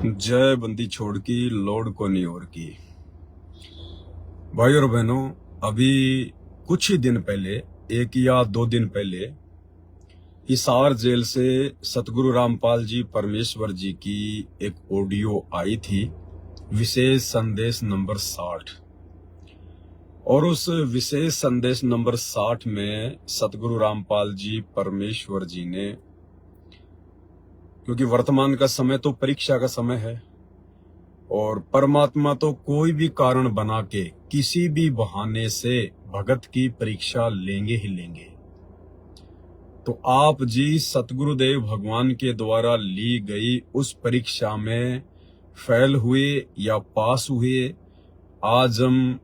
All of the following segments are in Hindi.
जय बंदी छोड़ की लोड को नहीं और की। भाई और बहनों, अभी कुछ ही दिन पहले, 1 या 2 दिन पहले, हिसार जेल से सतगुरु रामपाल जी परमेश्वर जी की एक ऑडियो आई थी, विशेष संदेश नंबर 60। और उस विशेष संदेश नंबर 60 में सतगुरु रामपाल जी परमेश्वर जी ने, क्योंकि वर्तमान का समय तो परीक्षा का समय है और परमात्मा तो कोई भी कारण बना के किसी भी बहाने से भगत की परीक्षा लेंगे ही लेंगे। तो आप जी सतगुरुदेव भगवान के द्वारा ली गई उस परीक्षा में फेल हुए या पास हुए, आज हम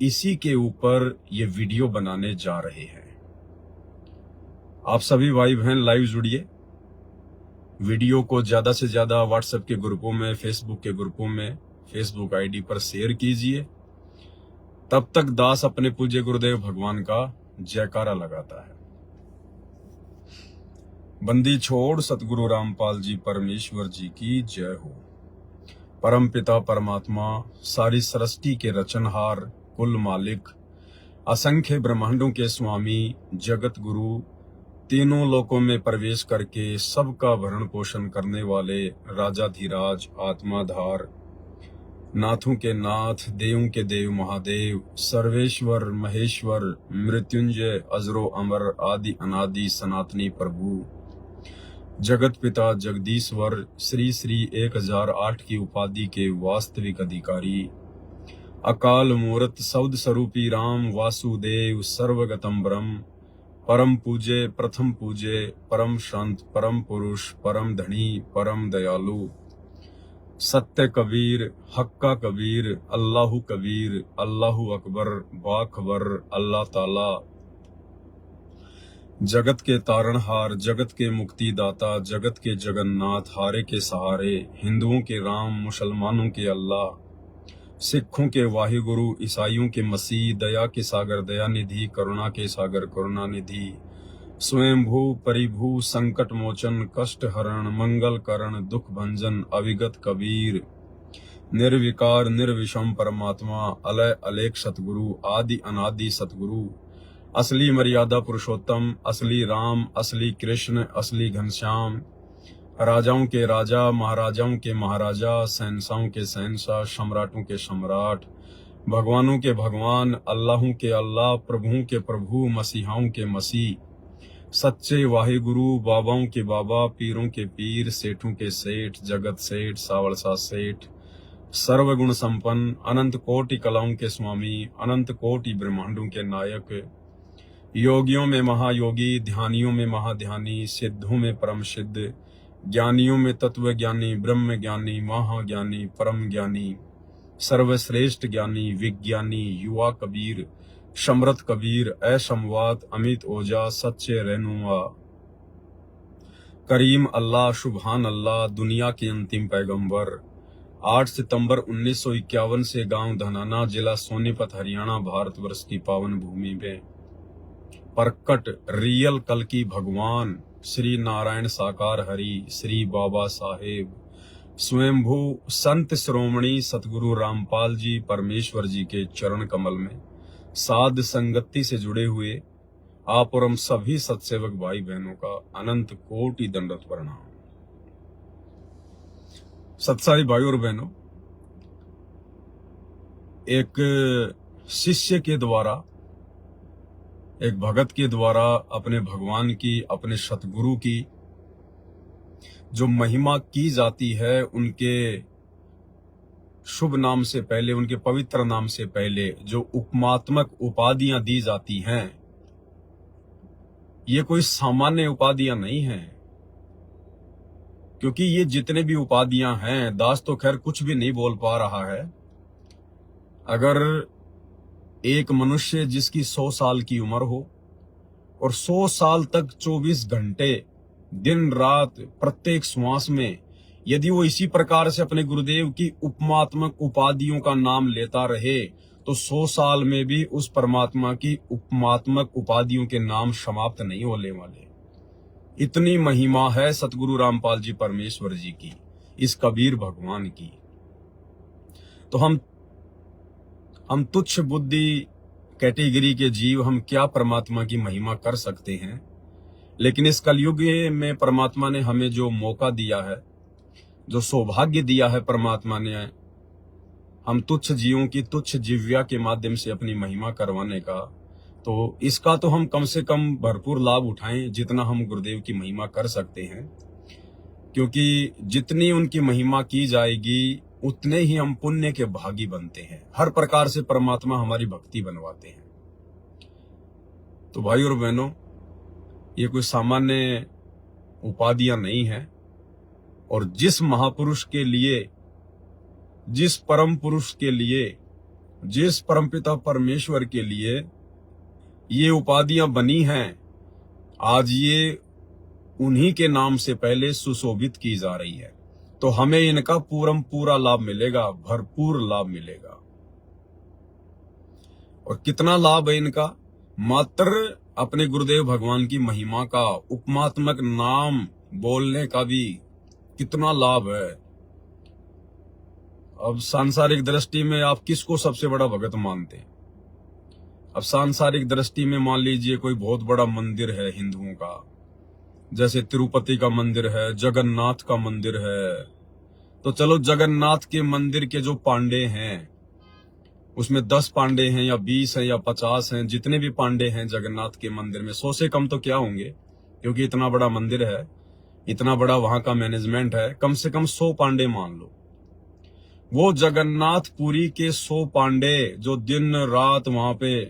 इसी के ऊपर ये वीडियो बनाने जा रहे हैं। आप सभी भाई बहन लाइव जुड़िए, वीडियो को ज्यादा से ज्यादा व्हाट्सएप के ग्रुपों में, फेसबुक के ग्रुपों में, फेसबुक आईडी पर शेयर कीजिए। तब तक दास अपने पूज्य गुरुदेव भगवान का जयकारा लगाता है। बंदी छोड़ सतगुरु रामपाल जी परमेश्वर जी की जय हो। परम पिता परमात्मा, सारी सृष्टि के रचनहार, कुल मालिक, असंख्य ब्रह्मांडों के स्वामी, जगत गुरु, तीनों लोकों में प्रवेश करके सबका भरण पोषण करने वाले राजाधिराज, आत्माधार, नाथों के नाथ, देवों के देव महादेव, सर्वेश्वर महेश्वर, मृत्युंजय, अजरो अमर, आदि अनादि सनातनी प्रभु, जगत पिता जगदीश्वर, श्री श्री 1008 की उपाधि के वास्तविक अधिकारी, अकाल मूर्त सौद स्वरूपी राम वासुदेव, सर्वगतम ब्रह्म, परम पूज्य, प्रथम पूज्य, परम संत, परम पुरुष, परम धनी, परम दयालु, सत्य कबीर, हक्का कबीर, अल्लाहु कबीर, अल्लाहु अकबर, बाखबर, अल्लाह ताला, जगत के तारणहार, जगत के मुक्तिदाता, जगत के जगन्नाथ, हारे के सहारे, हिंदुओं के राम, मुसलमानों के अल्लाह, सिखों के वाहिगुरु, ईसाइयों के मसीह, दया के सागर दयानिधि, करुणा के सागर करुणानिधि, स्वयंभू परिभू, संकट मोचन, कष्ट हरण, मंगल करण, दुख भंजन, अविगत कबीर, निर्विकार निर्विषम परमात्मा, अलय अलेख सतगुरु, आदि अनादि सतगुरु, असली मर्यादा पुरुषोत्तम, असली राम, असली कृष्ण, असली घनश्याम, राजाओं के राजा, महाराजाओं के महाराजा, शहंशाहों के शहंशाह, सम्राटों के सम्राट, भगवानों के भगवान, अल्लाहों के अल्लाह, प्रभुओं के प्रभु, मसीहाओं के मसीह, सच्चे वाहिगुरु, बाबाओं के बाबा, पीरों के पीर, सेठों के सेठ, जगत सेठ, सावलसा सेठ, सर्वगुण संपन्न, अनंत कोटि कलाओं के स्वामी, अनंत कोटि ब्रह्मांडों के नायक, योगियों में महायोगी, ध्यानियों में महाध्यानी, सिद्धों में परम सिद्ध, ज्ञानियों में तत्व ज्ञानी, ब्रह्म ज्ञानी, महाज्ञानी, परम ज्ञानी, सर्वश्रेष्ठ ज्ञानी, विज्ञानी, युवा कबीर, समृत कबीर, असमवात, अमित ओजा, सच्चे रहनुमा, करीम अल्लाह, सुभान अल्लाह, दुनिया के अंतिम पैगंबर, 8 सितंबर 1951 से गांव धनाना, जिला सोनीपत, हरियाणा, भारतवर्ष की पावन भूमि में प्रकट रियल कल की भगवान श्री नारायण साकार हरि, श्री बाबा साहेब, स्वयंभू संत श्रोमणी सतगुरु रामपाल जी परमेश्वर जी के चरण कमल में साध संगति से जुड़े हुए आप और हम सभी सत्सेवक भाई बहनों का अनंत कोटि दंडवत प्रणाम। सत्साई भाई और बहनों, एक शिष्य के द्वारा, एक भगत के द्वारा अपने भगवान की, अपने सतगुरु की जो महिमा की जाती है, उनके शुभ नाम से पहले, उनके पवित्र नाम से पहले जो उपमात्मक उपाधियां दी जाती हैं, ये कोई सामान्य उपाधियां नहीं हैं। क्योंकि ये जितने भी उपाधियां हैं, दास तो खैर कुछ भी नहीं बोल पा रहा है। अगर एक मनुष्य जिसकी 100 साल की उम्र हो और 100 साल तक 24 घंटे दिन रात प्रत्येक श्वास में यदि वो इसी प्रकार से अपने गुरुदेव की उपमात्मक उपाधियों का नाम लेता रहे, तो 100 साल में भी उस परमात्मा की उपमात्मक उपाधियों के नाम समाप्त नहीं होने वाले। इतनी महिमा है सतगुरु रामपाल जी परमेश्वर जी की, इस कबीर भगवान की। तो हम तुच्छ बुद्धि कैटेगरी के जीव हम क्या परमात्मा की महिमा कर सकते हैं। लेकिन इस कलयुग में परमात्मा ने हमें जो मौका दिया है, जो सौभाग्य दिया है परमात्मा ने, हम तुच्छ जीवों की तुच्छ जिव्या के माध्यम से अपनी महिमा करवाने का, तो इसका तो हम कम से कम भरपूर लाभ उठाएं जितना हम गुरुदेव की महिमा कर सकते हैं। क्योंकि जितनी उनकी महिमा की जाएगी उतने ही हम पुण्य के भागी बनते हैं। हर प्रकार से परमात्मा हमारी भक्ति बनवाते हैं। तो भाई और बहनों, ये कोई सामान्य उपाधियां नहीं है। और जिस महापुरुष के लिए, जिस परम पुरुष के लिए, जिस परमपिता परमेश्वर के लिए ये उपाधियां बनी हैं, आज ये उन्हीं के नाम से पहले सुशोभित की जा रही है। तो हमें इनका पूरा लाभ मिलेगा, भरपूर लाभ मिलेगा। और कितना लाभ है इनका? मात्र अपने गुरुदेव भगवान की महिमा का, उपमात्मक नाम बोलने का भी कितना लाभ है। अब सांसारिक दृष्टि में आप किसको सबसे बड़ा भगत मानते हैं? अब सांसारिक दृष्टि में मान लीजिए कोई बहुत बड़ा मंदिर है हिंदुओं का, जैसे तिरुपति का मंदिर है, जगन्नाथ का मंदिर है। तो चलो, जगन्नाथ के मंदिर के जो पांडे हैं, उसमें 10 पांडे हैं या 20 हैं या 50 हैं, जितने भी पांडे हैं जगन्नाथ के मंदिर में, 100 से कम तो क्या होंगे, क्योंकि इतना बड़ा मंदिर है, इतना बड़ा वहां का मैनेजमेंट है। कम से कम 100 पांडे मान लो। वो जगन्नाथ पुरी के 100 पांडे जो दिन रात वहां पे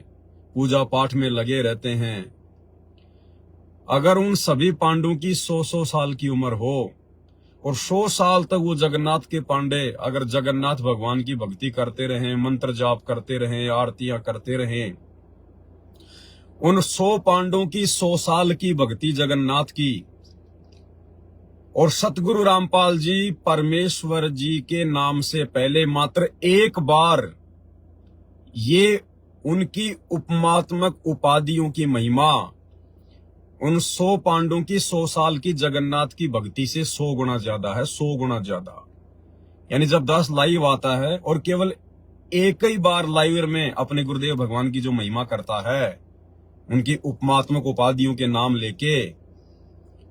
पूजा पाठ में लगे रहते हैं, अगर उन सभी पांडवों की 100 साल की उम्र हो और 100 साल तक वो जगन्नाथ के पांडे अगर जगन्नाथ भगवान की भक्ति करते रहें, मंत्र जाप करते रहें, आरतियां करते रहें, उन 100 पांडवों की 100 साल की भक्ति जगन्नाथ की, और सतगुरु रामपाल जी परमेश्वर जी के नाम से पहले मात्र एक बार ये उनकी उपमात्मक उपाधियों की महिमा उन 100 पांडवों की 100 साल की जगन्नाथ की भक्ति से 100 गुना ज्यादा है, 100 गुना ज्यादा। यानी जब 10 लाइव आता है और केवल एक ही बार लाइव में अपने गुरुदेव भगवान की जो महिमा करता है, उनकी उपमात्मक उपाधियों के नाम लेके,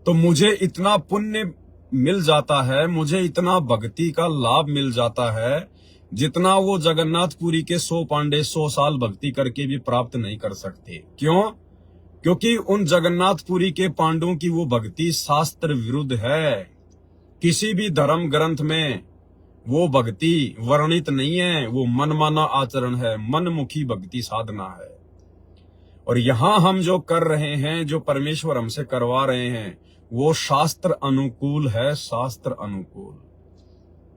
तो मुझे इतना पुण्य मिल जाता है, मुझे इतना भक्ति का लाभ मिल जाता है, जितना वो जगन्नाथपुरी के 100 पांडे 100 साल भक्ति करके भी प्राप्त नहीं कर सकते। क्यों? क्योंकि उन जगन्नाथपुरी के पांडवों की वो भक्ति शास्त्र विरुद्ध है। किसी भी धर्म ग्रंथ में वो भक्ति वर्णित नहीं है। वो मनमाना आचरण है, मनमुखी भक्ति साधना है। और यहां हम जो कर रहे हैं, जो परमेश्वर हमसे करवा रहे हैं, वो शास्त्र अनुकूल है, शास्त्र अनुकूल।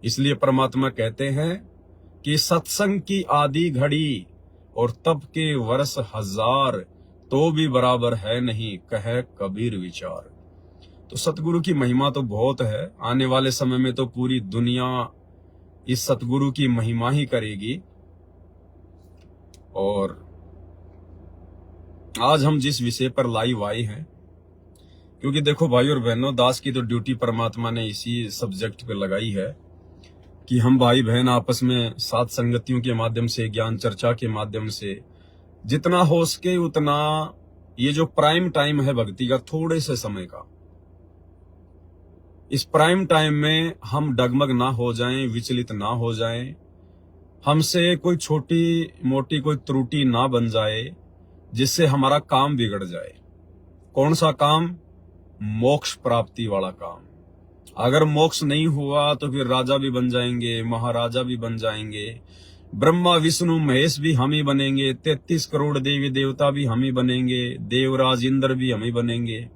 इसलिए परमात्मा कहते हैं कि सत्संग की आदि घड़ी और तप के वर्ष 1000 तो भी बराबर है नहीं, कहे कबीर विचार। तो सतगुरु की महिमा तो बहुत है। आने वाले समय में तो पूरी दुनिया इस सतगुरु की महिमा ही करेगी। और आज हम जिस विषय पर लाइव आए हैं, क्योंकि देखो भाई और बहनों, दास की तो ड्यूटी परमात्मा ने इसी सब्जेक्ट पे लगाई है कि हम भाई बहन आपस में साथ संगतियों के माध्यम से, ज्ञान चर्चा के माध्यम से जितना हो सके उतना, ये जो प्राइम टाइम है भक्ति का, थोड़े से समय का, इस प्राइम टाइम में हम डगमग ना हो जाएं, विचलित ना हो जाएं, हमसे कोई छोटी मोटी कोई त्रुटि ना बन जाए जिससे हमारा काम बिगड़ जाए। कौन सा काम? मोक्ष प्राप्ति वाला काम। अगर मोक्ष नहीं हुआ तो फिर राजा भी बन जाएंगे, महाराजा भी बन जाएंगे, ब्रह्मा विष्णु महेश भी हम ही बनेंगे, 33 करोड़ देवी देवता भी हम ही बनेंगे, देवराज इंद्र भी हम ही बनेंगे।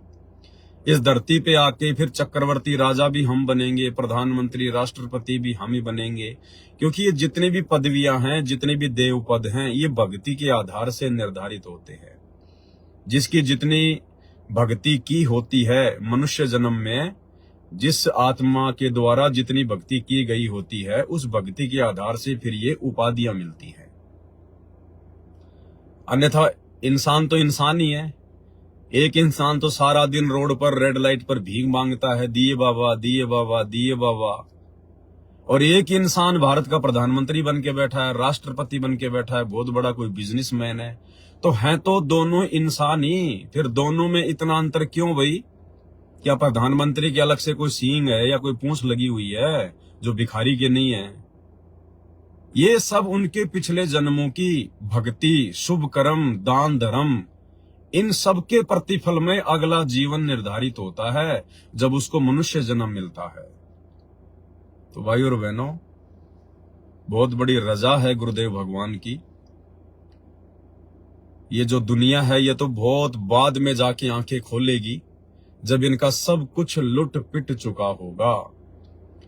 इस धरती पे आके फिर चक्रवर्ती राजा भी हम बनेंगे, प्रधानमंत्री राष्ट्रपति भी हम ही बनेंगे। क्योंकि ये जितने भी पदवियां हैं, जितने भी देव पद हैं, ये भक्ति के आधार से निर्धारित होते हैं। जिसकी जितनी भक्ति की होती है मनुष्य जन्म में, जिस आत्मा के द्वारा जितनी भक्ति की गई होती है, उस भक्ति के आधार से फिर ये उपाधियां मिलती हैं। अन्यथा इंसान तो इंसान ही है। एक इंसान तो सारा दिन रोड पर रेड लाइट पर भीख मांगता है, दिए बाबा, दिए बाबा, दिए बाबा। और एक इंसान भारत का प्रधानमंत्री बन के बैठा है, राष्ट्रपति बन के बैठा है, बहुत बड़ा कोई बिजनेसमैन है, तो हैं तो दोनों इंसान ही, फिर दोनों में इतना अंतर क्यों भाई? क्या प्रधानमंत्री के अलग से कोई सींग है या कोई पूंछ लगी हुई है जो भिखारी के नहीं है? ये सब उनके पिछले जन्मों की भक्ति, शुभ कर्म, दान धर्म, इन सब के प्रतिफल में अगला जीवन निर्धारित होता है जब उसको मनुष्य जन्म मिलता है। तो भाई और बहनों, बहुत बड़ी रजा है गुरुदेव भगवान की। ये जो दुनिया है ये तो बहुत बाद में जाके आंखें खोलेगी, जब इनका सब कुछ लुट पिट चुका होगा।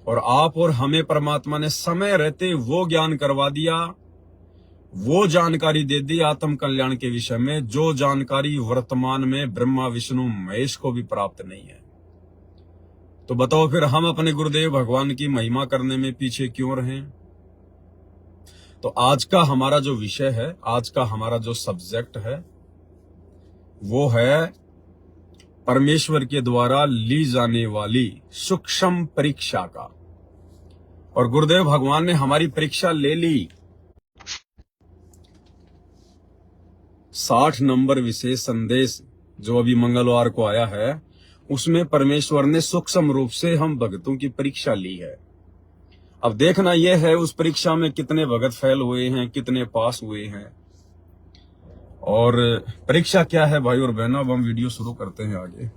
और आप और हमें परमात्मा ने समय रहते वो ज्ञान करवा दिया, वो जानकारी दे दी आत्म कल्याण के विषय में, जो जानकारी वर्तमान में ब्रह्मा विष्णु महेश को भी प्राप्त नहीं है। तो बताओ फिर हम अपने गुरुदेव भगवान की महिमा करने में पीछे क्यों रहें? तो आज का हमारा जो विषय है, आज का हमारा जो सब्जेक्ट है, वो है परमेश्वर के द्वारा ली जाने वाली सूक्ष्म परीक्षा का। और गुरुदेव भगवान ने हमारी परीक्षा ले ली। 60 नंबर विशेष संदेश जो अभी मंगलवार को आया है, उसमें परमेश्वर ने सूक्ष्म रूप से हम भगतों की परीक्षा ली है। अब देखना यह है उस परीक्षा में कितने भगत फेल हुए हैं, कितने पास हुए हैं। और परीक्षा क्या है भाई और बहनों, अब हम वीडियो शुरू करते हैं आगे।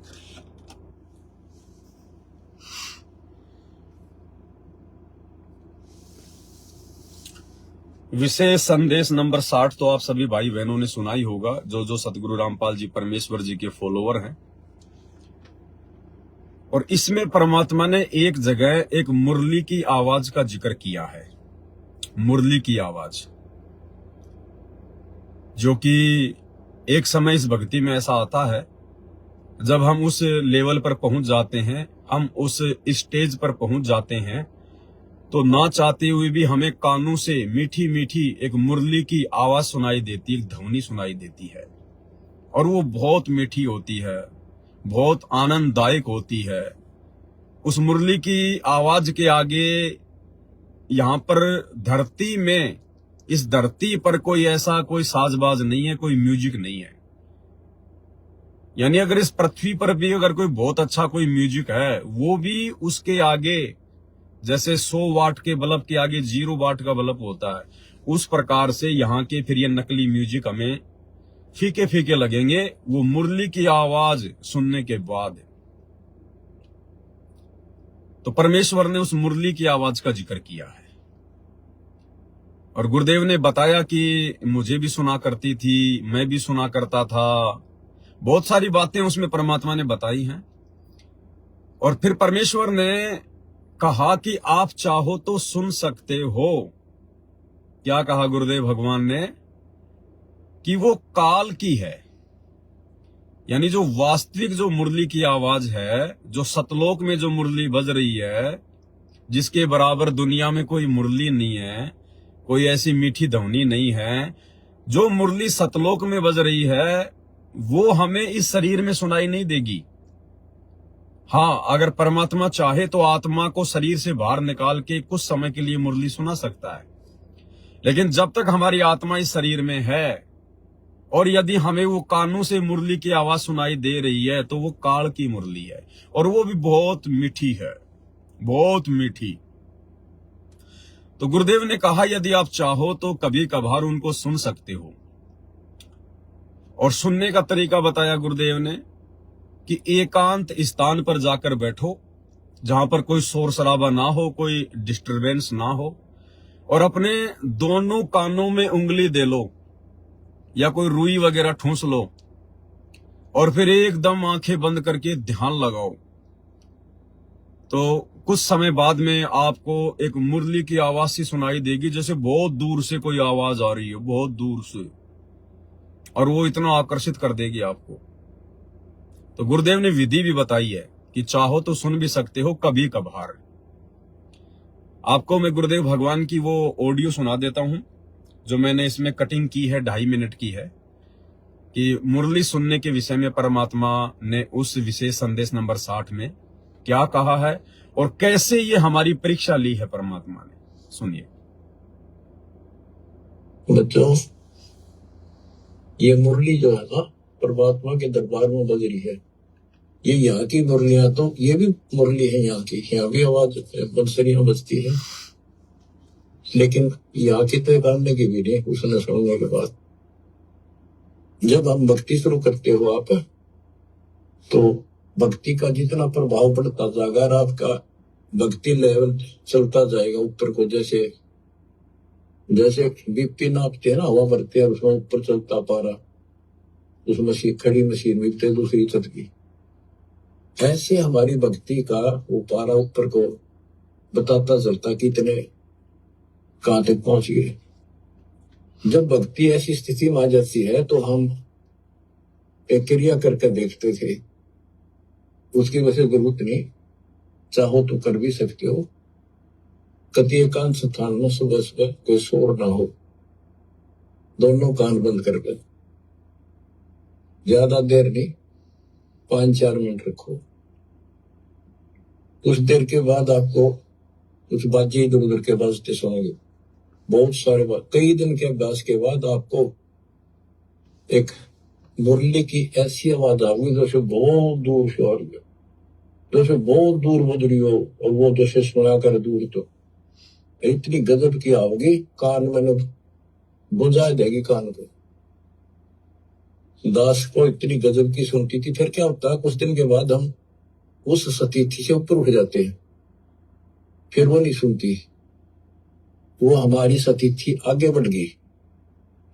विशेष संदेश नंबर 60 तो आप सभी भाई बहनों ने सुना ही होगा, जो सतगुरु रामपाल जी परमेश्वर जी के फॉलोवर हैं। और इसमें परमात्मा ने एक जगह एक मुरली की आवाज का जिक्र किया है। मुरली की आवाज, जो कि एक समय इस भक्ति में ऐसा आता है, जब हम उस लेवल पर पहुंच जाते हैं, हम उस स्टेज पर पहुंच जाते हैं, तो ना चाहते हुए भी हमें कानों से मीठी मीठी एक मुरली की आवाज सुनाई देती, एक ध्वनि सुनाई देती है। और वो बहुत मीठी होती है, बहुत आनंददायक होती है। उस मुरली की आवाज के आगे यहाँ पर धरती में, इस धरती पर कोई ऐसा कोई साजबाज नहीं है, कोई म्यूजिक नहीं है। यानी अगर इस पृथ्वी पर भी अगर कोई बहुत अच्छा कोई म्यूजिक है, वो भी उसके आगे, जैसे 100 वाट के बल्ब के आगे 0 वाट का बल्ब होता है, उस प्रकार से यहाँ के फिर ये नकली म्यूजिक हमें फीके फीके लगेंगे वो मुरली की आवाज सुनने के बाद। तो परमेश्वर ने उस मुरली की आवाज का जिक्र किया है। और गुरुदेव ने बताया कि मुझे भी सुना करती थी, मैं भी सुना करता था, बहुत सारी बातें उसमें परमात्मा ने बताई हैं। और फिर परमेश्वर ने कहा कि आप चाहो तो सुन सकते हो। क्या कहा गुरुदेव भगवान ने? कि वो काल की है। यानी जो वास्तविक जो मुरली की आवाज है, जो सतलोक में जो मुरली बज रही है, जिसके बराबर दुनिया में कोई मुरली नहीं है, कोई ऐसी मीठी ध्वनि नहीं है, जो मुरली सतलोक में बज रही है, वो हमें इस शरीर में सुनाई नहीं देगी। हाँ, अगर परमात्मा चाहे तो आत्मा को शरीर से बाहर निकाल के कुछ समय के लिए मुरली सुना सकता है। लेकिन जब तक हमारी आत्मा इस शरीर में है, और यदि हमें वो कानों से मुरली की आवाज सुनाई दे रही है, तो वो काल की मुरली है, और वो भी बहुत मीठी है, बहुत मीठी। तो गुरुदेव ने कहा यदि आप चाहो तो कभी कभार उनको सुन सकते हो। और सुनने का तरीका बताया गुरुदेव ने कि एकांत स्थान पर जाकर बैठो, जहां पर कोई शोर शराबा ना हो, कोई डिस्टरबेंस ना हो, और अपने दोनों कानों में उंगली दे लो या कोई रुई वगैरह ठूंस लो, और फिर एकदम आंखें बंद करके ध्यान लगाओ। तो कुछ समय बाद में आपको एक मुरली की आवाज सी सुनाई देगी, जैसे बहुत दूर से कोई आवाज आ रही है, बहुत दूर से, और वो इतना आकर्षित कर देगी आपको। तो गुरुदेव ने विधि भी बताई है कि चाहो तो सुन भी सकते हो कभी कभार। आपको मैं गुरुदेव भगवान की वो ऑडियो सुना देता हूं, जो मैंने इसमें कटिंग की है, 2.5 मिनट की है, कि मुरली सुनने के विषय में परमात्मा ने उस विशेष संदेश नंबर 60 में क्या कहा है और कैसे ये हमारी परीक्षा ली है परमात्मा ने। सुनिए। बच्चों, ये मुरली जो है ना परमात्मा के दरबार में बज रही है। ये यहाँ की मुरलियां, तो ये भी मुरली है यहाँ की, यहाँ भी आवाज बंसरियां बजती है, लेकिन यहाँ की तो गाने की भी नहीं उसने सुनने के बाद। जब हम भक्ति शुरू करते हो आप, तो भक्ति का जितना प्रभाव पड़ता जाएगा और आपका भक्ति लेवल चलता जाएगा ऊपर को। जैसे जैसे बीपी नापते हैं ना, हवा भरते हैं उसमें ऊपर चलता पारा, उस मशीन खड़ी मशीन में दूसरी छत की, ऐसे हमारी भक्ति का वो पारा ऊपर को बताता चलता कितने कहां तक पहुंच गए। जब भक्ति ऐसी स्थिति में आ जाती है तो हम एक क्रिया करके देखते थे, उसकी वजह जरूरत नहीं, चाहो तो कर भी सकते हो। कति एकांत स्थान में सुबह सुबह कोई शोर ना हो, दोनों कान बंद करके, ज्यादा देर नहीं, 5-4 मिनट रखो। कुछ देर के बाद आपको कुछ बाजे इधर उधर के बाजते सुनेंगे, बहुत सारे बात। कई दिन के अभ्यास के बाद आपको एक मुरली की ऐसी आवाज आएगी जैसे बहुत दूर से आ रही है, जैसे बहुत दूर बज रही हो, और वो जैसे सुना कर दूर, तो इतनी गजब की आओगी, कान में गुंजा देगी कान को। दास को इतनी गजब की सुनती थी। फिर क्या होता है, कुछ दिन के बाद हम उस सतीथि से ऊपर उठ जाते हैं, फिर वो नहीं सुनती, वो हमारी सतीथि आगे बढ़ गई,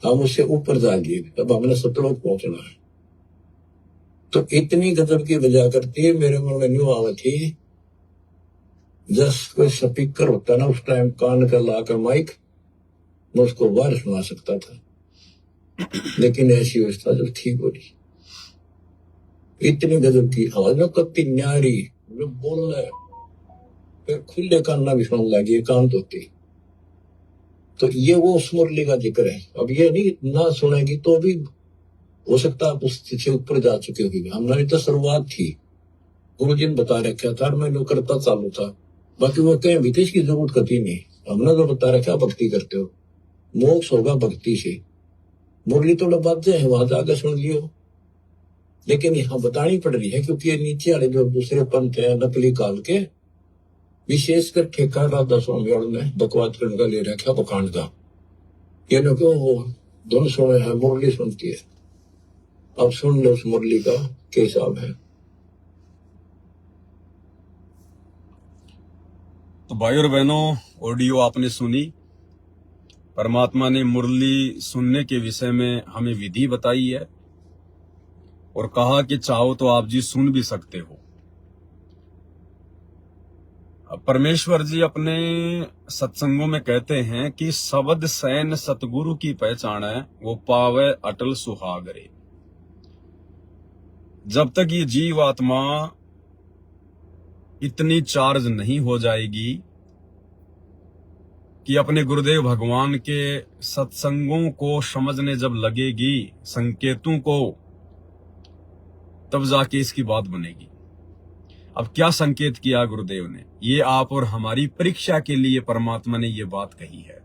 हम उससे ऊपर जाएंगे, अब हमने सतलोक पहुंचना है। तो इतनी गजब की बजा करती है, मेरे मन में न्यू आवा थी, जस कोई स्पीकर होता ना उस टाइम कान का लाकर माइक, मैं उसको बाहर सुना सकता था, लेकिन ऐसी व्यवस्था जो ठीक हो रही, इतनी गजब की आवाज में कत्ती न्यारी बोलना है, फिर खुले कान ना भी सुन लगी कान होती। तो ये वो उस मुरली का जिक्र है। अब ये नहीं ना सुनेगी तो भी हो सकता है उस से ऊपर जा चुके होगी। हमारी तो शुरुआत थी, गुरु जी ने बता रखा था, मैं करता चालू था, बाकी वो कहीं भी इसकी जरूरत कभी नहीं। हमने तो बता रखा भक्ति करते हो, मोक्ष होगा भक्ति से। मुरली तो बातें है वहां जाकर सुन लियो, लेकिन यहाँ बतानी पड़ रही है क्योंकि ये नीचे वाले जो दूसरे पंथ है नकली काल के, विशेषकर ठेका राधा स्वामी और ने बकवाद करने का ले रखा बखांड का, ये लोग वो धुन सुने हैं, मुरली सुनती है। अब सुन लो उस मुरली का क्या हिसाब है। तो भाई और बहनों, ऑडियो आपने सुनी। परमात्मा ने मुरली सुनने के विषय में हमें विधि बताई है और कहा कि चाहो तो आप जी सुन भी सकते हो। अब परमेश्वर जी अपने सत्संगों में कहते हैं कि शब्द सैन सतगुरु की पहचान है, वो पावे अटल सुहागरे। जब तक ये जीव आत्मा इतनी चार्ज नहीं हो जाएगी कि अपने गुरुदेव भगवान के सत्संगों को समझने जब लगेगी, संकेतों को, तब जाके इसकी बात बनेगी। अब क्या संकेत किया गुरुदेव ने, ये आप और हमारी परीक्षा के लिए परमात्मा ने ये बात कही है।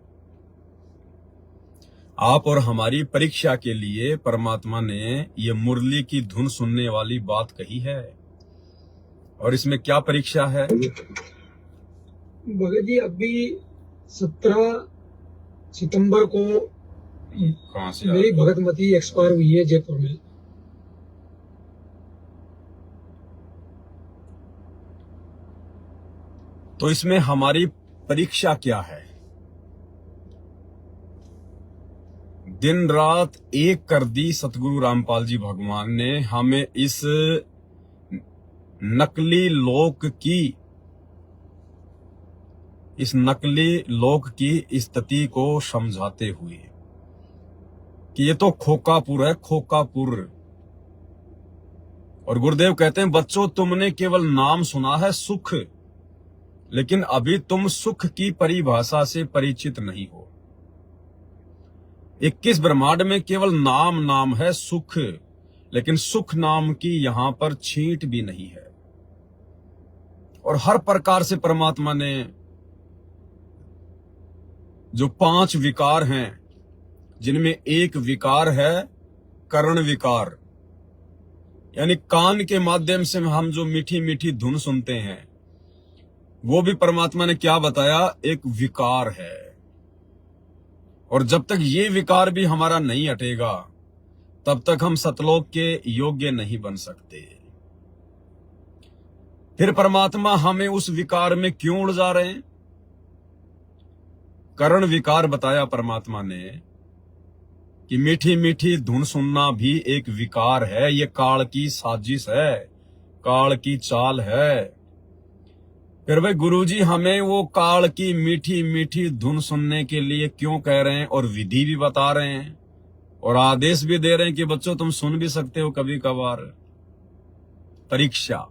आप और हमारी परीक्षा के लिए परमात्मा ने ये मुरली की धुन सुनने वाली बात कही है। और इसमें क्या परीक्षा है भगत जी? अभी 17 सितंबर को कहां से मेरी भगतमती एक्सपायर हुई है जयपुर में। तो इसमें हमारी परीक्षा क्या है? दिन रात एक कर दी सतगुरु रामपाल जी भगवान ने हमें इस नकली लोक की स्थिति को समझाते हुए कि ये तो खोकापुर है, खोकापुर। और गुरुदेव कहते हैं, बच्चों तुमने केवल नाम सुना है सुख, लेकिन अभी तुम सुख की परिभाषा से परिचित नहीं हो। 21 ब्रह्मांड में केवल नाम है सुख, लेकिन सुख नाम की यहां पर छींट भी नहीं है। और हर प्रकार से परमात्मा ने जो 5 विकार हैं, जिनमें एक विकार है कर्ण विकार, यानी कान के माध्यम से हम जो मीठी मीठी धुन सुनते हैं, वो भी परमात्मा ने क्या बताया, एक विकार है। और जब तक ये विकार भी हमारा नहीं हटेगा, तब तक हम सतलोक के योग्य नहीं बन सकते। फिर परमात्मा हमें उस विकार में क्यों उलझा रहे हैं? कर्ण विकार बताया परमात्मा ने कि मीठी मीठी धुन सुनना भी एक विकार है, ये काल की साजिश है, काल की चाल है। फिर भाई गुरुजी हमें वो काल की मीठी मीठी धुन सुनने के लिए क्यों कह रहे हैं, और विधि भी बता रहे हैं और आदेश भी दे रहे हैं कि बच्चों तुम सुन भी सकते हो कभी कभार। परीक्षा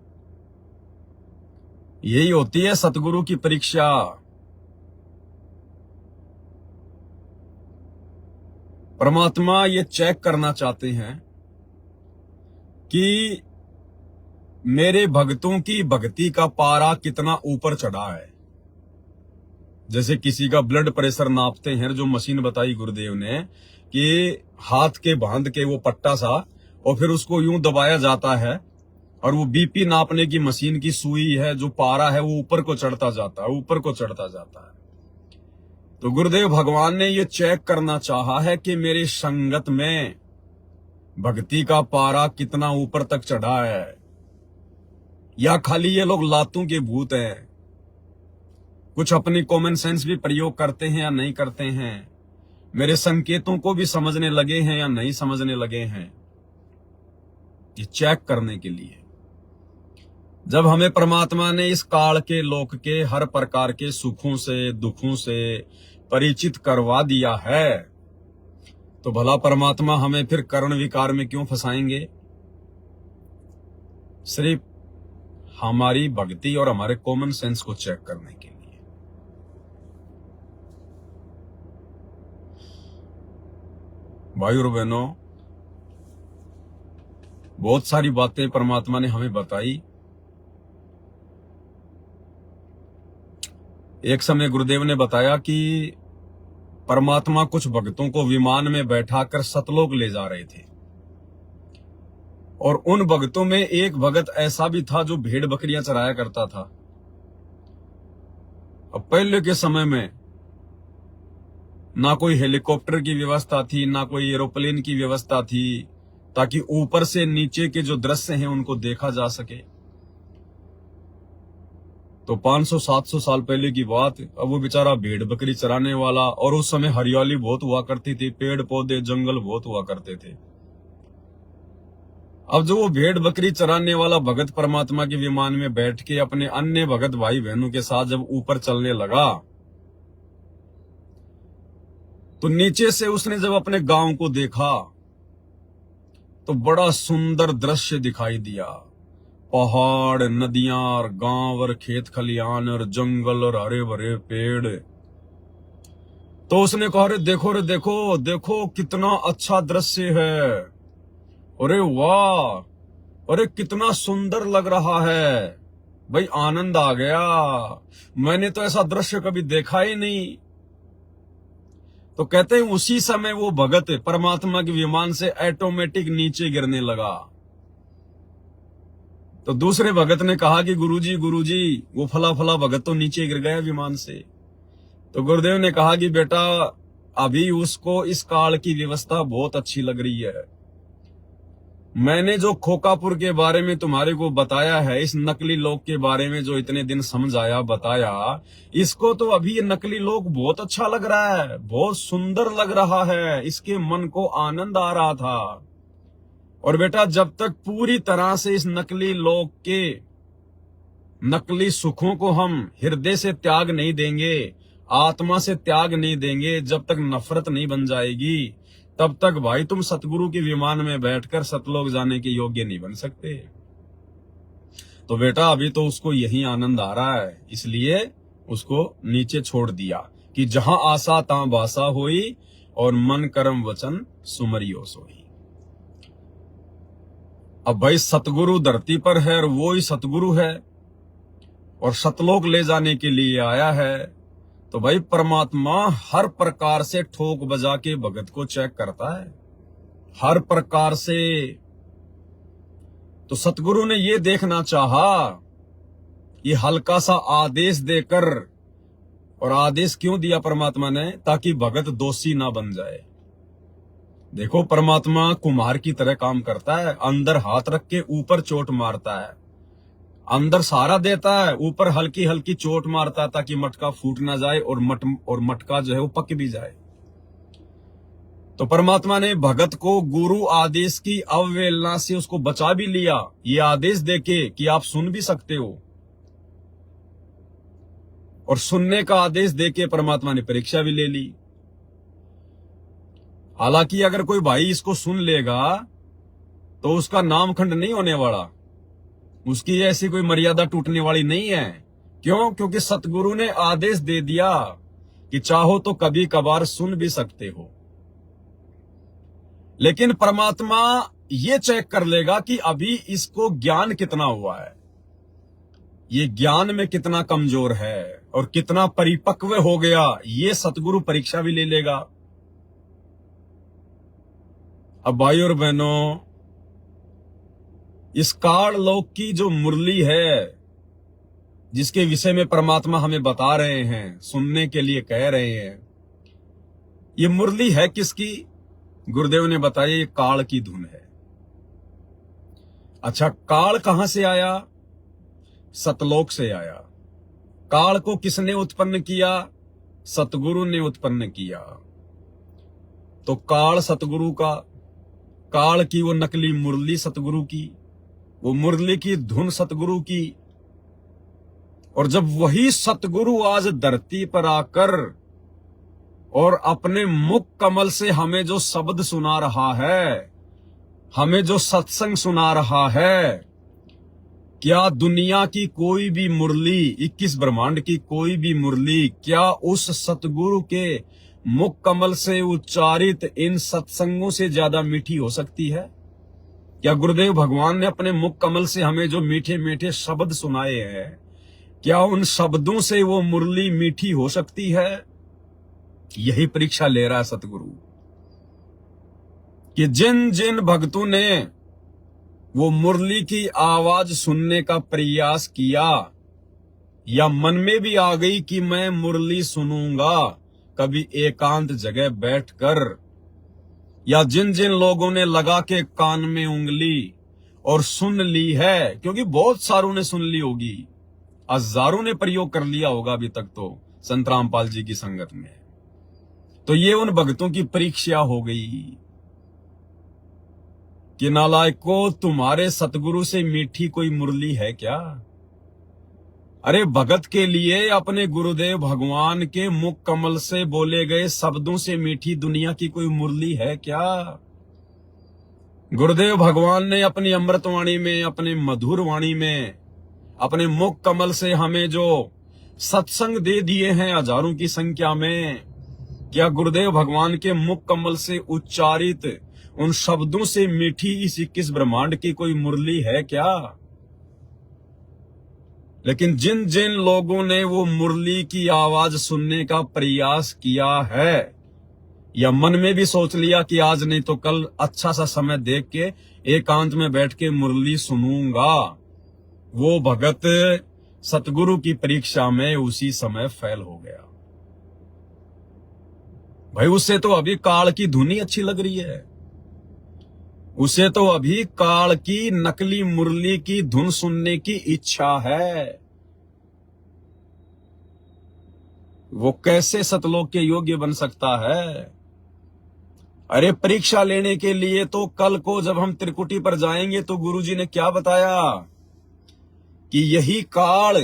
यही होती है सतगुरु की परीक्षा। परमात्मा ये चेक करना चाहते हैं कि मेरे भक्तों की भक्ति का पारा कितना ऊपर चढ़ा है। जैसे किसी का ब्लड प्रेशर नापते हैं, जो मशीन बताई गुरुदेव ने कि हाथ के बांध के वो पट्टा सा, और फिर उसको यूं दबाया जाता है, और वो बीपी नापने की मशीन की सुई है, जो पारा है वो ऊपर को चढ़ता जाता है, ऊपर को चढ़ता जाता है। तो गुरुदेव भगवान ने ये चेक करना चाहा है कि मेरी संगत में भक्ति का पारा कितना ऊपर तक चढ़ा है, या खाली ये लोग लातों के भूत हैं, कुछ अपनी कॉमन सेंस भी प्रयोग करते हैं या नहीं करते हैं, मेरे संकेतों को भी समझने लगे हैं या नहीं समझने लगे हैं। ये चेक करने के लिए जब हमें परमात्मा ने इस काल के लोक के हर प्रकार के सुखों से दुखों से परिचित करवा दिया है, तो भला परमात्मा हमें फिर कर्ण विकार में क्यों फंसाएंगे? सिर्फ हमारी भक्ति और हमारे कॉमन सेंस को चेक करने के लिए। भाइयों और बहनों, बहुत सारी बातें परमात्मा ने हमें बताई। एक समय गुरुदेव ने बताया कि परमात्मा कुछ भक्तों को विमान में बैठाकर सतलोक ले जा रहे थे, और उन भक्तों में एक भगत ऐसा भी था जो भेड़ बकरियां चराया करता था। अब पहले के समय में ना कोई हेलीकॉप्टर की व्यवस्था थी, ना कोई एरोप्लेन की व्यवस्था थी, ताकि ऊपर से नीचे के जो दृश्य हैं उनको देखा जा सके। तो 500-700 साल पहले की बात। अब वो बेचारा भेड़ बकरी चराने वाला, और उस समय हरियाली बहुत हुआ करती थी, पेड़ पौधे जंगल बहुत हुआ करते थे। अब जो वो भेड़ बकरी चराने वाला भगत परमात्मा के विमान में बैठ के अपने अन्य भगत भाई बहनों के साथ जब ऊपर चलने लगा, तो नीचे से उसने जब अपने गांव को देखा तो बड़ा सुंदर दृश्य दिखाई दिया। पहाड़, नदियां और गांव और खेत खलियान और जंगल और हरे भरे पेड़। तो उसने कहा, अरे देखो रे देखो देखो कितना अच्छा दृश्य है, अरे वाह, अरे कितना सुंदर लग रहा है। भाई आनंद आ गया, मैंने तो ऐसा दृश्य कभी देखा ही नहीं। तो कहते हैं उसी समय वो भगत परमात्मा के विमान से ऑटोमेटिक नीचे गिरने लगा। तो दूसरे भगत ने कहा कि गुरुजी गुरुजी, वो फला फला भगत तो नीचे गिर गया विमान से। तो गुरुदेव ने कहा कि बेटा, अभी उसको इस काल की व्यवस्था बहुत अच्छी लग रही है। मैंने जो खोकापुर के बारे में तुम्हारे को बताया है, इस नकली लोक के बारे में जो इतने दिन समझाया बताया, इसको तो अभी ये नकली लोक बहुत अच्छा लग रहा है, बहुत सुंदर लग रहा है, इसके मन को आनंद आ रहा था। और बेटा, जब तक पूरी तरह से इस नकली लोक के नकली सुखों को हम हृदय से त्याग नहीं देंगे, आत्मा से त्याग नहीं देंगे, जब तक नफरत नहीं बन जाएगी, तब तक भाई तुम सतगुरु के विमान में बैठकर सतलोक जाने के योग्य नहीं बन सकते। तो बेटा, अभी तो उसको यही आनंद आ रहा है, इसलिए उसको नीचे छोड़ दिया कि जहां आशा तां बासा होई, और मन कर्म वचन सुमरियो सोई। अब भाई सतगुरु धरती पर है और वो ही सतगुरु है, और सतलोक ले जाने के लिए आया है, तो भाई परमात्मा हर प्रकार से ठोक बजा के भगत को चेक करता है, हर प्रकार से। तो सतगुरु ने ये देखना चाहा, ये हल्का सा आदेश देकर, और आदेश क्यों दिया परमात्मा ने? ताकि भगत दोषी ना बन जाए। देखो परमात्मा कुम्हार की तरह काम करता है, अंदर हाथ रख के ऊपर चोट मारता है, अंदर सहारा देता है, ऊपर हल्की हल्की चोट मारता है ताकि मटका फूट ना जाए और मटका जो है वो पक भी जाए। तो परमात्मा ने भगत को गुरु आदेश की अवहेलना से उसको बचा भी लिया, ये आदेश देके कि आप सुन भी सकते हो, और सुनने का आदेश देके परमात्मा ने परीक्षा भी ले ली। हालांकि अगर कोई भाई इसको सुन लेगा तो उसका नामखंड नहीं होने वाला, उसकी ऐसी कोई मर्यादा टूटने वाली नहीं है। क्यों? क्योंकि सतगुरु ने आदेश दे दिया कि चाहो तो कभी कभार सुन भी सकते हो। लेकिन परमात्मा ये चेक कर लेगा कि अभी इसको ज्ञान कितना हुआ है, ये ज्ञान में कितना कमजोर है और कितना परिपक्व हो गया, ये सतगुरु परीक्षा भी ले लेगा। अब भाई और बहनों, इस काल लोक की जो मुरली है, जिसके विषय में परमात्मा हमें बता रहे हैं, सुनने के लिए कह रहे हैं, ये मुरली है किसकी? गुरुदेव ने बताया ये काल की धुन है। अच्छा, काल कहां से आया? सतलोक से आया। काल को किसने उत्पन्न किया? सतगुरु ने उत्पन्न किया। तो काल सतगुरु का, काल की वो नकली मुरली सतगुरु की, वो मुरली की धुन सतगुरु की। और जब वही सतगुरु आज धरती पर आकर और अपने मुख कमल से हमें जो शब्द सुना रहा है, हमें जो सत्संग सुना रहा है, क्या दुनिया की कोई भी मुरली, 21 ब्रह्मांड की कोई भी मुरली, क्या उस सतगुरु के मुख कमल से उच्चारित इन सत्संगों से ज्यादा मीठी हो सकती है? क्या गुरुदेव भगवान ने अपने मुख कमल से हमें जो मीठे मीठे शब्द सुनाए हैं, क्या उन शब्दों से वो मुरली मीठी हो सकती है? यही परीक्षा ले रहा है सतगुरु कि जिन जिन भक्तों ने वो मुरली की आवाज सुनने का प्रयास किया, या मन में भी आ गई कि मैं मुरली सुनूंगा कभी एकांत जगह बैठकर, या जिन जिन लोगों ने लगा के कान में उंगली और सुन ली है, क्योंकि बहुत सारों ने सुन ली होगी, हजारों ने प्रयोग कर लिया होगा अभी तक तो संत रामपाल जी की संगत में, तो ये उन भक्तों की परीक्षा हो गई कि नालायकों, तुम्हारे सतगुरु से मीठी कोई मुरली है क्या? अरे भगत के लिए अपने गुरुदेव भगवान के मुख कमल से बोले गए शब्दों से मीठी दुनिया की कोई मुरली है क्या? गुरुदेव भगवान ने अपनी अमृतवाणी में, अपने मधुर वाणी में, अपने मुख कमल से हमें जो सत्संग दे दिए हैं हजारों की संख्या में, क्या गुरुदेव भगवान के मुख कमल से उच्चारित उन शब्दों से मीठी इस 21 ब्रह्मांड की कोई मुरली है क्या? लेकिन जिन जिन लोगों ने वो मुरली की आवाज सुनने का प्रयास किया है, या मन में भी सोच लिया कि आज नहीं तो कल अच्छा सा समय देख के एकांत में बैठ के मुरली सुनूंगा, वो भगत सतगुरु की परीक्षा में उसी समय फेल हो गया। भाई उसे तो अभी काल की धुनी अच्छी लग रही है, उसे तो अभी काल की नकली मुरली की धुन सुनने की इच्छा है। वो कैसे सतलोक के योग्य बन सकता है? अरे परीक्षा लेने के लिए तो कल को जब हम त्रिकुटी पर जाएंगे तो गुरुजी ने क्या बताया कि यही काल,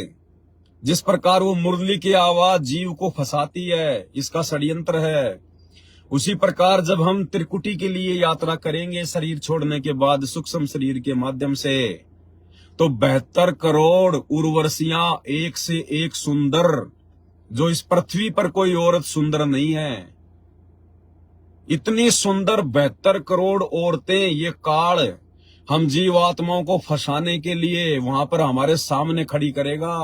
जिस प्रकार वो मुरली की आवाज जीव को फंसाती है, इसका षड्यंत्र है, उसी प्रकार जब हम त्रिकुटी के लिए यात्रा करेंगे शरीर छोड़ने के बाद सूक्ष्म शरीर के माध्यम से, तो 72 करोड़ उर्वशियां एक से एक सुंदर, जो इस पृथ्वी पर कोई औरत सुंदर नहीं है, इतनी सुंदर 72 करोड़ औरतें ये काल हम जीवात्माओं को फंसाने के लिए वहां पर हमारे सामने खड़ी करेगा।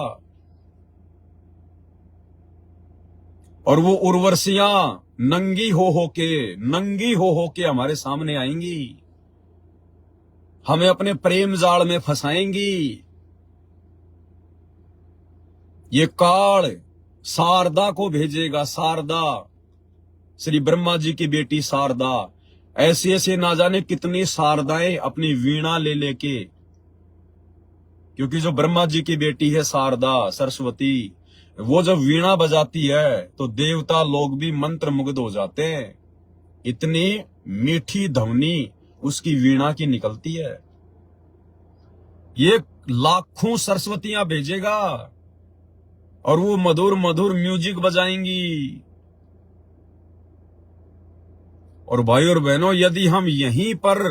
और वो उर्वशियां नंगी हो के हमारे सामने आएंगी, हमें अपने प्रेम जाल में फंसाएंगी। ये काल शारदा को भेजेगा, शारदा, श्री ब्रह्मा जी की बेटी शारदा। ऐसे ऐसे ना जाने कितनी शारदाएं अपनी वीणा ले लेके, क्योंकि जो ब्रह्मा जी की बेटी है शारदा सरस्वती, वो जब वीणा बजाती है तो देवता लोग भी मंत्र मुग्ध हो जाते हैं। इतनी मीठी ध्वनि उसकी वीणा की निकलती है। ये लाखों सरस्वतियां भेजेगा और वो मधुर मधुर म्यूजिक बजाएंगी। और भाई और बहनों, यदि हम यहीं पर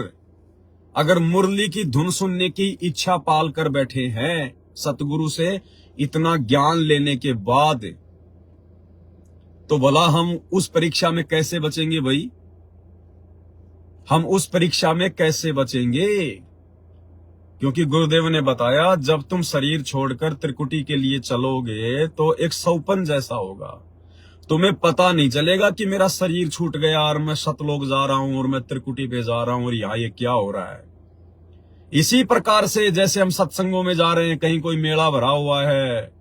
अगर मुरली की धुन सुनने की इच्छा पाल कर बैठे हैं, सतगुरु से इतना ज्ञान लेने के बाद, तो भला हम उस परीक्षा में कैसे बचेंगे भाई? हम उस परीक्षा में कैसे बचेंगे? क्योंकि गुरुदेव ने बताया, जब तुम शरीर छोड़कर त्रिकुटी के लिए चलोगे तो एक सौपन जैसा होगा। तुम्हें पता नहीं चलेगा कि मेरा शरीर छूट गया और मैं सतलोक जा रहा हूं और मैं त्रिकुटी पे जा रहा हूं और यहां ये क्या हो रहा है। इसी प्रकार से जैसे हम सत्संगों में जा रहे हैं, कहीं कोई मेला भरा हुआ है,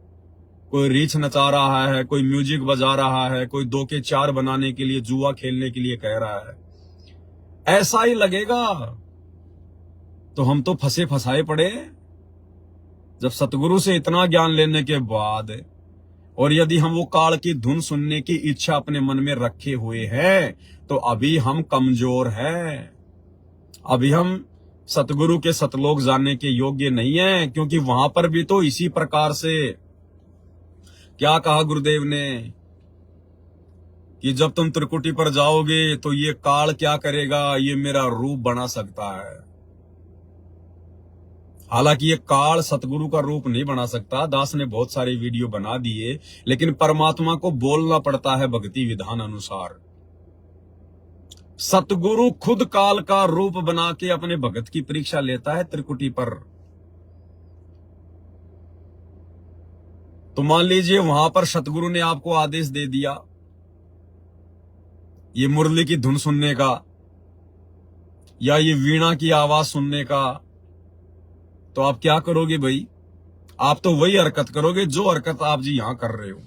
कोई रीछ नचा रहा है, कोई म्यूजिक बजा रहा है, कोई 2 के 4 बनाने के लिए, जुआ खेलने के लिए कह रहा है, ऐसा ही लगेगा। तो हम तो फंसे फंसाए पड़े। जब सतगुरु से इतना ज्ञान लेने के बाद, और यदि हम वो काल की धुन सुनने की इच्छा अपने मन में रखे हुए हैं, तो अभी हम कमजोर हैं। अभी हम सतगुरु के सतलोक जाने के योग्य नहीं है, क्योंकि वहां पर भी तो इसी प्रकार से क्या कहा गुरुदेव ने कि जब तुम त्रिकुटी पर जाओगे तो ये काल क्या करेगा, ये मेरा रूप बना सकता है। हालांकि ये काल सतगुरु का रूप नहीं बना सकता। दास ने बहुत सारे वीडियो बना दिए, लेकिन परमात्मा को बोलना पड़ता है भक्ति विधान अनुसार। सतगुरु खुद काल का रूप बना के अपने भगत की परीक्षा लेता है त्रिकुटी पर। तो मान लीजिए वहां पर सतगुरु ने आपको आदेश दे दिया ये मुरली की धुन सुनने का या ये वीणा की आवाज सुनने का, तो आप क्या करोगे भाई? आप तो वही हरकत करोगे जो हरकत आप जी यहां कर रहे हो।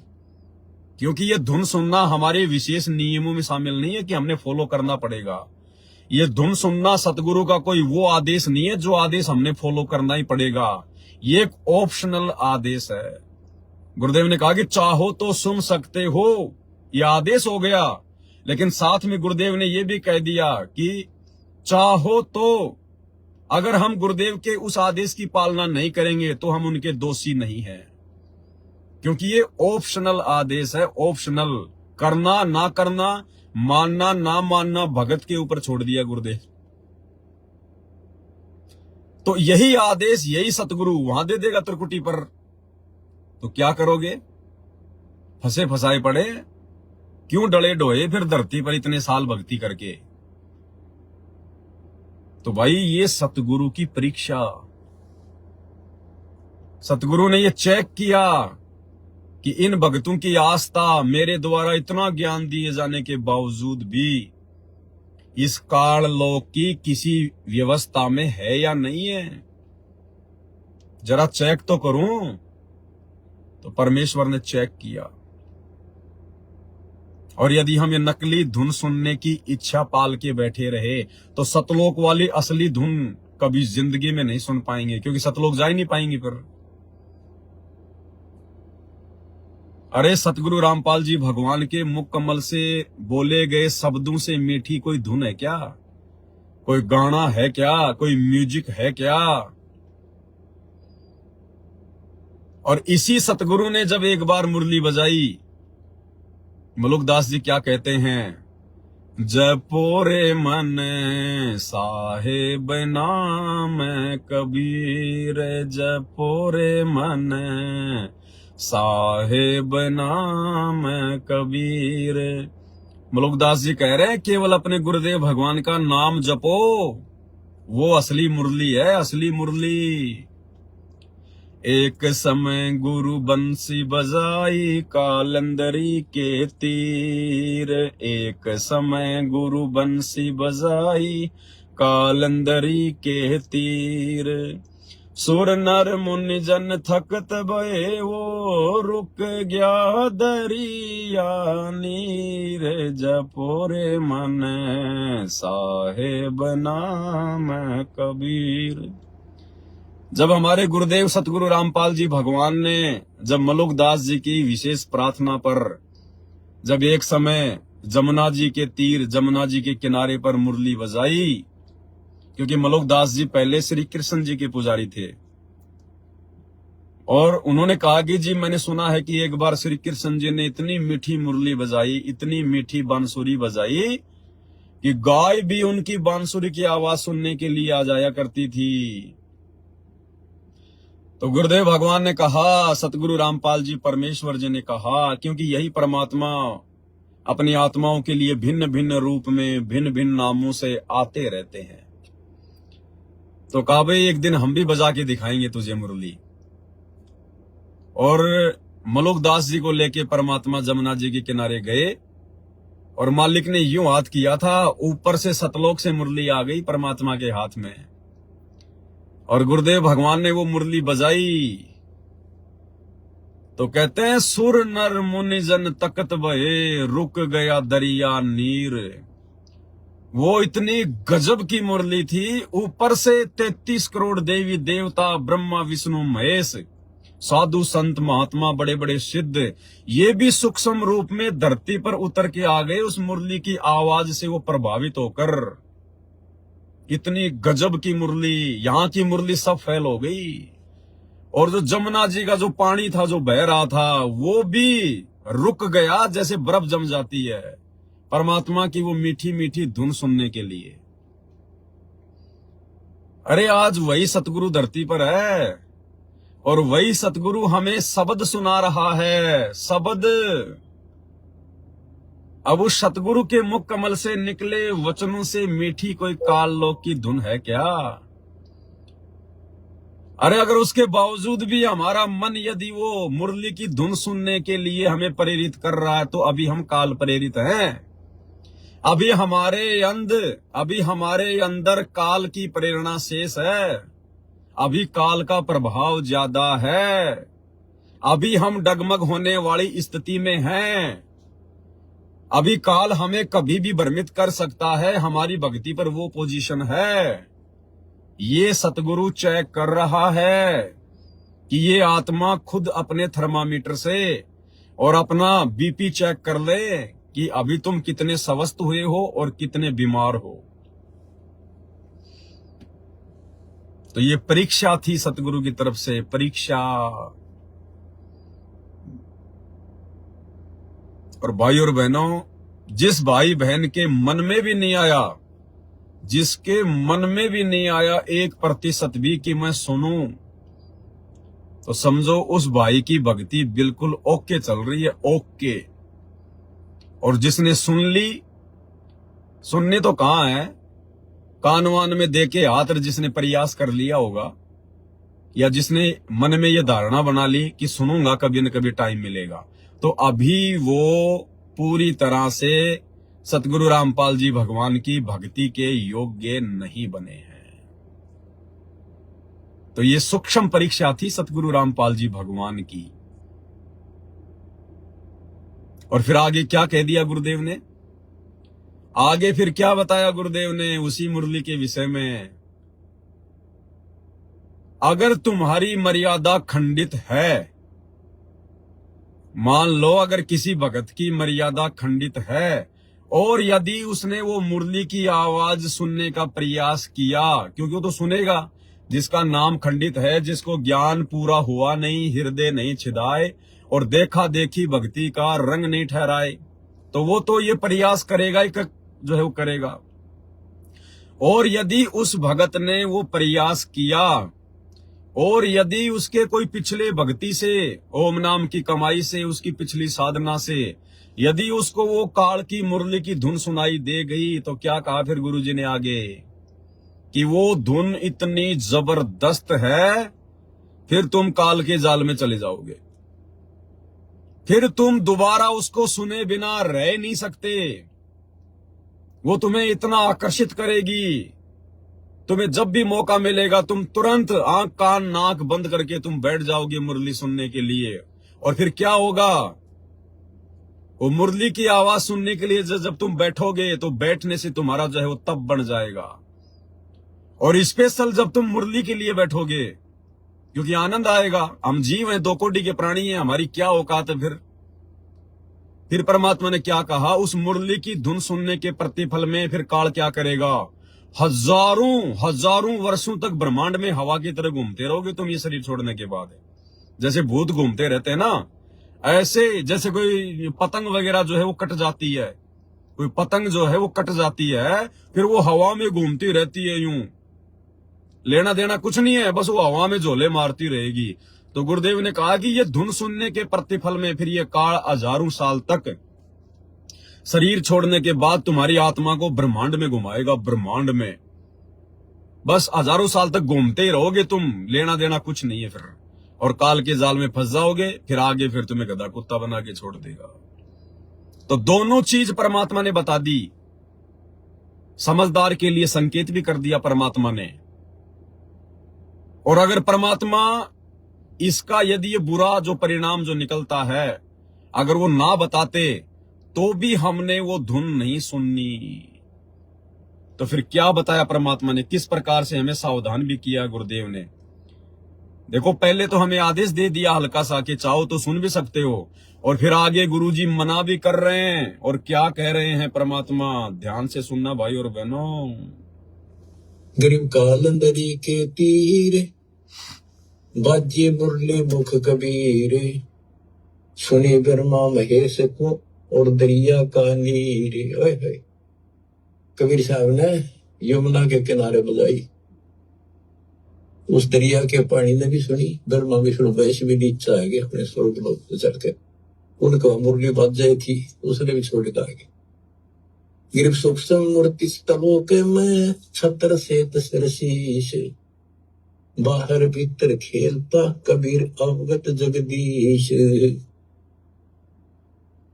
क्योंकि ये धुन सुनना हमारे विशेष नियमों में शामिल नहीं है कि हमने फॉलो करना पड़ेगा। ये धुन सुनना सतगुरु का कोई वो आदेश नहीं है जो आदेश हमने फॉलो करना ही पड़ेगा। ये एक ऑप्शनल आदेश है। गुरुदेव ने कहा कि चाहो तो सुन सकते हो, यह आदेश हो गया, लेकिन साथ में गुरुदेव ने यह भी कह दिया कि चाहो तो, अगर हम गुरुदेव के उस आदेश की पालना नहीं करेंगे तो हम उनके दोषी नहीं हैं, क्योंकि ये ऑप्शनल आदेश है। ऑप्शनल, करना ना करना, मानना ना मानना भगत के ऊपर छोड़ दिया गुरुदेव। तो यही आदेश, यही सतगुरु वहां दे देगा त्रिकुटी पर, तो क्या करोगे? फंसे फंसाए पड़े, क्यों डले डोए फिर धरती पर इतने साल भक्ति करके। तो भाई ये सतगुरु की परीक्षा, सतगुरु ने ये चेक किया कि इन भक्तों की आस्था मेरे द्वारा इतना ज्ञान दिए जाने के बावजूद भी इस काल लोक की किसी व्यवस्था में है या नहीं है, जरा चेक तो करूं। तो परमेश्वर ने चेक किया, और यदि हम ये नकली धुन सुनने की इच्छा पाल के बैठे रहे तो सतलोक वाली असली धुन कभी जिंदगी में नहीं सुन पाएंगे, क्योंकि सतलोक जा ही नहीं पाएंगे फिर। अरे सतगुरु रामपाल जी भगवान के मुख कमल से बोले गए शब्दों से मीठी कोई धुन है क्या? कोई गाना है क्या? कोई म्यूजिक है क्या? और इसी सतगुरु ने जब एक बार मुरली बजाई, मलुकदास जी क्या कहते हैं, जपो रे मन साहेब नाम कबीर, जपो रे मन साहेब नाम कबीर। मलुकदास जी कह रहे हैं केवल अपने गुरुदेव भगवान का नाम जपो, वो असली मुरली है, असली मुरली। एक समय गुरु बंसी बजाई कालंदरी के तीर, एक समय गुरु बंसी बजाई कालंदरी के तीर। सुर नर मुनि जन थकत भये वो रुक गया दरिया नीर, जपोरे मन साहेब नाम कबीर। जब हमारे गुरुदेव सतगुरु रामपाल जी भगवान ने जब मलुक दास जी की विशेष प्रार्थना पर जब एक समय जमुना जी के तीर, जमुना जी के किनारे पर मुरली बजाई, क्योंकि मलुक दास जी पहले श्री कृष्ण जी के पुजारी थे, और उन्होंने कहा कि जी मैंने सुना है कि एक बार श्री कृष्ण जी ने इतनी मीठी मुरली बजाई, इतनी मीठी बांसुरी बजाई कि गाय भी उनकी बांसुरी की आवाज सुनने के लिए आ जाया करती थी। तो गुरुदेव भगवान ने कहा, सतगुरु रामपाल जी परमेश्वर जी ने कहा, क्योंकि यही परमात्मा अपनी आत्माओं के लिए भिन्न भिन्न रूप में भिन्न भिन्न नामों से आते रहते हैं, तो कहा भाई एक दिन हम भी बजा के दिखाएंगे तुझे मुरली। और मलुक दास जी को लेके परमात्मा जमुना जी के किनारे गए, और मालिक ने यूं हाथ किया था, ऊपर से सतलोक से मुरली आ गई परमात्मा के हाथ में, और गुरुदेव भगवान ने वो मुरली बजाई। तो कहते हैं सुर नर मुनि जन तकत भये रुक गया दरिया नीर। वो इतनी गजब की मुरली थी, ऊपर से 33 करोड़ देवी देवता, ब्रह्मा विष्णु महेश, साधु संत महात्मा, बड़े बड़े सिद्ध, ये भी सूक्ष्म रूप में धरती पर उतर के आ गए उस मुरली की आवाज से वो प्रभावित होकर। इतनी गजब की मुरली, यहां की मुरली सब फैल हो गई। और जो जमुना जी का जो पानी था जो बह रहा था, वो भी रुक गया, जैसे बर्फ जम जाती है परमात्मा की वो मीठी मीठी धुन सुनने के लिए। अरे आज वही सतगुरु धरती पर है, और वही सतगुरु हमें शब्द सुना रहा है, शब्द। अब उस सतगुरु के मुख कमल से निकले वचनों से मीठी कोई काल लोक की धुन है क्या? अरे अगर उसके बावजूद भी हमारा मन यदि वो मुरली की धुन सुनने के लिए हमें प्रेरित कर रहा है, तो अभी हम काल प्रेरित हैं। अभी हमारे अंदर काल की प्रेरणा शेष है, अभी काल का प्रभाव ज्यादा है, अभी हम डगमग होने वाली स्थिति में हैं। अभी काल हमें कभी भी भ्रमित कर सकता है, हमारी भक्ति पर वो पोजीशन है। ये सतगुरु चेक कर रहा है कि ये आत्मा खुद अपने थर्मामीटर से और अपना बीपी चेक कर ले कि अभी तुम कितने स्वस्थ हुए हो और कितने बीमार हो। तो ये परीक्षा थी सतगुरु की तरफ से, परीक्षा। और भाई और बहनों, जिस भाई बहन के मन में भी नहीं आया, जिसके मन में भी नहीं आया 1% भी कि मैं सुनूं, तो समझो उस भाई की भक्ति बिल्कुल ओके चल रही है, ओके। और जिसने सुन ली, सुनने तो कहां है, कान वान में देके हाथ जिसने प्रयास कर लिया होगा, या जिसने मन में ये धारणा बना ली कि सुनूंगा कभी न कभी टाइम मिलेगा, तो अभी वो पूरी तरह से सतगुरु रामपाल जी भगवान की भक्ति के योग्य नहीं बने हैं। तो ये सूक्ष्म परीक्षा थी सतगुरु रामपाल जी भगवान की। और फिर आगे क्या कह दिया गुरुदेव ने, आगे फिर क्या बताया गुरुदेव ने उसी मुरली के विषय में। अगर तुम्हारी मर्यादा खंडित है, मान लो अगर किसी भगत की मर्यादा खंडित है, और यदि उसने वो मुरली की आवाज सुनने का प्रयास किया, क्योंकि वो तो सुनेगा जिसका नाम खंडित है, जिसको ज्ञान पूरा हुआ नहीं, हृदय नहीं छिदाए और देखा देखी भक्ति का रंग नहीं ठहराए, तो वो तो ये प्रयास करेगा ही, जो है वो करेगा। और यदि उस भगत ने वो प्रयास किया, और यदि उसके कोई पिछले भक्ति से, ओम नाम की कमाई से, उसकी पिछली साधना से यदि उसको वो काल की मुरली की धुन सुनाई दे गई, तो क्या कहा फिर गुरुजी ने आगे कि वो धुन इतनी जबरदस्त है फिर तुम काल के जाल में चले जाओगे। फिर तुम दोबारा उसको सुने बिना रह नहीं सकते। वो तुम्हें इतना आकर्षित करेगी, तुम्हें जब भी मौका मिलेगा तुम तुरंत आंख कान नाक बंद करके तुम बैठ जाओगे मुरली सुनने के लिए। और फिर क्या होगा, वो मुरली की आवाज सुनने के लिए जब तुम बैठोगे तो बैठने से तुम्हारा जो है वो तब बन जाएगा। और स्पेशल जब तुम मुरली के लिए बैठोगे, क्योंकि आनंद आएगा। हम जीव हैं, दो कोटि के प्राणी हैं, हमारी क्या औकात है। फिर परमात्मा ने क्या कहा, उस मुरली की धुन सुनने के प्रतिफल में फिर काल क्या करेगा, हजारों वर्षों तक ब्रह्मांड में हवा की तरह घूमते रहोगे तुम ये शरीर छोड़ने के बाद। जैसे भूत घूमते रहते हैं ना, ऐसे जैसे कोई पतंग वगैरह जो है वो कट जाती है, कोई पतंग जो है वो कट जाती है, फिर वो हवा में घूमती रहती है, यूं लेना देना कुछ नहीं है, बस वो हवा में झोले मारती रहेगी। तो गुरुदेव ने कहा कि ये धुन सुनने के प्रतिफल में फिर ये काल हजारों साल तक शरीर छोड़ने के बाद तुम्हारी आत्मा को ब्रह्मांड में घुमाएगा। ब्रह्मांड में बस हजारों साल तक घूमते ही रहोगे तुम, लेना देना कुछ नहीं है फिर। और काल के जाल में फंस जाओगे, फिर आगे फिर तुम्हें गधा कुत्ता बना के छोड़ देगा। तो दोनों चीज परमात्मा ने बता दी। समझदार के लिए संकेत भी कर दिया परमात्मा ने। और अगर परमात्मा इसका यदि ये बुरा जो परिणाम जो निकलता है अगर वो ना बताते तो भी हमने वो धुन नहीं सुननी। तो फिर क्या बताया परमात्मा ने, किस प्रकार से हमें सावधान भी किया गुरुदेव ने। देखो, पहले तो हमें आदेश दे दिया हल्का सा कि चाहो तो सुन भी सकते हो, और फिर आगे गुरुजी मना भी कर रहे हैं। और क्या कह रहे हैं परमात्मा, ध्यान से सुनना भाई और बहनों। गरीब कालंदरी के तीर बाजे मुरली मुख कबीर, सुने ब्रह्मा महेश को और दरिया का नीर। ओए होए, कबीर साहब ने यमुना के किनारे बजाई, उस दरिया के पानी ने भी सुनी, ब्रह्मा विष्णु महेश भी नीचे आ गए अपने स्वर्ग लोक से चढ़ के, उनको मुरली बज जाई थी, उसने भी छोड़ दिया आगे। गिरव सूक्ष्म मूर्ति स्तलोक में छत्र से तसर शीश, बाहर भीतर खेलता कबीर अवगत जगदीश।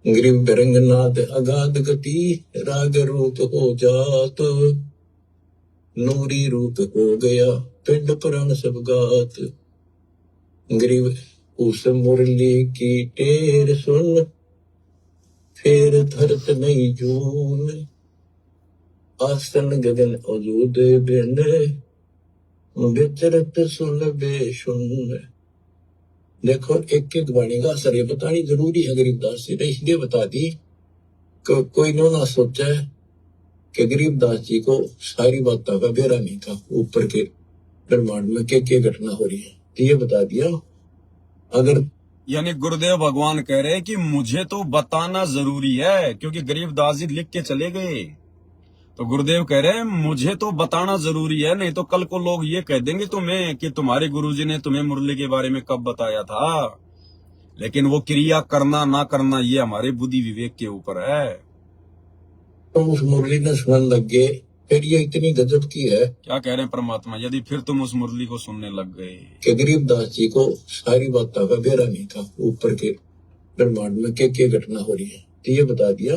गिरिव बिरंगनाथ अगाध गति, राग रूप हो जात, नूरी रूप हो गया पिंड पुराण सब गात। गिरिव उस मुरली की टेर सुन, फेर धरत नहीं जून, आसन गगन अजूद बिन, विचरत सुन बेसुन। देखो, एक एक वाणी का असर ये बतानी जरूरी है गरीबदास जी ने, इसलिए बता दी कि कोई ना सोचा कि गरीबदास जी को सारी बातों का बेरा नहीं था, ऊपर के ब्रह्मांड में क्या घटना हो रही है, तो ये बता दिया। अगर यानी गुरुदेव भगवान कह रहे हैं कि मुझे तो बताना जरूरी है, क्योंकि गरीबदास जी लिख के चले गए। तो गुरुदेव कह रहे हैं मुझे तो बताना जरूरी है, नहीं तो कल को लोग ये कह देंगे तुम्हें कि तुम्हारे गुरुजी ने तुम्हें मुरली के बारे में कब बताया था। लेकिन वो क्रिया करना ना करना ये हमारे बुद्धि विवेक के ऊपर है। तो उस मुरली ने सुनने लग गए, फिर ये इतनी गजब की है। क्या कह रहे हैं परमात्मा, यदि फिर तुम उस मुरली को सुनने लग गए कि गरीबदास जी को सारी बातों का बेरा नहीं था, ऊपर के ब्रह्मांड में क्या घटना हो रही है, तो ये बता दिया।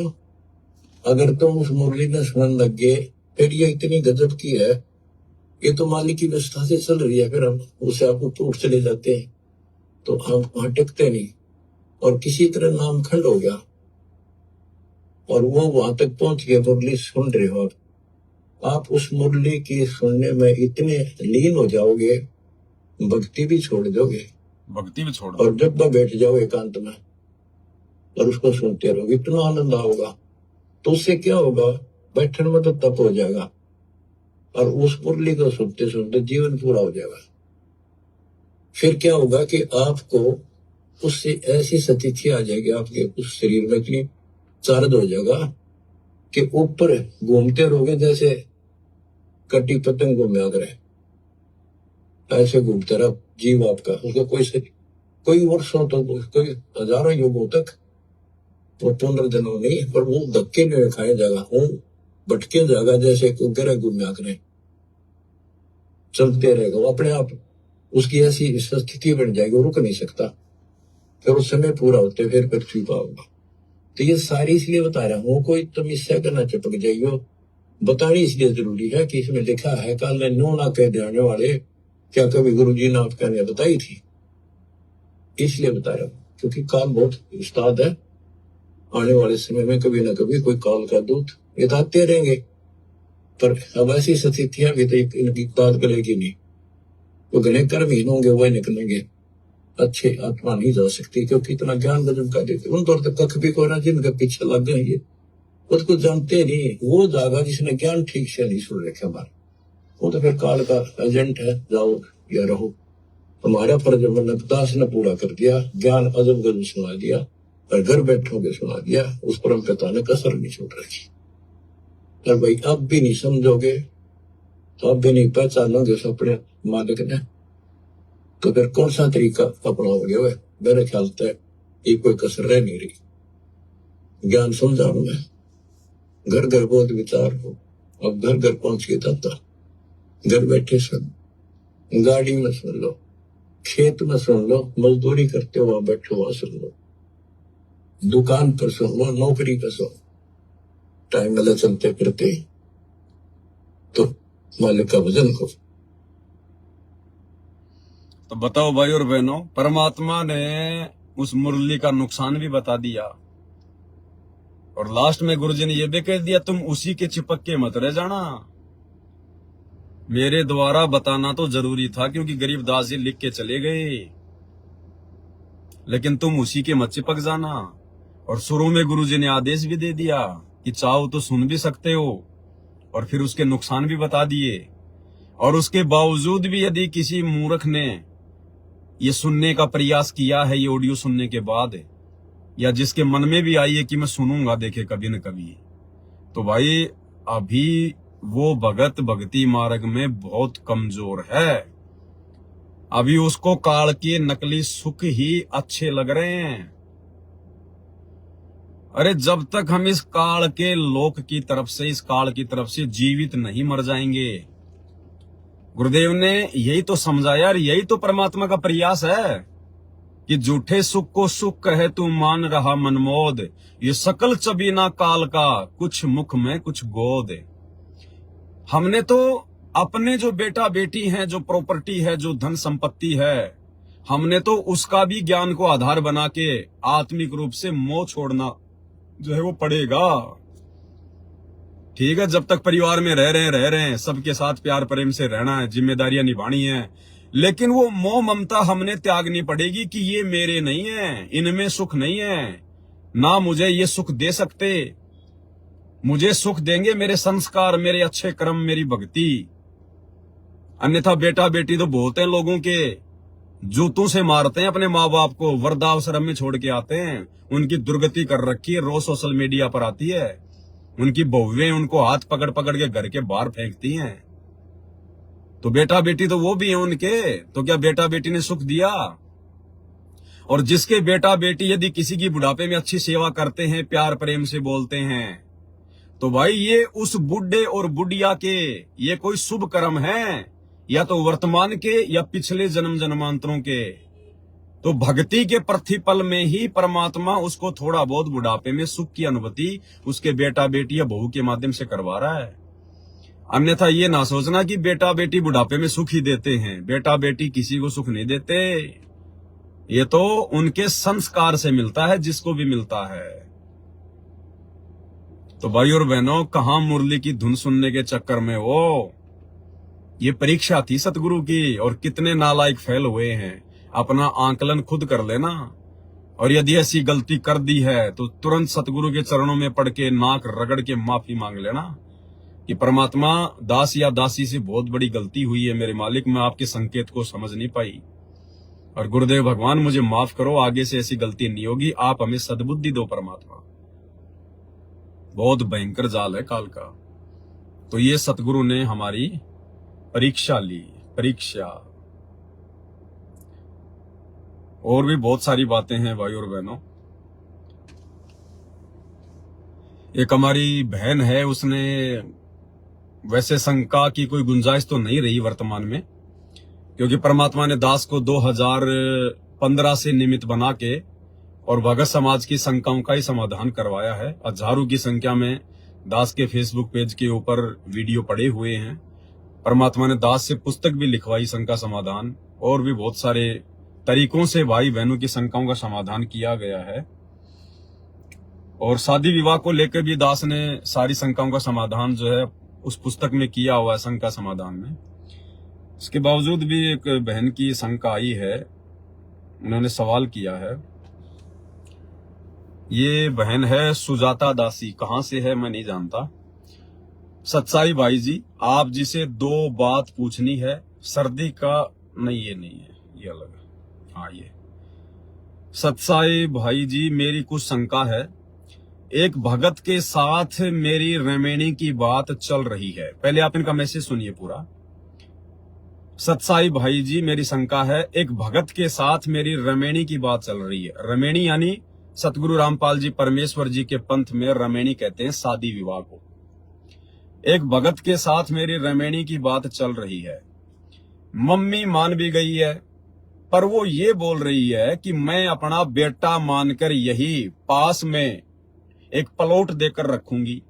अगर तुम उस मुरली ने सुनने लग गए, फिर ये इतनी गजब की है, ये तो मालिक की व्यवस्था से चल रही है। फिर हम उसे आप ऊपर उठ चले जाते हैं तो हम वहां टिकते नहीं, और किसी तरह नामखंड हो गया और वो वहां तक पहुंच गए, मुरली सुन रहे हो आप उस मुरली की सुनने में इतने लीन हो जाओगे, भक्ति भी छोड़ दोगे, भक्ति भी छोड़ और जब बैठ जाओ एकांत में और उसको सुनते रहोगे, इतना आनंद आओगा। तो उससे क्या होगा, बैठने में तो तप हो जाएगा, और उस मुरली को सुनते सुनते जीवन पूरा हो जाएगा। फिर क्या होगा कि आपको उससे ऐसी स्थिति आ जाएगी आपके उस शरीर में कि चार्ज हो जाएगा कि ऊपर घूमते रहोगे, जैसे कटी पतंग घूमया करे, ऐसे घूमते रहो जीव आपका। उसको कोई वर्षों तक, कोई हजारों युगों तक, वो 15 दिनों नहीं, पर वो धक्के नहीं खाए जाएगा, वो भटके जाएगा, जैसे ग्रह घूमया करे, चलते रहेगा वो अपने आप। उसकी ऐसी स्थिति बन जाएगी, वो रुक नहीं सकता, फिर उस समय पूरा होते फिर पृथ्वी पाओगे। तो ये सारी इसलिए बता रहा हूँ, कोई तुम इससे करना चिपक जाइयो, बतानी इसलिए जरूरी है कि इसमें लिखा है काल ने नो ना कह देने वाले, क्या कभी गुरु जी ने आपका ने बताई थी, इसलिए बता रहा हूँ, क्योंकि काल बहुत उस्ताद है। आने वाले समय में कभी ना कभी कोई काल का दूत ये तो आते रहेंगे, पर अब ऐसी स्थितियां भी तो इनकी काल करेगी नहीं, वो घने कर्महीन होंगे, वही निकलेंगे, अच्छे आत्मा नहीं जा सकती, क्योंकि इतना ज्ञान गजब का देते उन तौर तक कख भी को ना, जिनके पीछे लग गए ये उसको जानते नहीं, वो जागा जिसने ज्ञान ठीक से नहीं सुन रखे हमारे, वो तो फिर काल का एजेंट है, जाओ या रहो। हमारा फर्ज दास ने पूरा कर दिया, ज्ञान अजब गजब सुना दिया, और घर बैठोगे सुना दिया, उस परम पिता ने कसर नहीं छोड़ रखी। और भाई अब भी नहीं समझोगे, तो अब भी नहीं पहचानोगे उस अपने मालिक ने, तो फिर कौन सा तरीका अपनाओगे? वह मेरे ख्याल से ये कोई कसर रह नहीं रही। ज्ञान समझाऊं मैं, घर घर बहुत विचार हो, अब घर घर पहुंच के दाता, घर बैठे सुन, गाड़ी में सुन लो, खेत में सुन लो, मजदूरी करते हो वहां बैठे वहां सुन लो, दुकान पर सुन लो, नौकरी पर सुन, टाइम वाला चलते फिरते, तो मालिक का भजन करो। तो बताओ भाई और बहनों, परमात्मा ने उस मुरली का नुकसान भी बता दिया, और लास्ट में गुरुजी ने यह भी कह दिया तुम उसी के चिपक के मत रह जाना। मेरे द्वारा बताना तो जरूरी था, क्योंकि गरीबदास जी लिख के चले गए, लेकिन तुम उसी के मत चिपक जाना। और शुरू में गुरुजी ने आदेश भी दे दिया कि चाहो तो सुन भी सकते हो, और फिर उसके नुकसान भी बता दिए। और उसके बावजूद भी यदि किसी मूर्ख ने ये सुनने का प्रयास किया है, ये ऑडियो सुनने के बाद, या जिसके मन में भी आई है कि मैं सुनूंगा देखे कभी न कभी, तो भाई अभी वो भगत भक्ति मार्ग में बहुत कमजोर है। अभी उसको काल के नकली सुख ही अच्छे लग रहे हैं। अरे जब तक हम इस काल के लोक की तरफ से, इस काल की तरफ से जीवित नहीं मर जाएंगे, गुरुदेव ने यही तो समझाया, और यही तो परमात्मा का प्रयास है कि झूठे सुख को सुख कहे तू मान रहा मनमोद, ये सकल चबीना काल का, कुछ मुख में कुछ गोद। हमने तो अपने जो बेटा बेटी हैं, जो प्रॉपर्टी है, जो धन संपत्ति है, हमने तो उसका भी ज्ञान को आधार बना के आत्मिक रूप से मोह छोड़ना जो है वो पड़ेगा। ठीक है, जब तक परिवार में रह रहे हैं, सबके साथ प्यार प्रेम से रहना है, जिम्मेदारियां निभानी है, लेकिन वो मोह ममता हमने त्यागनी पड़ेगी कि ये मेरे नहीं है, इनमें सुख नहीं है, ना मुझे ये सुख दे सकते, मुझे सुख देंगे मेरे संस्कार, मेरे अच्छे कर्म, मेरी भक्ति। अन्यथा बेटा बेटी तो बहुत हैं लोगों के, जूतों से मारते हैं अपने माँ बाप को, वृद्धाश्रम में छोड़ के आते हैं, उनकी दुर्गति कर रखी है, रोज सोशल मीडिया पर आती है, उनकी बहुएं उनको हाथ पकड़ पकड़ के घर के बाहर फेंकती हैं। तो बेटा बेटी तो वो भी हैं उनके, तो क्या बेटा बेटी ने सुख दिया? और जिसके बेटा बेटी यदि किसी की बुढ़ापे में अच्छी सेवा करते हैं, प्यार प्रेम से बोलते हैं, तो भाई ये उस बुढ़े और बुढ़िया के ये कोई शुभ कर्म है, या तो वर्तमान के या पिछले जन्म जन्मांतरों के। तो भक्ति के प्रतिपल में ही परमात्मा उसको थोड़ा बहुत बुढ़ापे में सुख की अनुभूति उसके बेटा बेटी या बहू के माध्यम से करवा रहा है। अन्यथा ये ना सोचना कि बेटा बेटी बुढ़ापे में सुख ही देते हैं, बेटा बेटी किसी को सुख नहीं देते, ये तो उनके संस्कार से मिलता है, जिसको भी मिलता है। तो भाई और बहनों, कहां मुरली की धुन सुनने के चक्कर में वो, ये परीक्षा थी सतगुरु की, और कितने नालायक फेल हुए हैं। अपना आंकलन खुद कर लेना, और यदि ऐसी गलती कर दी है तो तुरंत सतगुरु के चरणों में पड़ के नाक रगड़ के माफी मांग लेना कि परमात्मा, दास या दासी से बहुत बड़ी गलती हुई है मेरे मालिक, मैं आपके संकेत को समझ नहीं पाई, और गुरुदेव भगवान मुझे माफ करो, आगे से ऐसी गलती नहीं होगी, आप हमें सद्बुद्धि दो परमात्मा। बहुत भयंकर जाल है काल का। तो ये सतगुरु ने हमारी परीक्षा ली, परीक्षा। और भी बहुत सारी बातें हैं भाई और बहनों। एक हमारी बहन है, उसने, वैसे शंका की कोई गुंजाइश तो नहीं रही वर्तमान में, क्योंकि परमात्मा ने दास को 2015 से निमित्त बना के और भगत समाज की शंकाओं का ही समाधान करवाया है। हजारों की संख्या में दास के फेसबुक पेज के ऊपर वीडियो पड़े हुए हैं। परमात्मा ने दास से पुस्तक भी लिखवाई शंका समाधान, और भी बहुत सारे तरीकों से भाई बहनों की शंकाओं का समाधान किया गया है। और शादी विवाह को लेकर भी दास ने सारी शंकाओं का समाधान जो है उस पुस्तक में किया हुआ है, शंका समाधान में। इसके बावजूद भी एक बहन की शंका आई है, उन्होंने सवाल किया है। ये बहन है सुजाता दासी, कहां से है मैं नहीं जानता। सच्चाई भाई जी, आप जिसे 2 बात पूछनी है, सर्दी का नहीं, ये नहीं है, ये अलग है। हाँ, ये सच्चाई भाई जी, मेरी कुछ शंका है। एक भगत के साथ मेरी रमेणी की बात चल रही है। पहले आप इनका मैसेज सुनिए पूरा। सच्चाई भाई जी, मेरी शंका है, एक भगत के साथ मेरी रमेणी की बात चल रही है। रमेणी यानी सतगुरु रामपाल जी परमेश्वर जी के पंथ में रमेणी कहते हैं शादी विवाह को। एक भगत के साथ मेरी रमेणी की बात चल रही है। मम्मी मान भी गई है, पर वो ये बोल रही है कि मैं अपना बेटा मानकर यही पास में एक प्लॉट देकर रखूंगी।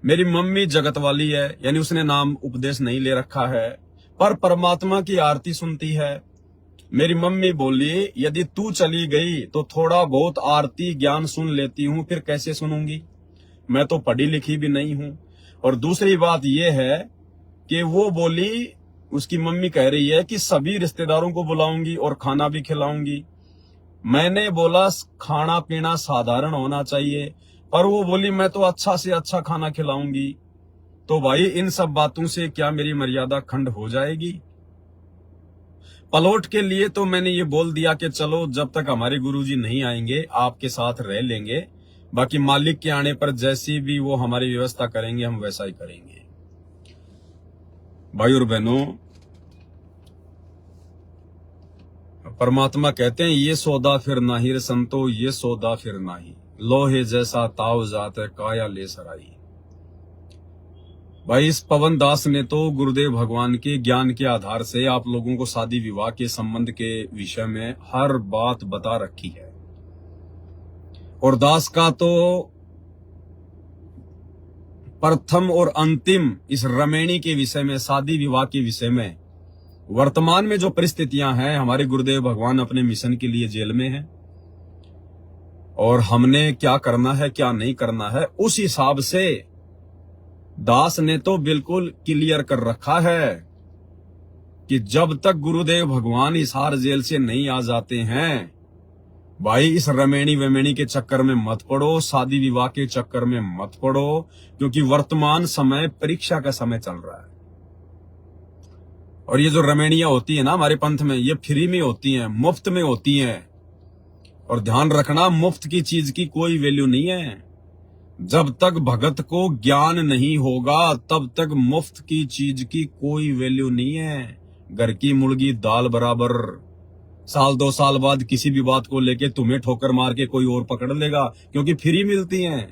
मेरी मम्मी जगत वाली है, यानी उसने नाम उपदेश नहीं ले रखा है, पर परमात्मा की आरती सुनती है। मेरी मम्मी बोली, यदि तू चली गई तो थोड़ा बहुत आरती ज्ञान सुन लेती हूं, फिर कैसे सुनूंगी, मैं तो पढ़ी लिखी भी नहीं हूं। और दूसरी बात यह है कि वो बोली, उसकी मम्मी कह रही है कि सभी रिश्तेदारों को बुलाऊंगी और खाना भी खिलाऊंगी। मैंने बोला खाना पीना साधारण होना चाहिए, पर वो बोली मैं तो अच्छा से अच्छा खाना खिलाऊंगी। तो भाई इन सब बातों से क्या मेरी मर्यादा खंड हो जाएगी? प्लॉट के लिए तो मैंने ये बोल दिया कि चलो जब तक हमारे गुरुजी नहीं आएंगे आपके साथ रह लेंगे, बाकी मालिक के आने पर जैसी भी वो हमारी व्यवस्था करेंगे हम वैसा ही करेंगे। भाई और बहनों, परमात्मा कहते हैं ये सौदा फिर नाही रे संतो, ये सौदा फिर नाही, लोहे जैसा ताव जात है काया ले सराई। भाई इस पवन दास ने तो गुरुदेव भगवान के ज्ञान के आधार से आप लोगों को शादी विवाह के संबंध के विषय में हर बात बता रखी है। और दास का तो प्रथम और अंतिम इस रमेणी के विषय में, शादी विवाह के विषय में, वर्तमान में जो परिस्थितियां हैं, हमारे गुरुदेव भगवान अपने मिशन के लिए जेल में हैं और हमने क्या करना है क्या नहीं करना है उस हिसाब से दास ने तो बिल्कुल क्लियर कर रखा है कि जब तक गुरुदेव भगवान इस हार जेल से नहीं आ जाते हैं, भाई इस रमेणी वेमेणी के चक्कर में मत पड़ो, शादी विवाह के चक्कर में मत पड़ो, क्योंकि वर्तमान समय परीक्षा का समय चल रहा है। और ये जो रमेणियां होती है ना हमारे पंथ में, ये फ्री में होती हैं, मुफ्त में होती हैं। और ध्यान रखना, मुफ्त की चीज की कोई वैल्यू नहीं है। जब तक भगत को ज्ञान नहीं होगा तब तक मुफ्त की चीज की कोई वैल्यू नहीं है। घर की मुर्गी दाल बराबर। साल 2 साल बाद किसी भी बात को लेके तुम्हें ठोकर मार के कोई और पकड़ लेगा, क्योंकि फ्री मिलती हैं,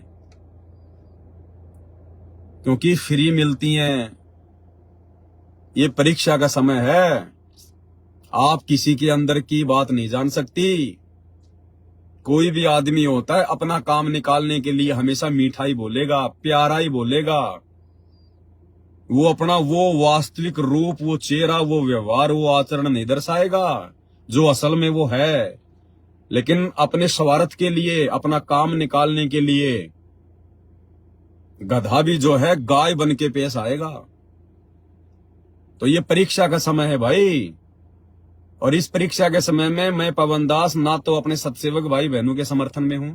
क्योंकि फ्री मिलती हैं। ये परीक्षा का समय है, आप किसी के अंदर की बात नहीं जान सकती। कोई भी आदमी होता है अपना काम निकालने के लिए हमेशा मीठा ही बोलेगा, प्यारा ही बोलेगा। वो अपना वो वास्तविक रूप, वो चेहरा, वो व्यवहार, वो आचरण नहीं दर्शाएगा जो असल में वो है। लेकिन अपने स्वार्थ के लिए, अपना काम निकालने के लिए गधा भी जो है गाय बन के पेश आएगा। तो ये परीक्षा का समय है भाई। और इस परीक्षा के समय में मैं पवन दास ना तो अपने सतसेवक भाई बहनों के समर्थन में हूं,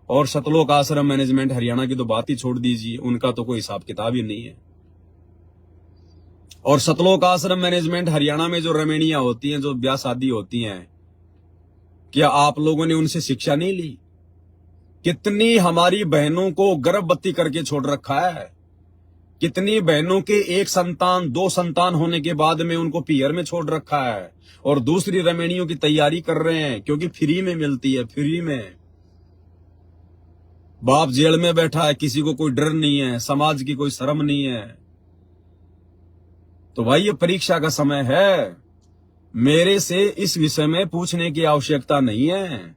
और सतलोक आश्रम मैनेजमेंट हरियाणा की तो बात ही छोड़ दीजिए, उनका तो कोई हिसाब किताब ही नहीं है। और सतलोक आश्रम मैनेजमेंट हरियाणा में जो रमेणियां होती हैं, जो ब्याह शादी होती हैं, क्या आप लोगों ने उनसे शिक्षा नहीं ली? कितनी हमारी बहनों को गर्भवती करके छोड़ रखा है। कितनी बहनों के 1 संतान 2 संतान होने के बाद में उनको पियर में छोड़ रखा है, और दूसरी रमेणियों की तैयारी कर रहे हैं, क्योंकि फ्री में मिलती है। फ्री में बाप जेल में बैठा है, किसी को कोई डर नहीं है, समाज की कोई शर्म नहीं है। तो भाई ये परीक्षा का समय है। मेरे से इस विषय में पूछने की आवश्यकता नहीं है।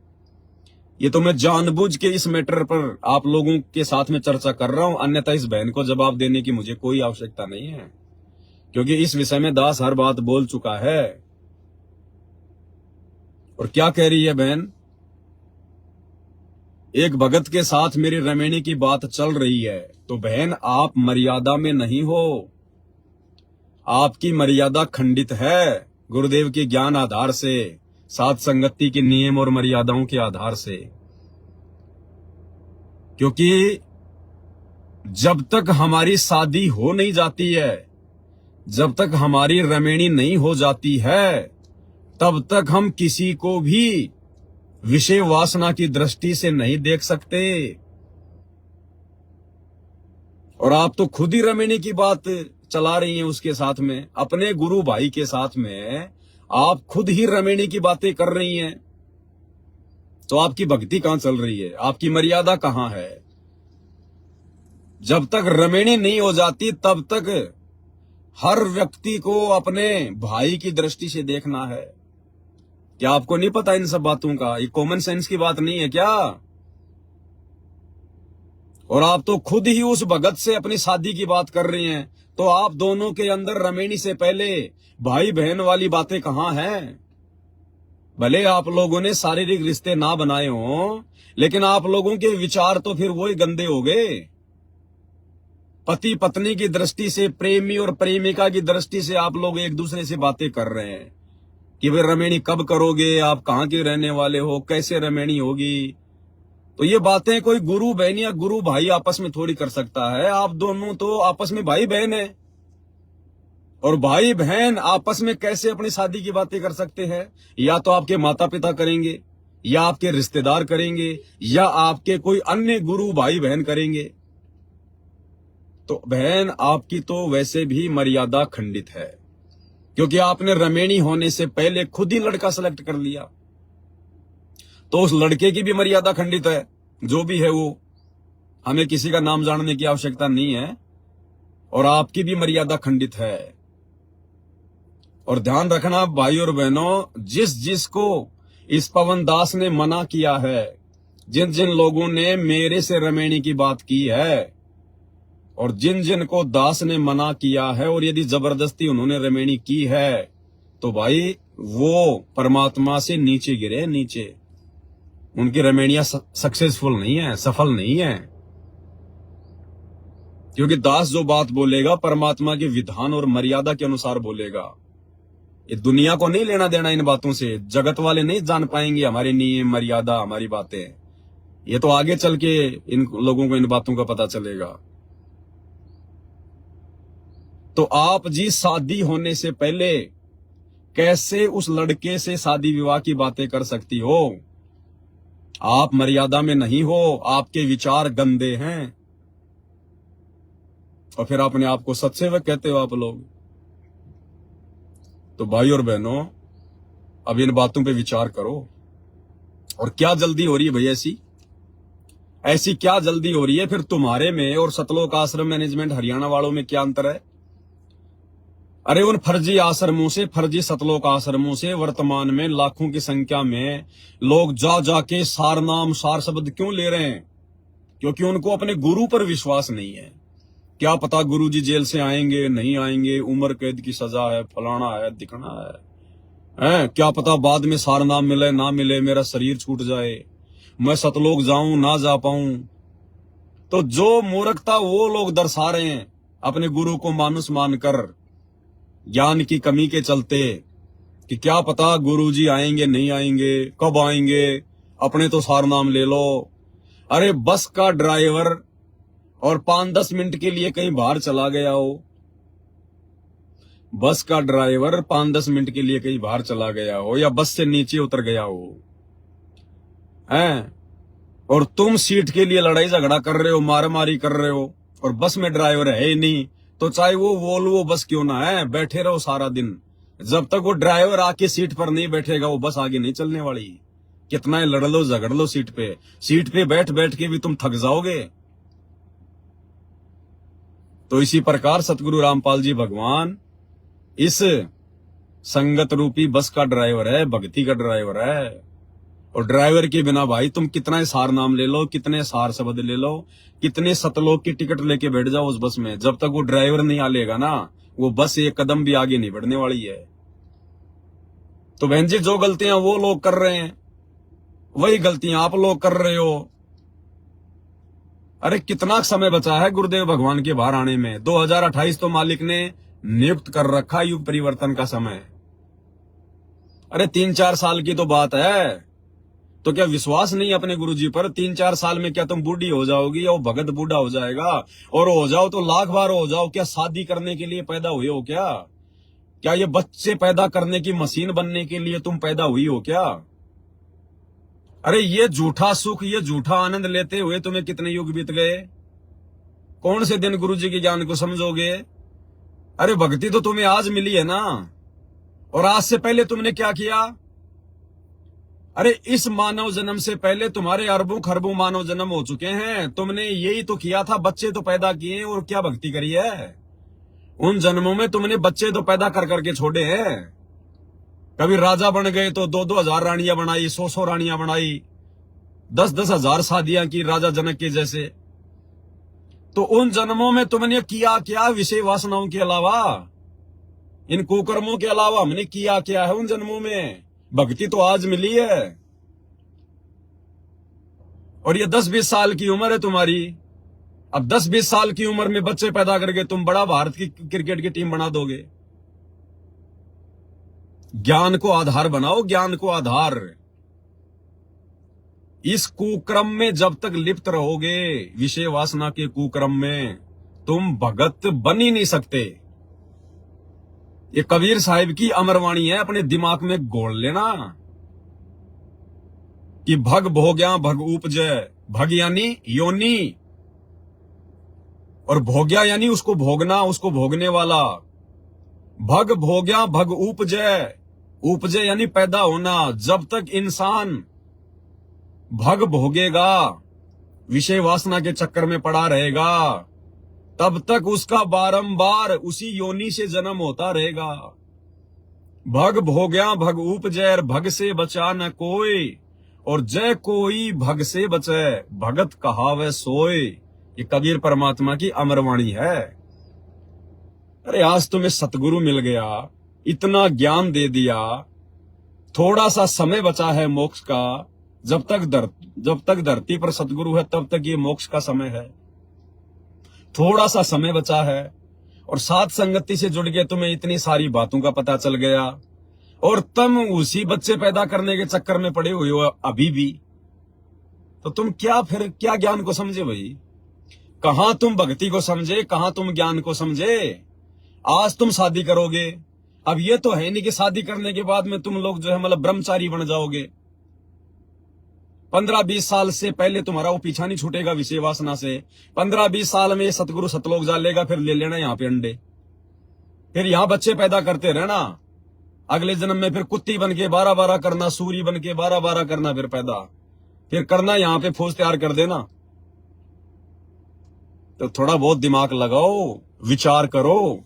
ये तो मैं जानबूझ के इस मैटर पर आप लोगों के साथ में चर्चा कर रहा हूं, अन्यथा इस बहन को जवाब देने की मुझे कोई आवश्यकता नहीं है, क्योंकि इस विषय में दास हर बात बोल चुका है। और क्या कह रही है बहन? एक भगत के साथ मेरी रमेणी की बात चल रही है, तो बहन आप मर्यादा में नहीं हो, आपकी मर्यादा खंडित है गुरुदेव के ज्ञान आधार से, साथ संगति के नियम और मर्यादाओं के आधार से। क्योंकि जब तक हमारी शादी हो नहीं जाती है, जब तक हमारी रमेणी नहीं हो जाती है, तब तक हम किसी को भी विषय वासना की दृष्टि से नहीं देख सकते। और आप तो खुद ही रमेणी की बात चला रही हैं उसके साथ में, अपने गुरु भाई के साथ में आप खुद ही रमेणी की बातें कर रही हैं। तो आपकी भक्ति कहां चल रही है? आपकी मर्यादा कहां है? जब तक रमेणी नहीं हो जाती तब तक हर व्यक्ति को अपने भाई की दृष्टि से देखना है। क्या आपको नहीं पता इन सब बातों का? ये कॉमन सेंस की बात नहीं है क्या? और आप तो खुद ही उस भगत से अपनी शादी की बात कर रही हैं, तो आप दोनों के अंदर रमेणी से पहले भाई बहन वाली बातें कहां हैं? भले आप लोगों ने शारीरिक रिश्ते ना बनाए हों, लेकिन आप लोगों के विचार तो फिर वही गंदे हो गए। पति पत्नी की दृष्टि से, प्रेमी और प्रेमिका की दृष्टि से आप लोग एक दूसरे से बातें कर रहे हैं कि वे रमेणी कब करोगे, आप कहां के रहने वाले हो, कैसे रमेणी होगी। तो ये बातें कोई गुरु बहन या गुरु भाई आपस में थोड़ी कर सकता है। आप दोनों तो आपस में भाई बहन हैं, और भाई बहन आपस में कैसे अपनी शादी की बातें कर सकते हैं? या तो आपके माता पिता करेंगे, या आपके रिश्तेदार करेंगे, या आपके कोई अन्य गुरु भाई बहन करेंगे। तो बहन आपकी तो वैसे भी मर्यादा खंडित है, क्योंकि आपने रमेणी होने से पहले खुद ही लड़का सेलेक्ट कर लिया। तो उस लड़के की भी मर्यादा खंडित है, जो भी है वो, हमें किसी का नाम जानने की आवश्यकता नहीं है। और आपकी भी मर्यादा खंडित है। और ध्यान रखना भाई और बहनों, जिस जिसको इस पवन दास ने मना किया है, जिन जिन लोगों ने मेरे से रमेणी की बात की है, और जिन जिन को दास ने मना किया है, और यदि जबरदस्ती उन्होंने रमेणी की है, तो भाई वो परमात्मा से नीचे गिरे, नीचे। उनकी रमेणियां सक्सेसफुल नहीं है, सफल नहीं है। क्योंकि दास जो बात बोलेगा परमात्मा के विधान और मर्यादा के अनुसार बोलेगा। ये दुनिया को नहीं लेना देना इन बातों से। जगत वाले नहीं जान पाएंगे हमारे नियम, मर्यादा, हमारी बातें। ये तो आगे चल के इन लोगों को इन बातों का पता चलेगा। तो आप जी शादी होने से पहले कैसे उस लड़के से शादी विवाह की बातें कर सकती हो? आप मर्यादा में नहीं हो, आपके विचार गंदे हैं, और फिर अपने आप को सत्सेवक कहते हो आप लोग। तो भाई और बहनों, अब इन बातों पे विचार करो। और क्या जल्दी हो रही है भैया? ऐसी क्या जल्दी हो रही है फिर तुम्हारे में और सतलोक आश्रम मैनेजमेंट हरियाणा वालों में क्या अंतर है? अरे उन फर्जी आश्रमों से, फर्जी सतलोक आश्रमों से वर्तमान में लाखों की संख्या में लोग जा जाके सार नाम, सार शब्द क्यों ले रहे हैं? क्योंकि उनको अपने गुरु पर विश्वास नहीं है। क्या पता गुरुजी जेल से आएंगे, नहीं आएंगे, उम्र कैद की सजा है, फलाना है, दिखना है। क्या पता बाद में सार नाम मिले ना मिले, मेरा शरीर छूट जाए, मैं सतलोक जाऊं ना जा पाऊं। तो जो मूर्खता वो लोग दर्शा रहे हैं अपने गुरु को मानुस मानकर, ज्ञान की कमी के चलते, कि क्या पता गुरुजी आएंगे नहीं आएंगे, कब आएंगे, अपने तो सार नाम ले लो। अरे बस का ड्राइवर और 5-10 मिनट के लिए कहीं बाहर चला गया हो, बस का ड्राइवर 5-10 मिनट के लिए कहीं बाहर चला गया हो, या बस से नीचे उतर गया हो, हैं, और तुम सीट के लिए लड़ाई झगड़ा कर रहे हो, मारामारी कर रहे हो, और बस में ड्राइवर है ही नहीं, तो चाहे वो वोल्वो बस क्यों ना है, बैठे रहो सारा दिन। जब तक वो ड्राइवर आके सीट पर नहीं बैठेगा वो बस आगे नहीं चलने वाली। कितना ही लड़ लो झगड़ लो सीट पे बैठ बैठ के भी तुम थक जाओगे। तो इसी प्रकार सतगुरु रामपाल जी भगवान इस संगत रूपी बस का ड्राइवर है, भक्ति का ड्राइवर है। और ड्राइवर के बिना भाई तुम कितना सार नाम ले लो, कितने सार शब्द ले लो, कितने सतलोक की टिकट लेके बैठ जाओ उस बस में, जब तक वो ड्राइवर नहीं आ लेगा ना, वो बस एक कदम भी आगे नहीं बढ़ने वाली है। तो बहन जी, जो गलतियां वो लोग कर रहे हैं वही गलतियां आप लोग कर रहे हो। अरे कितना समय बचा है गुरुदेव भगवान के बाहर आने में? 2028 तो मालिक ने नियुक्त कर रखा युग परिवर्तन का समय। अरे 3-4 साल की तो बात है। तो क्या विश्वास नहीं अपने गुरुजी पर? 3-4 साल में क्या तुम बूढ़ी हो जाओगी और भगत बूढ़ा हो जाएगा? और हो जाओ तो लाख बार हो जाओ। क्या शादी करने के लिए पैदा हुए हो क्या? क्या ये बच्चे पैदा करने की मशीन बनने के लिए तुम पैदा हुई हो क्या? अरे ये झूठा सुख, ये झूठा आनंद लेते हुए तुम्हें कितने युग बीत गए? कौन से दिन गुरुजी के ज्ञान को समझोगे? अरे भक्ति तो तुम्हें आज मिली है ना, और आज से पहले तुमने क्या किया? अरे इस मानव जन्म से पहले तुम्हारे अरबों खरबों मानव जन्म हो चुके हैं। तुमने यही तो किया था, बच्चे तो पैदा किए, और क्या भक्ति करी है? उन जन्मों में तुमने बच्चे तो पैदा कर करके छोड़े हैं। कभी राजा बन गए तो 2-2 हजार रानियां बनाई, 100-100 रानियां बनाई, 10-10 हजार शादियां की राजा जनक के जैसे। तो उन जन्मों में तुमने किया क्या? विषय वासनाओं के अलावा, इन कुकर्मों के अलावा हमने किया क्या है उन जन्मों में? भक्ति तो आज मिली है। और ये 10-20 साल की उम्र है तुम्हारी। अब 10-20 साल की उम्र में बच्चे पैदा करके तुम बड़ा भारत की क्रिकेट की टीम बना दोगे। ज्ञान को आधार बनाओ, ज्ञान को आधार। इस कुक्रम में जब तक लिप्त रहोगे, विषय वासना के कुक्रम में, तुम भगत बन ही नहीं सकते। ये कबीर साहिब की अमरवाणी है, अपने दिमाग में घोल लेना कि भग भोग्या भग उपजय। भग यानी योनि, और भोग्या यानी उसको भोगना, उसको भोगने वाला। भग भोग्या भग उपजय। उपजय यानी पैदा होना। जब तक इंसान भग भोगेगा, विषय वासना के चक्कर में पड़ा रहेगा, तब तक उसका बारंबार उसी योनि से जन्म होता रहेगा। भग भोग्या भग उपजय, भग से बचा न कोई, और जय कोई भग से बचे, भगत कहावे सोए। ये कबीर परमात्मा की अमरवाणी है। अरे आज तुम्हें सतगुरु मिल गया, इतना ज्ञान दे दिया, थोड़ा सा समय बचा है मोक्ष का। जब तक धरती पर सतगुरु है तब तक ये मोक्ष का समय है। थोड़ा सा समय बचा है, और साथ संगति से जुड़ के तुम्हें इतनी सारी बातों का पता चल गया, और तुम उसी बच्चे पैदा करने के चक्कर में पड़े हुए हो अभी भी। तो तुम क्या ज्ञान को समझे भाई? कहां तुम भक्ति को समझे, कहां तुम ज्ञान को समझे? आज तुम शादी करोगे, अब ये तो है नहीं कि शादी करने के बाद में तुम लोग जो है मतलब ब्रह्मचारी बन जाओगे। 15-20 साल से पहले तुम्हारा वो पीछा नहीं छूटेगा विषय वासना से। 15-20 साल में सतगुरु सतलोक जा लेगा, फिर ले लेना यहाँ पे अंडे, फिर यहाँ बच्चे पैदा करते रहना। अगले जन्म में फिर कुत्ती बन के 12-12 करना, सूरी बन के 12-12 करना, फिर पैदा, फिर करना यहाँ पे फौज तैयार कर देना। तो थोड़ा बहुत दिमाग लगाओ, विचार करो।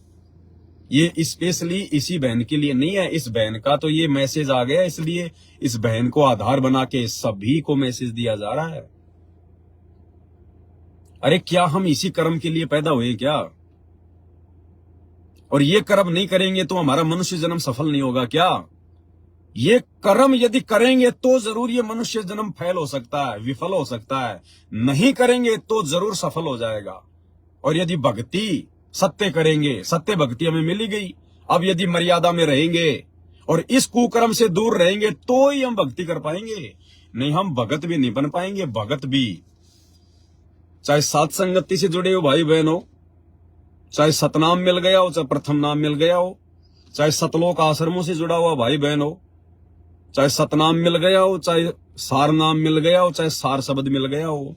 ये स्पेशली इसी बहन के लिए नहीं है। इस बहन का तो ये मैसेज आ गया, इसलिए इस बहन को आधार बना के सभी को मैसेज दिया जा रहा है। अरे क्या हम इसी कर्म के लिए पैदा हुए क्या? और ये कर्म नहीं करेंगे तो हमारा मनुष्य जन्म सफल नहीं होगा क्या? ये कर्म यदि करेंगे तो जरूर ये मनुष्य जन्म फेल हो सकता है, विफल हो सकता है। नहीं करेंगे तो जरूर सफल हो जाएगा। और यदि भक्ति सत्य करेंगे, सत्य भक्ति हमें मिली गई। अब यदि मर्यादा में रहेंगे और इस कुकर्म से दूर रहेंगे तो ही हम भक्ति कर पाएंगे, नहीं हम भगत भी नहीं बन पाएंगे। भगत भी चाहे सात संगति से जुड़े हो भाई बहन हो, चाहे सतनाम मिल गया हो, चाहे प्रथम नाम मिल गया हो, चाहे सतलोक आश्रमों से जुड़ा हुआ भाई बहन हो, चाहे सतनाम मिल गया हो, चाहे सार नाम मिल गया हो, चाहे सार शब्द मिल गया हो,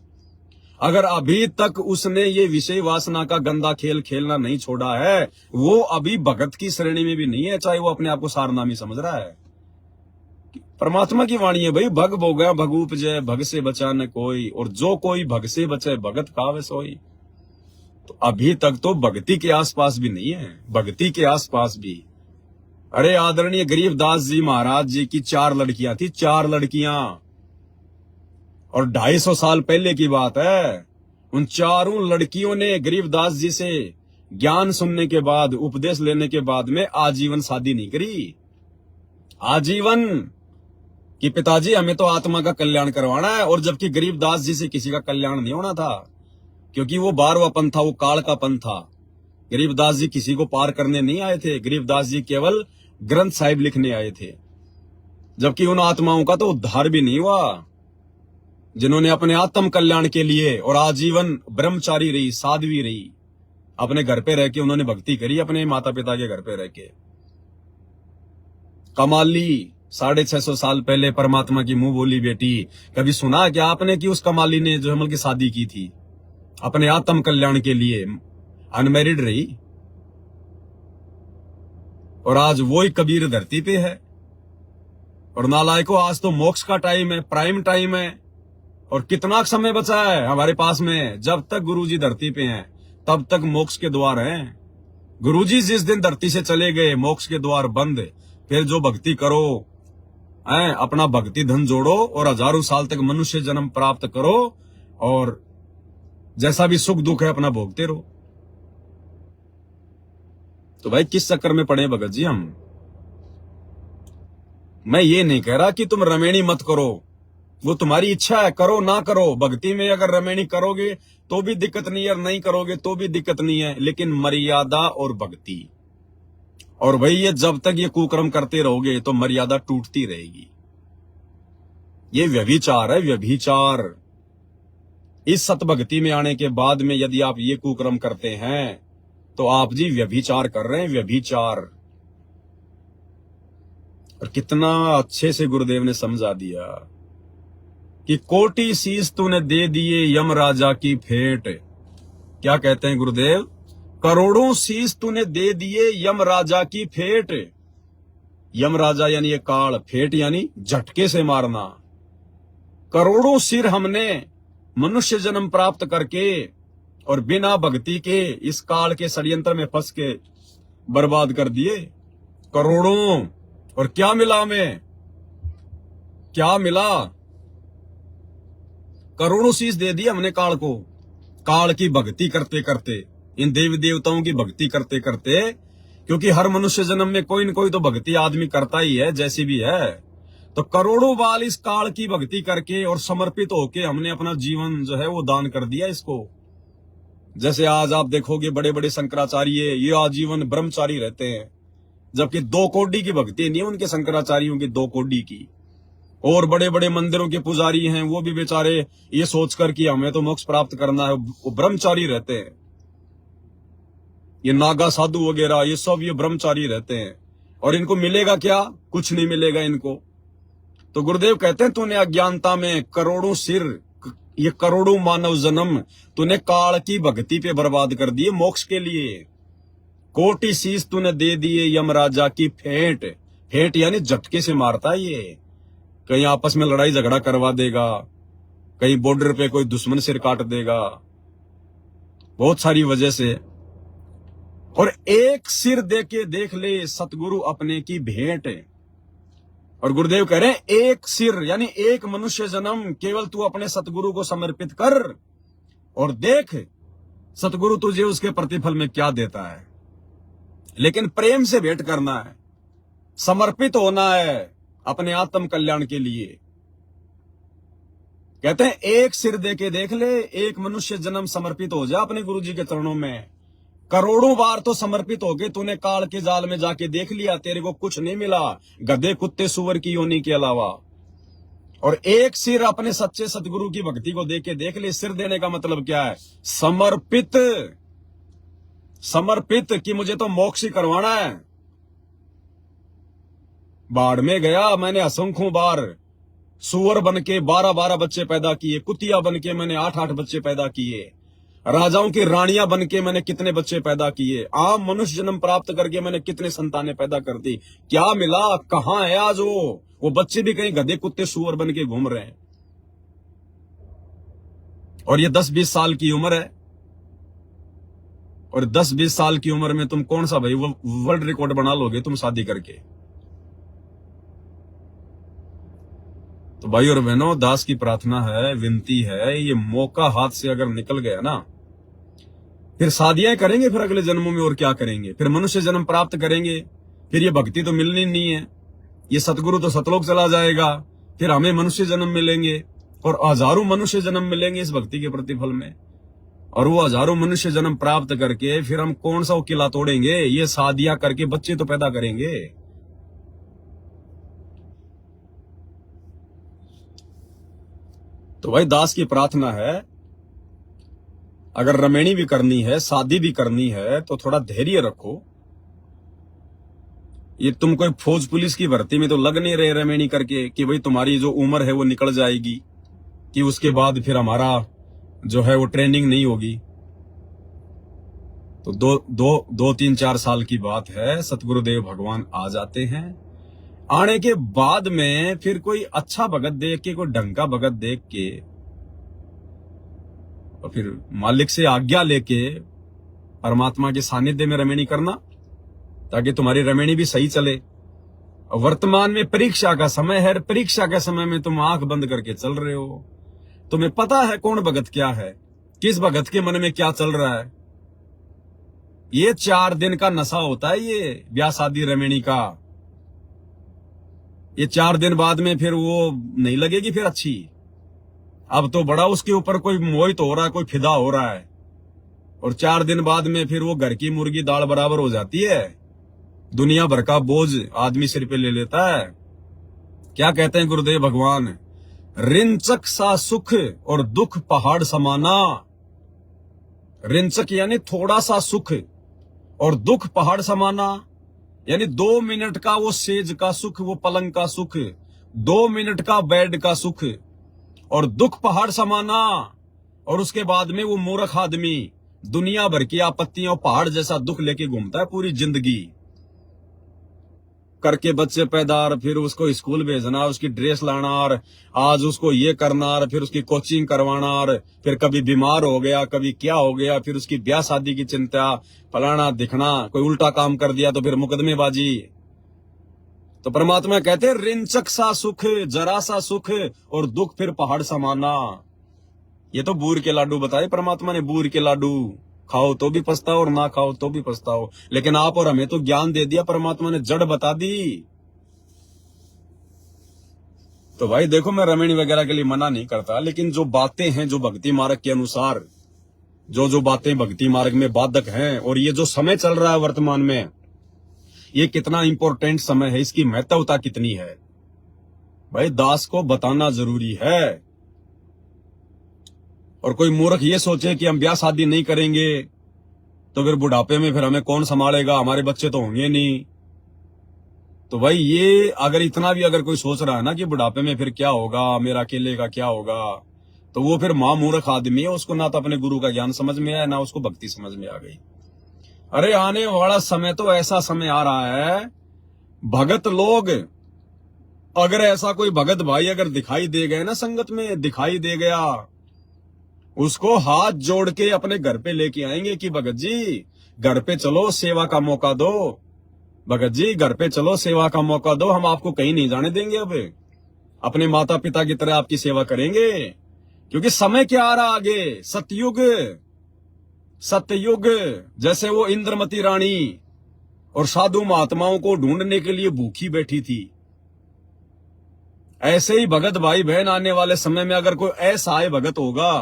अगर अभी तक उसने ये विषय वासना का गंदा खेल खेलना नहीं छोड़ा है, वो अभी भगत की श्रेणी में भी नहीं है, चाहे वो अपने आप को सारनामी समझ रहा है। परमात्मा की वाणी है भाई, भग भोगा भग उपजय, भग से बचा न कोई, और जो कोई भग से बचे भगत कावे सोई। तो अभी तक तो भक्ति के आसपास भी नहीं है, भक्ति के आसपास भी। अरे आदरणीय गरीबदास जी महाराज जी की 4 लड़कियां थी, 4 लड़कियां, और 250 साल पहले की बात है। उन चारों लड़कियों ने गरीबदास जी से ज्ञान सुनने के बाद, उपदेश लेने के बाद में आजीवन शादी नहीं करी। आजीवन कि पिताजी हमें तो आत्मा का कल्याण करवाना है, और जबकि गरीबदास जी से किसी का कल्याण नहीं होना था, क्योंकि वो 12वां पंथ था, वो काल का पंथ था। गरीबदास जी किसी को पार करने नहीं आए थे, गरीबदास जी केवल ग्रंथ साहिब लिखने आए थे। जबकि उन आत्माओं का तो उद्धार भी नहीं हुआ जिन्होंने अपने आत्म कल्याण के लिए और आजीवन ब्रह्मचारी रही, साध्वी रही, अपने घर पे रह के उन्होंने भक्ति करी, अपने माता पिता के घर पे रह के। कमाली 650 साल पहले परमात्मा की मुंह बोली बेटी, कभी सुना क्या आपने कि उस कमाली ने जो हमल की शादी की थी अपने आत्म कल्याण के लिए, अनमैरिड रही, और आज वो ही कबीर धरती पे है। और नालायको, आज तो मोक्ष का टाइम है, प्राइम टाइम है, और कितना समय बचा है हमारे पास में। जब तक गुरुजी धरती पे हैं तब तक मोक्ष के द्वार हैं। गुरुजी जिस दिन धरती से चले गए, मोक्ष के द्वार बंद। फिर जो भक्ति करो, अपना भक्ति धन जोड़ो और हजारों साल तक मनुष्य जन्म प्राप्त करो, और जैसा भी सुख दुख है अपना भोगते रहो। तो भाई किस चक्कर में पड़े भगत जी हम? मैं ये नहीं कह रहा कि तुम रमेणी मत करो, वो तुम्हारी इच्छा है, करो ना करो। भक्ति में अगर रमेणी करोगे तो भी दिक्कत नहीं है, और नहीं करोगे तो भी दिक्कत नहीं है, लेकिन मर्यादा और भक्ति। और भाई ये जब तक ये कुकर्म करते रहोगे तो मर्यादा टूटती रहेगी। ये व्यभिचार है, व्यभिचार। इस सतभक्ति में आने के बाद में यदि आप ये कुकर्म करते हैं तो आप जी व्यभिचार कर रहे हैं, व्यभिचार। और कितना अच्छे से गुरुदेव ने समझा दिया कि कोटि शीश तूने दे दिए यम राजा की फेंट। क्या कहते हैं गुरुदेव? करोड़ों शीश तूने दे दिए यम राजा की फेंट। यम राजा यानी ये काल, फेंट यानी झटके से मारना। करोड़ों सिर हमने मनुष्य जन्म प्राप्त करके और बिना भक्ति के इस काल के षड्यंत्र में फंस के बर्बाद कर दिए। करोड़ों। और क्या मिला हमें? क्या मिला? करोड़ों शीश दे दी हमने काल को। काल की भक्ति करते करते, इन देवी देवताओं की भक्ति करते करते, क्योंकि हर मनुष्य जन्म में कोई न कोई तो भक्ति आदमी करता ही है, जैसी भी है। तो करोड़ों बाल इस काल की भक्ति करके और समर्पित होके हमने अपना जीवन जो है वो दान कर दिया इसको। जैसे आज आप देखोगे बड़े बड़े शंकराचार्य ये आजीवन ब्रह्मचारी रहते हैं, जबकि 2 कोड़ी की भक्ति नहीं है उनके शंकराचार्यों की, 2 कोड़ी की। और बड़े बड़े मंदिरों के पुजारी हैं, वो भी बेचारे ये सोचकर कि हमें तो मोक्ष प्राप्त करना है, वो ब्रह्मचारी रहते हैं। ये नागा साधु वगैरह ये सब ये ब्रह्मचारी रहते हैं, और इनको मिलेगा क्या? कुछ नहीं मिलेगा इनको। तो गुरुदेव कहते हैं तूने अज्ञानता में करोड़ों सिर, ये करोड़ों मानव जन्म तूने काल की भक्ति पे बर्बाद कर दिए मोक्ष के लिए। कोटि शीश तूने दे दिए यम राजा की फेंट। फेंट यानी झटके से मारता है ये। कहीं आपस में लड़ाई झगड़ा करवा देगा, कहीं बॉर्डर पे कोई दुश्मन सिर काट देगा, बहुत सारी वजह से। और एक सिर दे के देख ले सतगुरु अपने की भेंट। और गुरुदेव कह रहे हैं एक सिर यानी एक मनुष्य जन्म केवल तू अपने सतगुरु को समर्पित कर और देख सतगुरु तुझे उसके प्रतिफल में क्या देता है। लेकिन प्रेम से भेंट करना है, समर्पित होना है अपने आत्म कल्याण के लिए। कहते हैं एक सिर दे के देख ले, एक मनुष्य जन्म समर्पित हो जा अपने गुरु जी के चरणों में। करोड़ों बार तो समर्पित हो गए, तूने काल के जाल में जाके देख लिया, तेरे को कुछ नहीं मिला गधे कुत्ते सुअर की योनि के अलावा। और एक सिर अपने सच्चे सतगुरु की भक्ति को देके देख ले। सिर देने का मतलब क्या है? समर्पित। समर्पित कि मुझे तो मोक्ष ही करवाना है। बाढ़ में गया मैंने असंख्यों बार, सुअर बन के 12-12 बच्चे पैदा किए, कुतिया बन के मैंने 8-8 बच्चे पैदा किए, राजाओं की रानियां बन के मैंने कितने बच्चे पैदा किए, आम मनुष्य जन्म प्राप्त करके मैंने कितने संतानें पैदा कर दी। क्या मिला? कहां है आज वो बच्चे भी कहीं गधे कुत्ते सुअर बन के घूम रहे हैं। और ये 10-20 साल की उम्र है, और 10-20 साल की उम्र में तुम कौन सा भाई वो वर्ल्ड रिकॉर्ड बना लोगे तुम शादी करके। तो भाई और बहनों, दास की प्रार्थना है, विनती है, ये मौका हाथ से अगर निकल गया ना, फिर शादियां करेंगे, फिर अगले जन्मों में और क्या करेंगे, फिर मनुष्य जन्म प्राप्त करेंगे, फिर ये भक्ति तो मिलनी नहीं है, ये सतगुरु तो सतलोक चला जाएगा, फिर हमें मनुष्य जन्म मिलेंगे और हजारों मनुष्य जन्म मिलेंगे इस भक्ति के प्रतिफल में। और वो हजारों मनुष्य जन्म प्राप्त करके फिर हम कौन सा वो किला तोड़ेंगे, ये शादियां करके बच्चे तो पैदा करेंगे। तो भाई दास की प्रार्थना है, अगर रमेणी भी करनी है, शादी भी करनी है, तो थोड़ा धैर्य रखो। ये तुम कोई फौज पुलिस की भर्ती में तो लग नहीं रहे रमेणी करके कि भाई तुम्हारी जो उम्र है वो निकल जाएगी, कि उसके बाद फिर हमारा जो है वो ट्रेनिंग नहीं होगी। तो दो 3-4 साल की बात है, सतगुरुदेव भगवान आ जाते हैं। आने के बाद में फिर कोई अच्छा भगत देख के, कोई ढंग का भगत देख के, और फिर मालिक से आज्ञा लेके परमात्मा के सानिध्य में रमेणी करना, ताकि तुम्हारी रमेणी भी सही चले। वर्तमान में परीक्षा का समय है, परीक्षा के समय में तुम आंख बंद करके चल रहे हो, तुम्हें पता है कौन भगत क्या है, किस भगत के मन में क्या चल रहा है। ये 4 दिन का नशा होता है, ये ब्याह शादी रमेणी का। ये 4 दिन बाद में फिर वो नहीं लगेगी फिर अच्छी। अब तो बड़ा उसके ऊपर कोई मोहित हो रहा है, कोई फिदा हो रहा है, और 4 दिन बाद में फिर वो घर की मुर्गी दाल बराबर हो जाती है। दुनिया भर का बोझ आदमी सिर पे ले लेता है। क्या कहते हैं गुरुदेव भगवान, रिंचक सा सुख और दुख पहाड़ समाना। रिंचक यानी थोड़ा सा सुख, और दुख पहाड़ समाना यानी 2 मिनट का वो सेज का सुख, वो पलंग का सुख, 2 मिनट का बेड का सुख, और दुख पहाड़ समाना। और उसके बाद में वो मूर्ख आदमी दुनिया भर की आपत्तियों पहाड़ जैसा दुख लेके घूमता है पूरी जिंदगी, करके बच्चे पैदा, फिर उसको स्कूल भेजना, उसकी ड्रेस लाना, और आज उसको ये करना, और फिर उसकी कोचिंग करवाना, और फिर कभी बीमार हो गया, कभी क्या हो गया, फिर उसकी ब्याह शादी की चिंता, फलाना दिखना, कोई उल्टा काम कर दिया तो फिर मुकदमेबाजी। तो परमात्मा कहते हैं रिंचक सा सुख, जरा सा सुख, और दुख फिर पहाड़ समाना। ये तो बूर के लाडू बताए परमात्मा ने, बूर के लाडू खाओ तो भी पछताओ और ना खाओ तो भी पछताओ। लेकिन आप और हमें तो ज्ञान दे दिया परमात्मा ने, जड़ बता दी। तो भाई देखो, मैं रमेणी वगैरह के लिए मना नहीं करता, लेकिन जो बातें हैं जो भक्ति मार्ग के अनुसार, जो बातें भक्ति मार्ग में बाधक हैं, और ये जो समय चल रहा है वर्तमान में, ये कितना इंपॉर्टेंट समय है, इसकी महत्वता कितनी है, भाई दास को बताना जरूरी है। और कोई मूर्ख ये सोचे कि हम ब्याह शादी नहीं करेंगे तो फिर बुढ़ापे में फिर हमें कौन संभालेगा, हमारे बच्चे तो होंगे नहीं। तो भाई ये अगर इतना भी अगर कोई सोच रहा है ना कि बुढ़ापे में फिर क्या होगा, मेरा अकेले का क्या होगा, तो वो फिर मूर्ख आदमी है, उसको ना तो अपने गुरु का ज्ञान समझ में आया, ना उसको भक्ति समझ में आ गई। अरे आने वाला समय तो ऐसा समय आ रहा है, भगत लोग, अगर ऐसा कोई भगत भाई अगर दिखाई दे गए ना, संगत में दिखाई दे गया, उसको हाथ जोड़ के अपने घर पे लेके आएंगे कि भगत जी घर पे चलो, सेवा का मौका दो, भगत जी घर पे चलो, सेवा का मौका दो, हम आपको कहीं नहीं जाने देंगे, अब अपने माता पिता की तरह आपकी सेवा करेंगे। क्योंकि समय क्या आ रहा आगे, सतयुग, सतयुग। जैसे वो इंद्रमती रानी और साधु महात्माओं को ढूंढने के लिए भूखी बैठी थी, ऐसे ही भगत भाई बहन आने वाले समय में अगर कोई ऐसा है भगत होगा,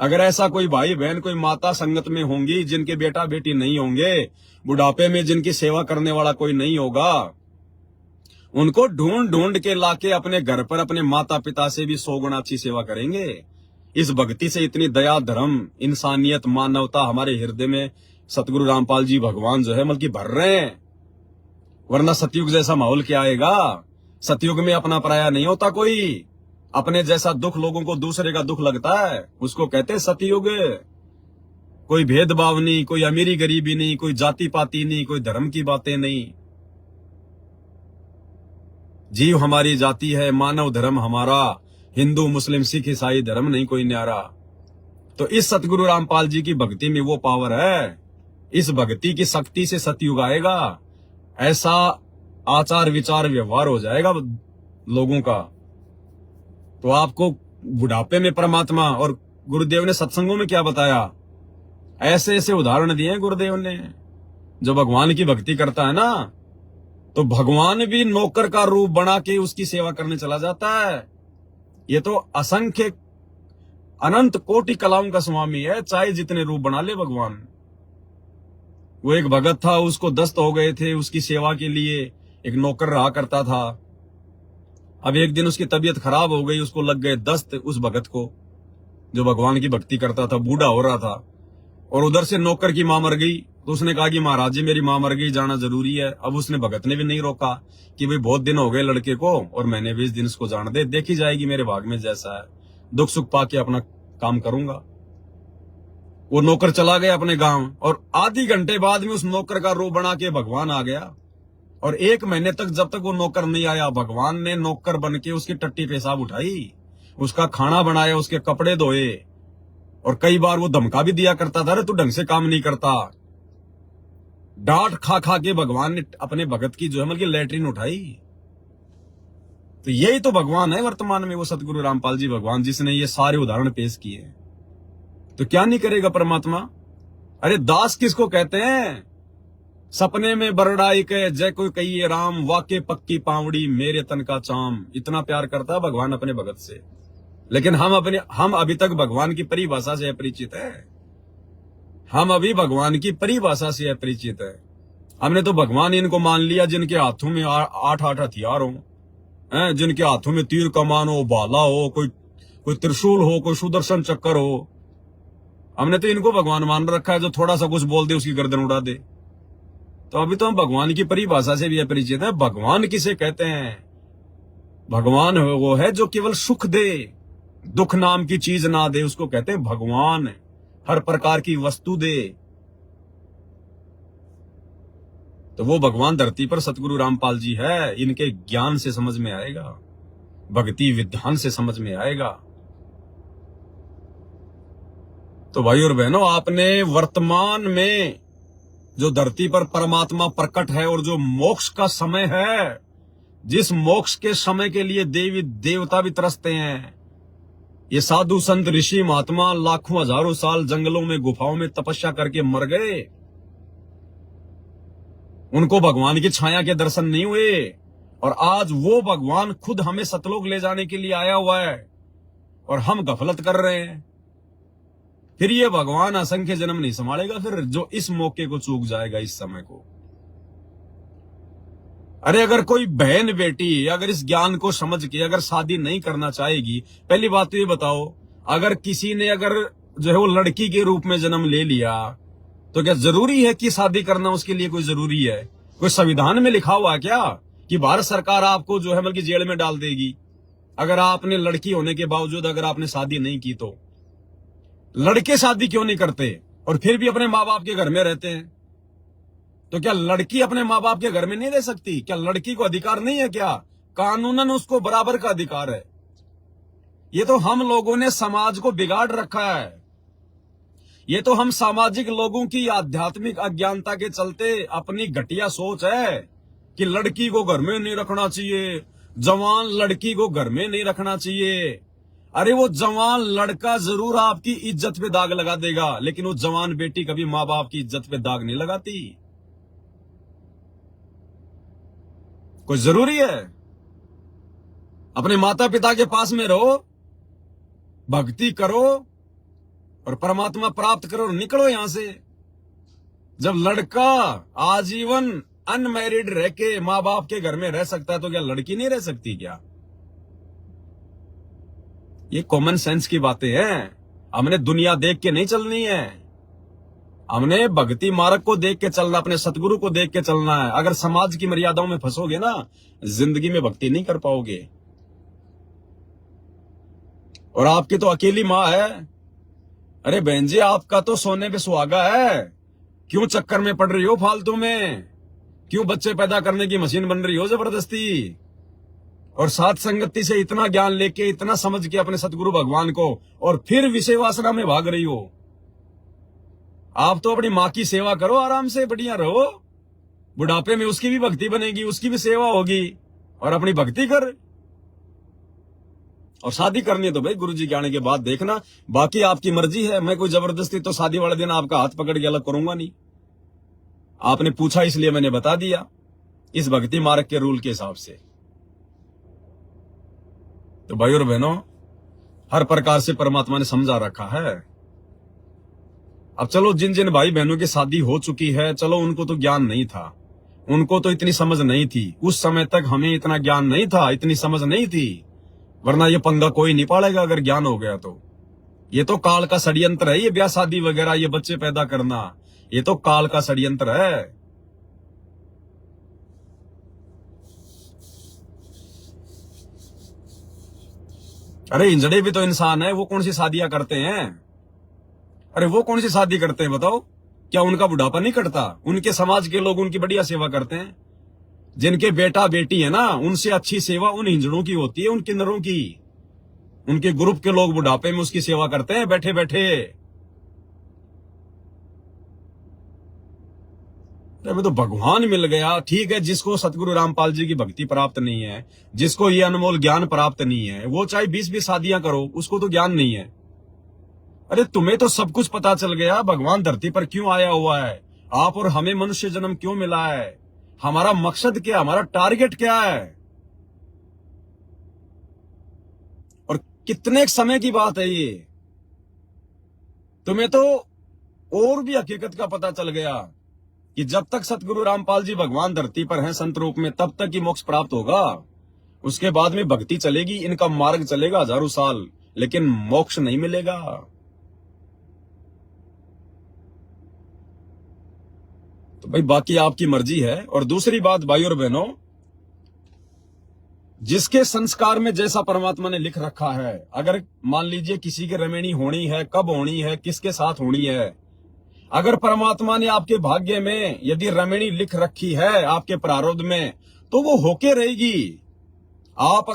अगर ऐसा कोई भाई बहन, कोई माता संगत में होंगी जिनके बेटा बेटी नहीं होंगे, बुढ़ापे में जिनकी सेवा करने वाला कोई नहीं होगा, उनको ढूंढ ढूंढ के लाके अपने घर पर अपने माता पिता से भी 100 गुना अच्छी सेवा करेंगे। इस भक्ति से इतनी दया, धर्म, इंसानियत, मानवता हमारे हृदय में सतगुरु रामपाल जी भगवान जो है बल्कि भर रहे हैं। वरना सतयुग जैसा माहौल क्या आएगा। सतयुग में अपना पराया नहीं होता कोई, अपने जैसा दुख लोगों को दूसरे का दुख लगता है, उसको कहते हैं सतयुग। कोई भेदभाव नहीं, कोई अमीरी गरीबी नहीं, कोई जाति पाति नहीं, कोई धर्म की बातें नहीं। जीव हमारी जाति है, मानव धर्म हमारा, हिंदू मुस्लिम सिख ईसाई धर्म नहीं कोई न्यारा। तो इस सतगुरु रामपाल जी की भक्ति में वो पावर है इस भक्ति की शक्ति से सतयुग आएगा, ऐसा आचार विचार व्यवहार हो जाएगा लोगों का। तो आपको बुढ़ापे में परमात्मा, और गुरुदेव ने सत्संगों में क्या बताया, ऐसे ऐसे उदाहरण दिए गुरुदेव ने। जो भगवान की भक्ति करता है ना, तो भगवान भी नौकर का रूप बना के उसकी सेवा करने चला जाता है। ये तो असंख्य अनंत कोटि कलाओं का स्वामी है, चाहे जितने रूप बना ले भगवान। वो एक भगत था, उसको दस्त हो गए थे, उसकी सेवा के लिए एक नौकर रहा करता था। अब एक दिन उसकी तबीयत खराब हो गई, उसको लग गए दस्त, उस भगत को जो भगवान की भक्ति करता था, बूढ़ा हो रहा था। और उधर से नौकर की मां मर गई, तो उसने कहा कि महाराज जी मेरी मां मर गई, जाना जरूरी है। अब उसने भगत ने भी नहीं रोका कि भाई बहुत दिन हो गए लड़के को, और मैंने 20 दिन इसको जान दे, देखी जाएगी मेरे भाग में जैसा है, दुख सुख पाके अपना काम करूंगा। वो नौकर चला गया अपने गांव, और आधी घंटे बाद में उस नौकर का रूप बना के भगवान आ गया। और 1 महीने तक जब तक वो नौकर नहीं आया, भगवान ने नौकर बन के उसकी टट्टी पेशाब उठाई, उसका खाना बनाया, उसके कपड़े धोए, और कई बार वो धमका भी दिया करता था, अरे तू ढंग से काम नहीं करता। डांट खा खा के भगवान ने अपने भगत की जो है मतलब लैट्रिन उठाई। तो यही तो भगवान है वर्तमान में, वो सतगुरु रामपाल जी भगवान, जिसने ये सारे उदाहरण पेश किए। तो क्या नहीं करेगा परमात्मा। अरे दास किसको कहते हैं, सपने में बरड़ाई के जय कोई कहिए राम, वाके पक्की पावड़ी मेरे तन का चाम। इतना प्यार करता है भगवान अपने भगत से, लेकिन हम अभी तक भगवान की परिभाषा से अपरिचित है। हम अभी भगवान की परिभाषा से अपरिचित है। हमने तो भगवान इनको मान लिया जिनके हाथों में 8-8 हथियार हो, जिनके हाथों में तीर कमान हो, भाला हो, कोई त्रिशूल हो, कोई सुदर्शन चक्कर हो। हमने तो इनको भगवान मान रखा है, जो थोड़ा सा कुछ बोल दे उसकी गर्दन उड़ा दे। तो अभी तो हम भगवान की परिभाषा से भी अपरिचित है। भगवान किसे कहते हैं? भगवान वो है जो केवल सुख दे, दुख नाम की चीज ना दे, उसको कहते हैं भगवान। हर प्रकार की वस्तु दे, तो वो भगवान धरती पर सतगुरु रामपाल जी है। इनके ज्ञान से समझ में आएगा, भक्ति विधान से समझ में आएगा। तो भाई और बहनों, आपने वर्तमान में जो धरती पर परमात्मा प्रकट है और जो मोक्ष का समय है, जिस मोक्ष के समय के लिए देवी देवता भी तरसते हैं, ये साधु संत ऋषि महात्मा लाखों हजारों साल जंगलों में गुफाओं में तपस्या करके मर गए, उनको भगवान की छाया के दर्शन नहीं हुए। और आज वो भगवान खुद हमें सतलोक ले जाने के लिए आया हुआ है, और हम गफलत कर रहे हैं। फिर ये भगवान असंख्य जन्म नहीं संभालेगा, फिर जो इस मौके को चूक जाएगा, इस समय को। अरे अगर कोई बहन बेटी अगर इस ज्ञान को समझ के अगर शादी नहीं करना चाहेगी, पहली बात तो ये बताओ, अगर किसी ने अगर जो है वो लड़की के रूप में जन्म ले लिया, तो क्या जरूरी है कि शादी करना उसके लिए कोई जरूरी है? कोई संविधान में लिखा हुआ है क्या कि भारत सरकार आपको जो है बल्कि जेल में डाल देगी अगर आपने लड़की होने के बावजूद अगर आपने शादी नहीं की? तो लड़के शादी क्यों नहीं करते और फिर भी अपने माँ बाप के घर में रहते हैं? तो क्या लड़की अपने माँ बाप के घर में नहीं रह सकती? क्या लड़की को अधिकार नहीं है क्या? कानूनन उसको बराबर का अधिकार है। ये तो हम लोगों ने समाज को बिगाड़ रखा है। ये तो हम सामाजिक लोगों की आध्यात्मिक अज्ञानता के चलते अपनी घटिया सोच है कि लड़की को घर में नहीं रखना चाहिए, जवान लड़की को घर में नहीं रखना चाहिए। अरे वो जवान लड़का जरूर आपकी इज्जत पे दाग लगा देगा, लेकिन वो जवान बेटी कभी माँ बाप की इज्जत पे दाग नहीं लगाती। कोई जरूरी है? अपने माता पिता के पास में रहो, भक्ति करो और परमात्मा प्राप्त करो और निकलो यहां से। जब लड़का आजीवन अनमैरिड रह के माँ बाप के घर में रह सकता है, तो क्या लड़की नहीं रह सकती क्या? ये कॉमन सेंस की बातें हैं। हमने दुनिया देख के नहीं चलनी है, हमने भक्ति मार्ग को देख के चलना, अपने सतगुरु को देख के चलना है। अगर समाज की मर्यादाओं में फंसोगे ना, जिंदगी में भक्ति नहीं कर पाओगे। और आपकी तो अकेली माँ है। अरे बहन जी, आपका तो सोने पे सुहागा है, क्यों चक्कर में पड़ रही हो फालतू में? क्यों बच्चे पैदा करने की मशीन बन रही हो जबरदस्ती? और साथ संगति से इतना ज्ञान लेके, इतना समझ के अपने सतगुरु भगवान को, और फिर विषय वासना में भाग रही हो। आप तो अपनी माँ की सेवा करो, आराम से बढ़िया रहो, बुढ़ापे में उसकी भी भक्ति बनेगी, उसकी भी सेवा होगी, और अपनी भक्ति कर। और शादी करनी है तो भाई गुरुजी के आने के बाद देखना, बाकी आपकी मर्जी है। मैं कोई जबरदस्ती तो शादी वाले दिन आपका हाथ पकड़ के अलग करूंगा नहीं। आपने पूछा इसलिए मैंने बता दिया, इस भक्ति मार्ग के रूल के हिसाब से। तो भाई और बहनों, हर प्रकार से परमात्मा ने समझा रखा है। अब चलो, जिन जिन भाई बहनों की शादी हो चुकी है, चलो उनको तो ज्ञान नहीं था, उनको तो इतनी समझ नहीं थी, उस समय तक हमें इतना ज्ञान नहीं था, इतनी समझ नहीं थी, वरना ये पंगा कोई नहीं पालेगा अगर ज्ञान हो गया तो। ये तो काल का षड्यंत्र है, ये ब्याह शादी वगैरह, ये बच्चे पैदा करना, ये तो काल का षड्यंत्र है। अरे इंजड़े भी तो इंसान है, वो कौन सी शादियां करते हैं? अरे वो कौन सी शादी करते हैं बताओ? क्या उनका बुढ़ापा नहीं कटता? उनके समाज के लोग उनकी बढ़िया सेवा करते हैं। जिनके बेटा बेटी है ना, उनसे अच्छी सेवा उन हिंजड़ों की होती है, उन किन्नरों की। उनके ग्रुप के लोग बुढ़ापे में उसकी सेवा करते हैं बैठे बैठे। अरे तो भगवान मिल गया, ठीक है। जिसको सतगुरु रामपाल जी की भक्ति प्राप्त नहीं है, जिसको ये अनमोल ज्ञान प्राप्त नहीं है, वो चाहे 20-20 शादियां करो, उसको तो ज्ञान नहीं है। अरे तुम्हें तो सब कुछ पता चल गया, भगवान धरती पर क्यों आया हुआ है, आप और हमें मनुष्य जन्म क्यों मिला है, हमारा मकसद क्या, हमारा टारगेट क्या है, और कितने समय की बात है ये। तुम्हें तो और भी हकीकत का पता चल गया कि जब तक सतगुरु रामपाल जी भगवान धरती पर हैं संत रूप में, तब तक ही मोक्ष प्राप्त होगा। उसके बाद में भक्ति चलेगी, इनका मार्ग चलेगा हजारों साल, लेकिन मोक्ष नहीं मिलेगा। तो भाई बाकी आपकी मर्जी है। और दूसरी बात भाई और बहनों, जिसके संस्कार में जैसा परमात्मा ने लिख रखा है, अगर मान लीजिए किसी की रमेणी होनी है, कब होनी है, किसके साथ होनी है, अगर परमात्मा ने आपके भाग्य में यदि रमेणी लिख रखी है आपके प्रारब्ध में, तो वो होके रहेगी। आप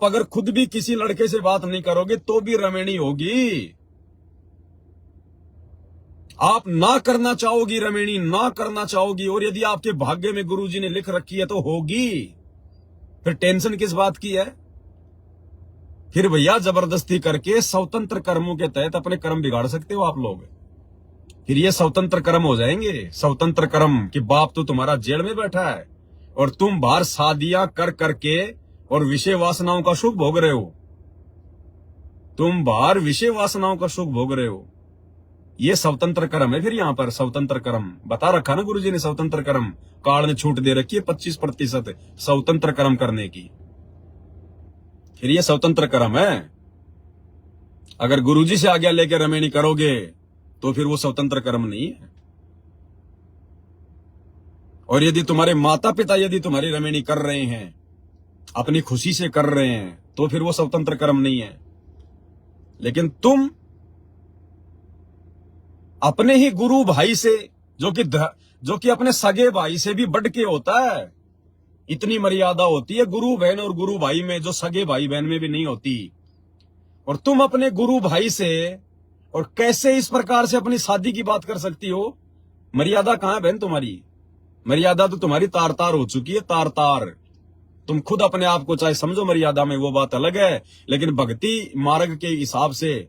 अगर खुद भी किसी लड़के से बात नहीं करोगे तो भी रमेणी होगी। आप ना करना चाहोगी रमेणी, ना करना चाहोगी, और यदि आपके भाग्य में गुरुजी ने लिख रखी है तो होगी। फिर टेंशन किस बात की है? फिर भैया जबरदस्ती करके स्वतंत्र कर्मों के तहत अपने कर्म बिगाड़ सकते हो आप लोग। फिर ये स्वतंत्र कर्म हो जाएंगे। स्वतंत्र कर्म कि बाप तो तुम्हारा जेल में बैठा है और तुम बाहर शादियां कर करके और विषय वासनाओं का सुख भोग रहे हो। तुम बाहर विषय वासनाओं का सुख भोग रहे हो। ये स्वतंत्र कर्म है। फिर यहां पर स्वतंत्र कर्म बता रखा ना गुरुजी ने, स्वतंत्र कर्म काल ने छूट दे रखी है 25% स्वतंत्र कर्म करने की। फिर ये स्वतंत्र कर्म है। अगर गुरुजी से आज्ञा लेकर रमेणी करोगे तो फिर वो स्वतंत्र कर्म नहीं है। और यदि तुम्हारे माता पिता यदि तुम्हारी रमेणी कर रहे हैं, अपनी खुशी से कर रहे हैं, तो फिर वो स्वतंत्र कर्म नहीं है। लेकिन तुम अपने ही गुरु भाई से, जो कि अपने सगे भाई से भी बढ़ के होता है, इतनी मर्यादा होती है गुरु बहन और गुरु भाई में, जो सगे भाई बहन में भी नहीं होती। और तुम अपने गुरु भाई से और कैसे इस प्रकार से अपनी शादी की बात कर सकती हो? मर्यादा कहां है बहन तुम्हारी? मर्यादा तो तुम्हारी तार तार हो चुकी है, तार तार। तुम खुद अपने आप को चाहे समझो मर्यादा में, वो बात अलग है, लेकिन भक्ति मार्ग के हिसाब से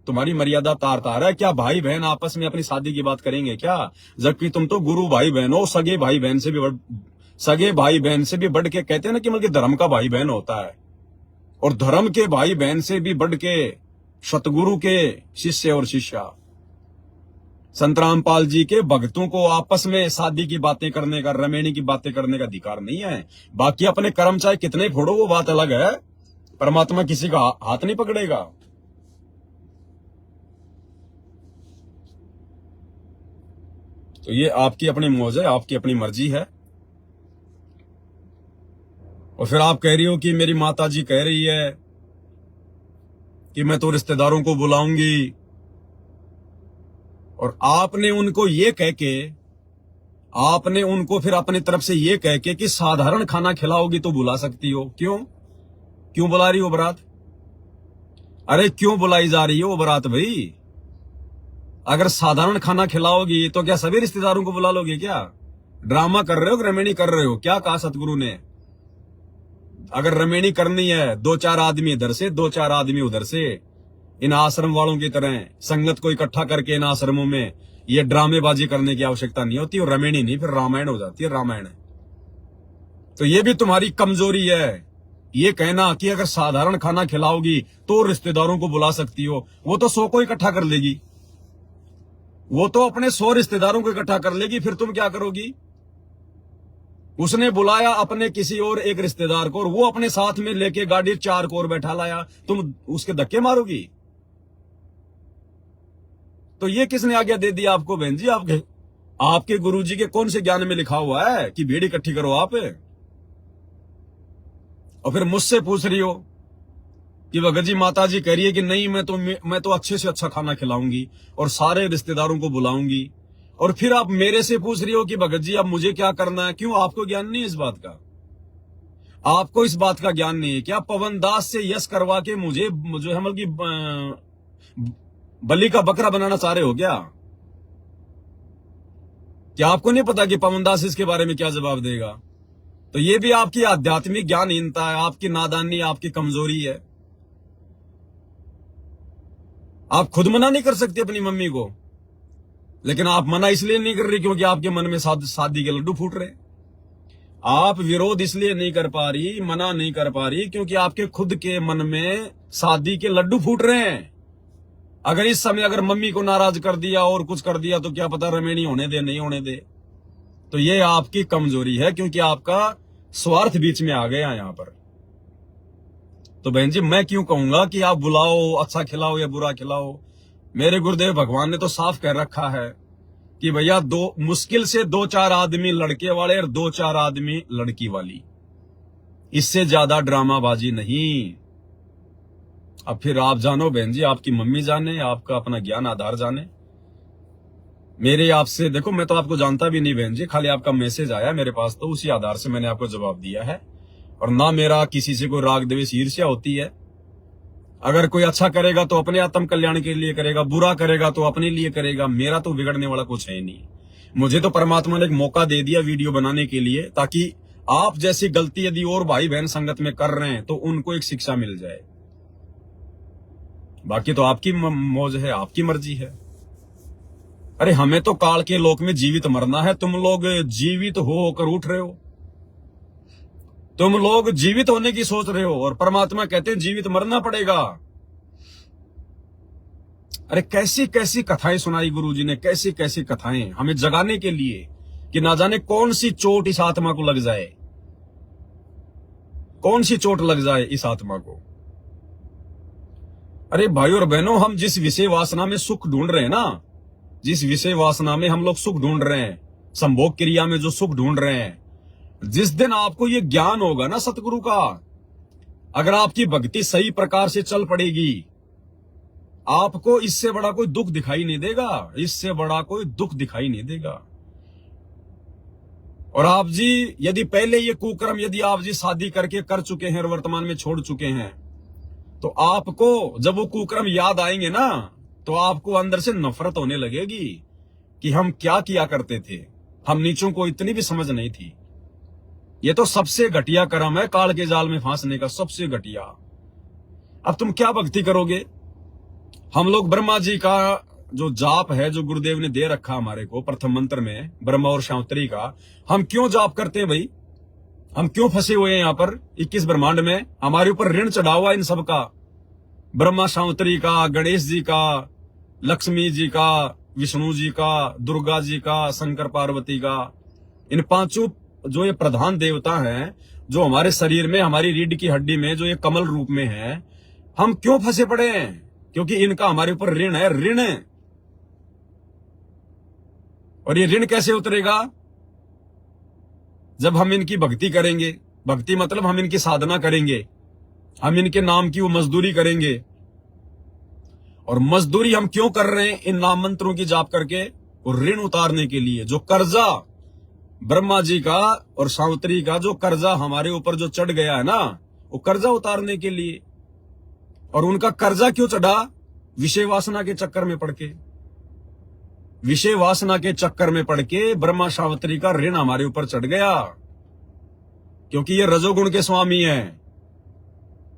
तुम्हारी मर्यादा तार तार है। क्या भाई बहन आपस में अपनी शादी की बात करेंगे क्या? जबकि तुम तो गुरु भाई बहन हो, सगे भाई बहन से भी बढ़ के, कहते हैं ना कि मतलब धर्म का भाई बहन होता है, और धर्म के भाई बहन से भी बढ़ के सतगुरु के शिष्य और शिष्या। संत रामपाल जी के भक्तों को आपस में शादी की बातें करने का, रमेणी की बातें करने का अधिकार नहीं है। बाकी अपने कर्म चाहे कितने फोड़ो, वो बात अलग है। परमात्मा किसी का हाथ नहीं पकड़ेगा। तो ये आपकी अपनी मौज है, आपकी अपनी मर्जी है। और फिर आप कह रही हो कि मेरी माता जी कह रही है कि मैं तो रिश्तेदारों को बुलाऊंगी, और आपने उनको फिर अपनी तरफ से ये कह के कि साधारण खाना खिलाओगी तो बुला सकती हो। क्यों बुला रही हो बारात? अरे क्यों बुलाई जा रही हो बारात भाई? अगर साधारण खाना खिलाओगी तो क्या सभी रिश्तेदारों को बुला लोगे क्या? ड्रामा कर रहे हो, रमेणी कर रहे हो? क्या कहा सतगुरु ने? अगर रमेणी करनी है, 2-4 आदमी इधर से 2-4 आदमी उधर से, इन आश्रम वालों की तरह संगत को इकट्ठा करके इन आश्रमों में ये ड्रामेबाजी करने की आवश्यकता नहीं होती। और रमेणी नहीं, फिर रामायण हो जाती है, रामायण। तो ये भी तुम्हारी कमजोरी है, ये कहना कि अगर साधारण खाना खिलाओगी तो रिश्तेदारों को बुला सकती हो। वो तो 100 को इकट्ठा कर लेगी, वो तो अपने 100 रिश्तेदारों को इकट्ठा कर लेगी, फिर तुम क्या करोगी? उसने बुलाया अपने किसी और एक रिश्तेदार को और वो अपने साथ में लेके गाड़ी 4 को और बैठा लाया, तुम उसके धक्के मारोगी? तो ये किसने आज्ञा दे दी आपको बहन जी? आपके गुरुजी के कौन से ज्ञान में लिखा हुआ है कि भीड़ इकट्ठी करो आप? और फिर मुझसे पूछ रही हो कि भगत जी माता जी कह रही है कि नहीं, मैं तो अच्छे से अच्छा खाना खिलाऊंगी और सारे रिश्तेदारों को बुलाऊंगी। और फिर आप मेरे से पूछ रही हो कि भगत जी अब मुझे क्या करना है? क्यों, आपको ज्ञान नहीं है इस बात का? आपको इस बात का ज्ञान नहीं है क्या? पवन दास से यश करवा के मुझे जो है की बलि का बकरा बनाना चाह रहे हो क्या? क्या आपको नहीं पता कि पवन दास इसके बारे में क्या जवाब देगा? तो ये भी आपकी आध्यात्मिक ज्ञानहीनता है, आपकी नादानी, आपकी कमजोरी है। आप खुद मना नहीं कर सकते अपनी मम्मी को, लेकिन आप मना इसलिए नहीं कर रही क्योंकि आपके मन में शादी के लड्डू फूट रहे। आप विरोध इसलिए नहीं कर पा रही, मना नहीं कर पा रही क्योंकि आपके खुद के मन में शादी के लड्डू फूट रहे हैं। अगर इस समय अगर मम्मी को नाराज कर दिया और कुछ कर दिया तो क्या पता रमेणी होने दे, नहीं होने दे। तो ये आपकी कमजोरी है क्योंकि आपका स्वार्थ बीच में आ गया यहां पर। तो बहन जी मैं क्यों कहूंगा कि आप बुलाओ, अच्छा खिलाओ या बुरा खिलाओ? मेरे गुरुदेव भगवान ने तो साफ कह रखा है कि भैया मुश्किल से 2-4 आदमी लड़के वाले और 2-4 आदमी लड़की वाली, इससे ज्यादा ड्रामाबाजी नहीं। अब फिर आप जानो बहन जी, आपकी मम्मी जाने, आपका अपना ज्ञान आधार जाने। मेरे आपसे देखो, मैं तो आपको जानता भी नहीं बहन जी, खाली आपका मैसेज आया मेरे पास, तो उसी आधार से मैंने आपको जवाब दिया है। और ना मेरा किसी से कोई राग द्वेष ईर्ष्या होती है। अगर कोई अच्छा करेगा तो अपने आत्म कल्याण के लिए करेगा, बुरा करेगा तो अपने लिए करेगा। मेरा तो बिगड़ने वाला कुछ है नहीं। मुझे तो परमात्मा ने एक मौका दे दिया वीडियो बनाने के लिए, ताकि आप जैसी गलती यदि और भाई बहन संगत में कर रहे हैं तो उनको एक शिक्षा मिल जाए। बाकी तो आपकी मौज है, आपकी मर्जी है। अरे हमें तो काल के लोक में जीवित मरना है। तुम लोग जीवित होकर उठ रहे हो, तुम लोग जीवित होने की सोच रहे हो और परमात्मा कहते हैं जीवित मरना पड़ेगा। अरे कैसी कैसी कथाएं सुनाई गुरुजी ने, कैसी कैसी कथाएं हमें जगाने के लिए कि ना जाने कौन सी चोट इस आत्मा को लग जाए, कौन सी चोट लग जाए इस आत्मा को। अरे भाई और बहनों, हम जिस विषय वासना में सुख ढूंढ रहे हैं ना, जिस विषय वासना में हम लोग सुख ढूंढ रहे हैं, संभोग क्रिया में जो सुख ढूंढ रहे हैं, जिस दिन आपको ये ज्ञान होगा ना सतगुरु का, अगर आपकी भक्ति सही प्रकार से चल पड़ेगी, आपको इससे बड़ा कोई दुख दिखाई नहीं देगा, इससे बड़ा कोई दुख दिखाई नहीं देगा। और आप जी यदि पहले ये कुकर्म यदि आप जी शादी करके कर चुके हैं और वर्तमान में छोड़ चुके हैं, तो आपको जब वो कुकर्म याद आएंगे ना, तो आपको अंदर से नफरत होने लगेगी कि हम क्या किया करते थे, हम नीचों को इतनी भी समझ नहीं थी। ये तो सबसे घटिया कर्म है, काल के जाल में फांसने का सबसे घटिया। अब तुम क्या भक्ति करोगे? हम लोग ब्रह्मा जी का जो जाप है, जो गुरुदेव ने दे रखा हमारे को प्रथम मंत्र में, ब्रह्मा और शांतरी का, हम क्यों जाप करते हैं भाई? हम क्यों फंसे हुए हैं यहाँ पर 21 ब्रह्मांड में? हमारे ऊपर ऋण चढ़ा हुआ इन सब का, ब्रह्मा शांतरी का, गणेश जी का, लक्ष्मी जी का, विष्णु जी का, दुर्गा जी का, शंकर पार्वती का। इन पांचों जो ये प्रधान देवता हैं, जो हमारे शरीर में, हमारी रीढ़ की हड्डी में जो ये कमल रूप में है, हम क्यों फंसे पड़े हैं? क्योंकि इनका हमारे ऊपर ऋण है, ऋण। और ये ऋण कैसे उतरेगा? जब हम इनकी भक्ति करेंगे। भक्ति मतलब हम इनकी साधना करेंगे, हम इनके नाम की वो मजदूरी करेंगे। और मजदूरी हम क्यों कर रहे हैं? इन नाम मंत्रों की जाप करके, और ऋण उतारने के लिए। जो कर्जा ब्रह्मा जी का और सावित्री का जो कर्जा हमारे ऊपर जो चढ़ गया है ना, वो कर्जा उतारने के लिए। और उनका कर्जा क्यों चढ़ा? विषय वासना के चक्कर में पड़ के। विषय वासना के चक्कर में पड़ के ब्रह्मा सावित्री का ऋण हमारे ऊपर चढ़ गया, क्योंकि ये रजोगुण के स्वामी हैं।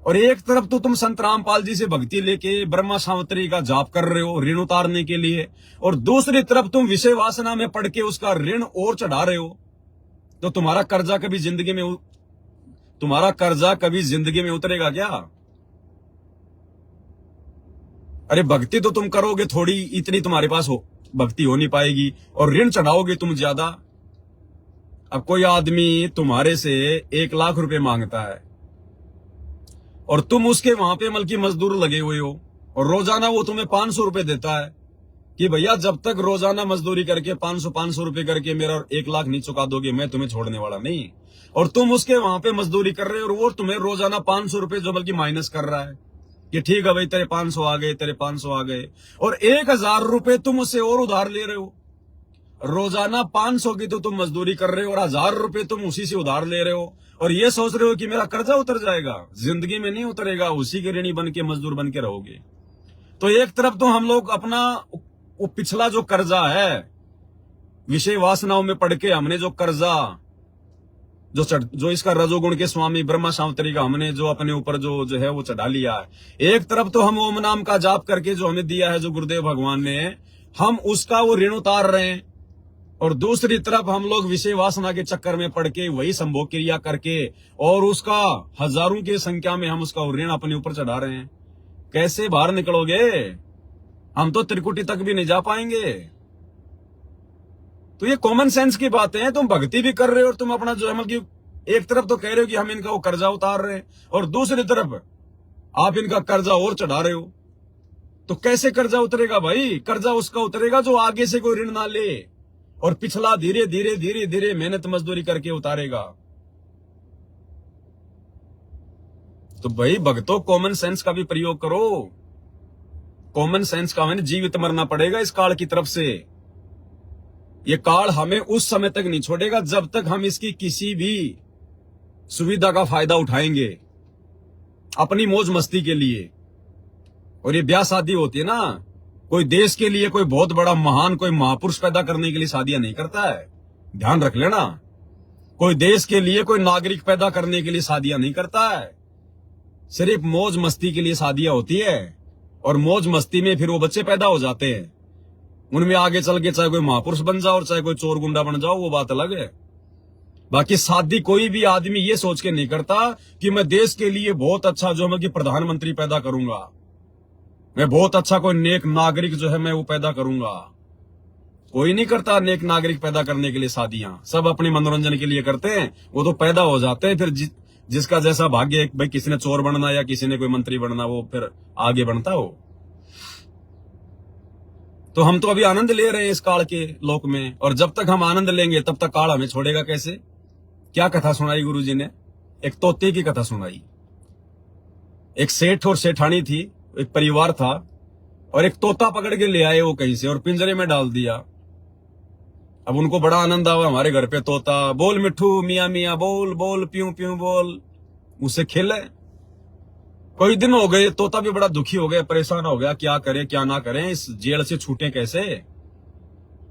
और एक तरफ तो तुम संत रामपाल जी से भक्ति लेके ब्रह्मा सावित्री का जाप कर रहे हो ऋण उतारने के लिए, और दूसरी तरफ तुम विषय वासना में पड़ के उसका ऋण और चढ़ा रहे हो। तो तुम्हारा कर्जा कभी जिंदगी में उतरेगा क्या? अरे भक्ति तो तुम करोगे थोड़ी, इतनी तुम्हारे पास भक्ति हो नहीं पाएगी, और ऋण चढ़ाओगे तुम ज्यादा। अब कोई आदमी तुम्हारे से 1 लाख रुपए मांगता है और तुम उसके वहां पे मल्कि मजदूर लगे हुए हो, और रोजाना वो तुम्हें 500 रुपए देता है कि भैया जब तक रोजाना मजदूरी करके 500 रुपए करके मेरा 1 लाख नहीं चुका दोगे मैं तुम्हें छोड़ने वाला नहीं। और तुम उसके वहां पे मजदूरी कर रहे हो और वो तुम्हें रोजाना 500 रुपए जो बल्कि माइनस कर रहा है कि ठीक है भाई तेरे 500 आ गए, तेरे 500 आ गए, और 1000 रुपए तुम उससे और उधार ले रहे हो। रोजाना 500 की तो तुम मजदूरी कर रहे हो और 1000 रुपए तुम उसी से उधार ले रहे हो, और ये सोच रहे हो कि मेरा कर्जा उतर जाएगा। जिंदगी में नहीं उतरेगा, उसी के ऋणी बन के मजदूर बन के रहोगे। तो एक तरफ तो हम लोग अपना वो पिछला जो कर्जा है, विषय वासनाओं में पड़ के हमने जो कर्जा जो इसका रजोगुण के स्वामी ब्रह्मा सावित्री का हमने जो अपने ऊपर जो है वो चढ़ा लिया है। एक तरफ तो हम ओम नाम का जाप करके जो हमें दिया है जो गुरुदेव भगवान ने, हम उसका वो ऋण उतार रहे हैं, और दूसरी तरफ हम लोग विषय वासना के चक्कर में पड़ के वही संभोग क्रिया करके और उसका हजारों की संख्या में हम उसका ऋण अपने ऊपर चढ़ा रहे हैं। कैसे बाहर निकलोगे? हम तो त्रिकुटी तक भी नहीं जा पाएंगे। तो ये कॉमन सेंस की बातें हैं। तुम भक्ति भी कर रहे हो और तुम अपना जो है मतलब एक तरफ तो कह रहे हो कि हम इनका वो कर्जा उतार रहे हैं, और दूसरी तरफ आप इनका कर्जा और चढ़ा रहे हो। तो कैसे कर्जा उतरेगा भाई? कर्जा उसका उतरेगा जो आगे से कोई ऋण ना ले और पिछला धीरे धीरे मेहनत मजदूरी करके उतारेगा। तो भाई भक्तों, कॉमन सेंस का भी प्रयोग करो। कॉमन सेंस का हमें जीवित मरना पड़ेगा इस काल की तरफ से। ये काल हमें उस समय तक नहीं छोड़ेगा जब तक हम इसकी किसी भी सुविधा का फायदा उठाएंगे अपनी मौज मस्ती के लिए। और ये ब्याह शादी होती है ना, कोई देश के लिए कोई बहुत बड़ा महान कोई महापुरुष पैदा करने के लिए शादियां नहीं करता है, ध्यान रख लेना। कोई देश के लिए कोई नागरिक पैदा करने के लिए शादियां नहीं करता है, सिर्फ मौज मस्ती के लिए शादियां होती है। और मौज मस्ती में फिर वो बच्चे पैदा हो जाते हैं, उनमें आगे चल के चाहे कोई महापुरुष बन जाओ और चाहे कोई चोर गुंडा बन जाओ, वो बात अलग है। बाकी शादी कोई भी आदमी ये सोच के नहीं करता कि मैं देश के लिए बहुत अच्छा जो मैं कि प्रधानमंत्री पैदा करूंगा, मैं बहुत अच्छा कोई नेक नागरिक जो है मैं वो पैदा करूंगा। कोई नहीं करता नेक नागरिक पैदा करने के लिए शादियां, सब अपने मनोरंजन के लिए करते हैं। वो तो पैदा हो जाते हैं, फिर जिसका जैसा भाग्य है, भाई किसी ने चोर बनना या किसी ने कोई मंत्री बनना, वो फिर आगे बढ़ता हो। तो हम तो अभी आनंद ले रहे हैं इस काल के लोक में, और जब तक हम आनंद लेंगे तब तक काल हमें छोड़ेगा कैसे? क्या कथा सुनाई गुरुजी ने? एक तोते की कथा सुनाई। एक सेठ और सेठानी थी, एक परिवार था, और एक तोता पकड़ के ले आए वो कहीं से और पिंजरे में डाल दिया। अब उनको बड़ा आनंद आवा, हमारे घर पे तोता, बोल मिठू मियाँ मियाँ बोल, बोल प्यूं प्यूं बोल, उससे खेले। कोई दिन हो गए, तोता भी बड़ा दुखी हो गया, परेशान हो गया, क्या करें क्या ना करें, इस जेल से छूटे कैसे?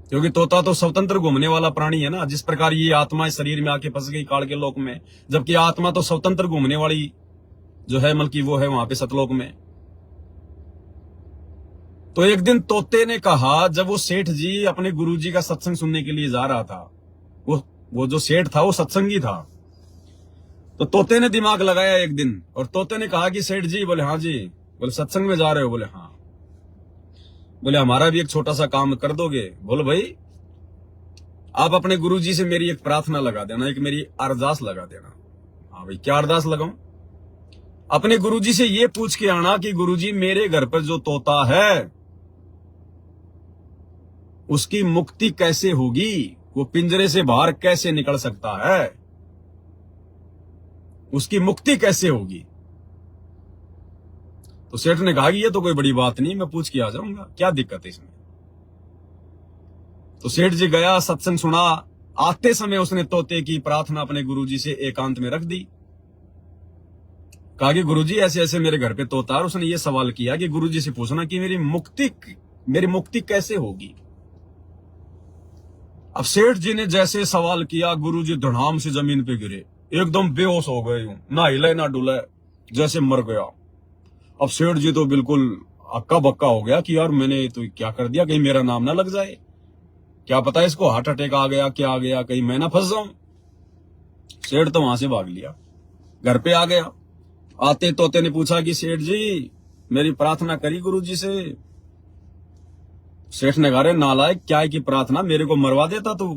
क्योंकि तोता तो स्वतंत्र घूमने वाला प्राणी है ना, जिस प्रकार ये आत्मा इस शरीर में आके फंस गई काल के लोक में, जबकि आत्मा तो स्वतंत्र घूमने वाली जो है मतलब वो है वहां पे सतलोक में। तो एक दिन तोते ने कहा, जब वो सेठ जी अपने गुरुजी का सत्संग सुनने के लिए जा रहा था, वो जो सेठ था वो सत्संगी था, तो तोते ने दिमाग लगाया एक दिन, और तोते ने कहा कि सेठ जी, बोले हाँ जी, बोले सत्संग में जा रहे हो? बोले हाँ। बोले हमारा भी एक छोटा सा काम कर दोगे? बोलो भाई, आप अपने गुरुजी से मेरी एक प्रार्थना लगा देना, एक मेरी अरदास लगा देना। हाँ भाई, क्या अरदास लगाऊं? अपने गुरुजी से ये पूछ के आना कि गुरुजी मेरे घर पर जो तोता है उसकी मुक्ति कैसे होगी, वो पिंजरे से बाहर कैसे निकल सकता है, उसकी मुक्ति कैसे होगी? तो सेठ ने कहा कि ये तो कोई बड़ी बात नहीं, मैं पूछ के आ जाऊंगा, क्या दिक्कत है इसमें? तो सेठ जी गया, सत्संग सुना। आते समय उसने तोते की प्रार्थना अपने गुरुजी से एकांत में रख दी। कहा कि गुरुजी ऐसे ऐसे मेरे घर पे तोता है। उसने ये सवाल किया कि गुरुजी से पूछना कि मेरी मुक्ति कैसे होगी? अब सेठ जी ने जैसे सवाल किया, गुरुजी धड़ाम से जमीन पे गिरे, एकदम बेहोश हो गए, यूं ना हिले ना डुले, जैसे मर गया। अब सेठ जी तो बिल्कुल अक्का बक्का हो गया कि यार मैंने तो क्या कर दिया, कहीं मेरा नाम ना लग जाए, क्या पता इसको हार्ट अटैक आ गया, क्या आ गया, कहीं मैं ना फंस जाऊं। सेठ तो वहां से भाग लिया, घर पे आ गया। आते तोते ने पूछा कि सेठ जी मेरी प्रार्थना करी गुरुजी से। सेठ ने कहा, रे नालायक, क्या है की प्रार्थना, मेरे को मरवा देता तू,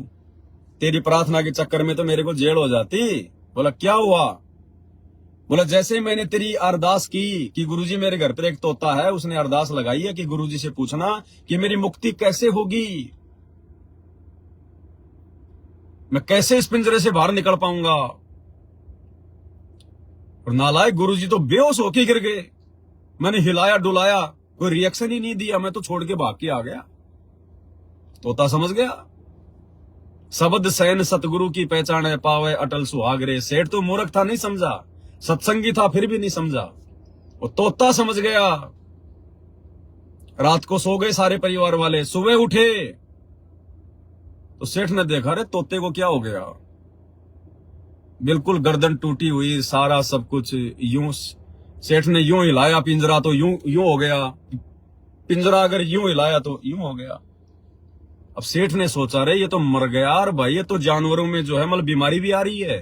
तेरी प्रार्थना के चक्कर में तो मेरे को जेल हो जाती। बोला क्या हुआ? बोला जैसे ही मैंने तेरी अरदास की कि गुरुजी मेरे घर पर एक तोता है, उसने अरदास लगाई है कि गुरुजी से पूछना कि मेरी मुक्ति कैसे होगी, मैं कैसे इस पिंजरे से बाहर निकल पाऊंगा। और नालायक गुरुजी तो बेहोश होके गिर गए। मैंने हिलाया डुलाया, कोई रिएक्शन ही नहीं दिया, मैं तो छोड़ के भाग के आ गया। तोता समझ गया, शब्द सैन सतगुरु की पहचान पावे अटल सुहागरे। सेठ तो मूर्ख था, नहीं समझा, सत्संगी था फिर भी नहीं समझा, वो तोता समझ गया। रात को सो गए सारे परिवार वाले, सुबह उठे तो सेठ ने देखा, रे तोते को क्या हो गया, बिल्कुल गर्दन टूटी हुई, सारा सब कुछ यूं। सेठ ने यूं हिलाया पिंजरा तो यूं हो गया, पिंजरा अगर यूं हिलाया तो यूं हो गया। अब सेठ ने सोचा, रे ये तो मर गया, और भाई ये तो जानवरों में जो है मतलब बीमारी भी आ रही है,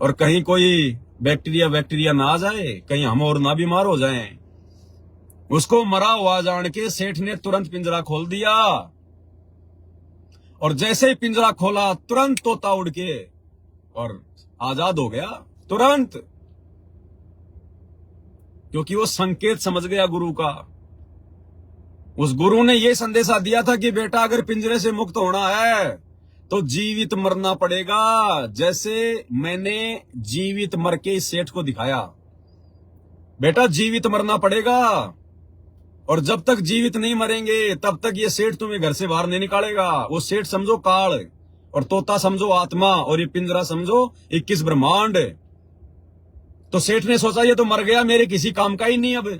और कहीं कोई बैक्टीरिया ना आ जाए, कहीं हम और ना बीमार हो जाएं। उसको मरा हुआ जान के सेठ ने तुरंत पिंजरा खोल दिया, और जैसे ही पिंजरा खोला तुरंत तोता उड़ के और आजाद हो गया तुरंत, क्योंकि वो संकेत समझ गया गुरु का। उस गुरु ने यह संदेशा दिया था कि बेटा अगर पिंजरे से मुक्त होना है तो जीवित मरना पड़ेगा, जैसे मैंने जीवित मर के इस सेठ को दिखाया। बेटा जीवित मरना पड़ेगा, और जब तक जीवित नहीं मरेंगे तब तक ये सेठ तुम्हें घर से बाहर नहीं निकालेगा। वो सेठ समझो काल, और तोता समझो आत्मा, और ये पिंजरा समझो 21 ब्रह्मांड। तो सेठ ने सोचा ये तो मर गया, मेरे किसी काम का ही नहीं, अब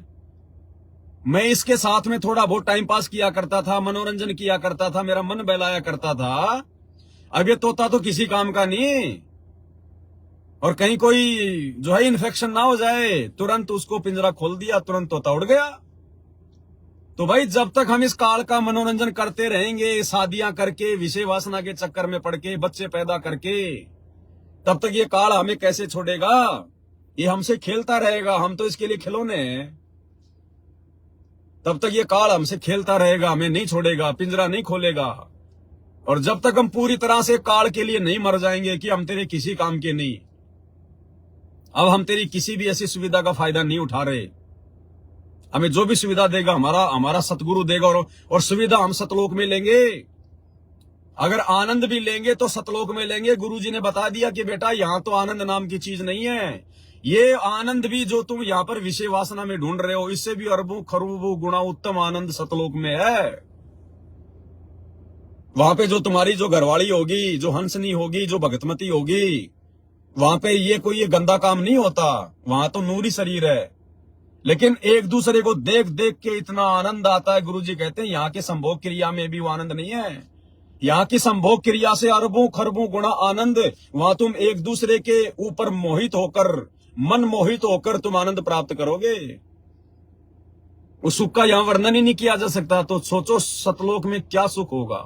मैं इसके साथ में थोड़ा बहुत टाइम पास किया करता था, मनोरंजन किया करता था, मेरा मन बहलाया करता था, अब ये तोता तो किसी काम का नहीं, और कहीं कोई जो है इन्फेक्शन ना हो जाए। तुरंत उसको पिंजरा खोल दिया, तुरंत तोता उड़ गया। तो भाई जब तक हम इस काल का मनोरंजन करते रहेंगे, शादियां करके, विषय वासना के चक्कर में पड़ के, बच्चे पैदा करके, तब तक ये काल हमें कैसे छोड़ेगा, ये हमसे खेलता रहेगा। हम तो इसके लिए खिलौने हैं, तब तक ये काल हमसे खेलता रहेगा, हमें नहीं छोड़ेगा, पिंजरा नहीं खोलेगा। और जब तक हम पूरी तरह से काल के लिए नहीं मर जाएंगे कि हम तेरे किसी काम के नहीं, अब हम तेरी किसी भी ऐसी सुविधा का फायदा नहीं उठा रहे। हमें जो भी सुविधा देगा हमारा सतगुरु देगा, और सुविधा हम सतलोक में लेंगे। अगर आनंद भी लेंगे तो सतलोक में लेंगे। गुरुजी ने बता दिया कि बेटा यहां तो आनंद नाम की चीज नहीं है, ये आनंद भी जो तुम यहां पर विषय वासना में ढूंढ रहे हो, इससे भी अरबों खरबों गुणा उत्तम आनंद सतलोक में है। वहां पे जो तुम्हारी जो घरवाली होगी, जो हंसनी होगी, जो भगतमती होगी, वहां पे ये गंदा काम नहीं होता, वहां तो नूरी शरीर है। लेकिन एक दूसरे को देख देख के इतना आनंद आता है। गुरुजी कहते हैं यहाँ के संभोग क्रिया में भी वो आनंद नहीं है, यहाँ की संभोग क्रिया से अरबों खरबों गुणा आनंद। वहां तुम एक दूसरे के ऊपर मोहित होकर, मन मोहित होकर तुम आनंद प्राप्त करोगे। उस सुख का यहां वर्णन ही नहीं किया जा सकता। तो सोचो सतलोक में क्या सुख होगा,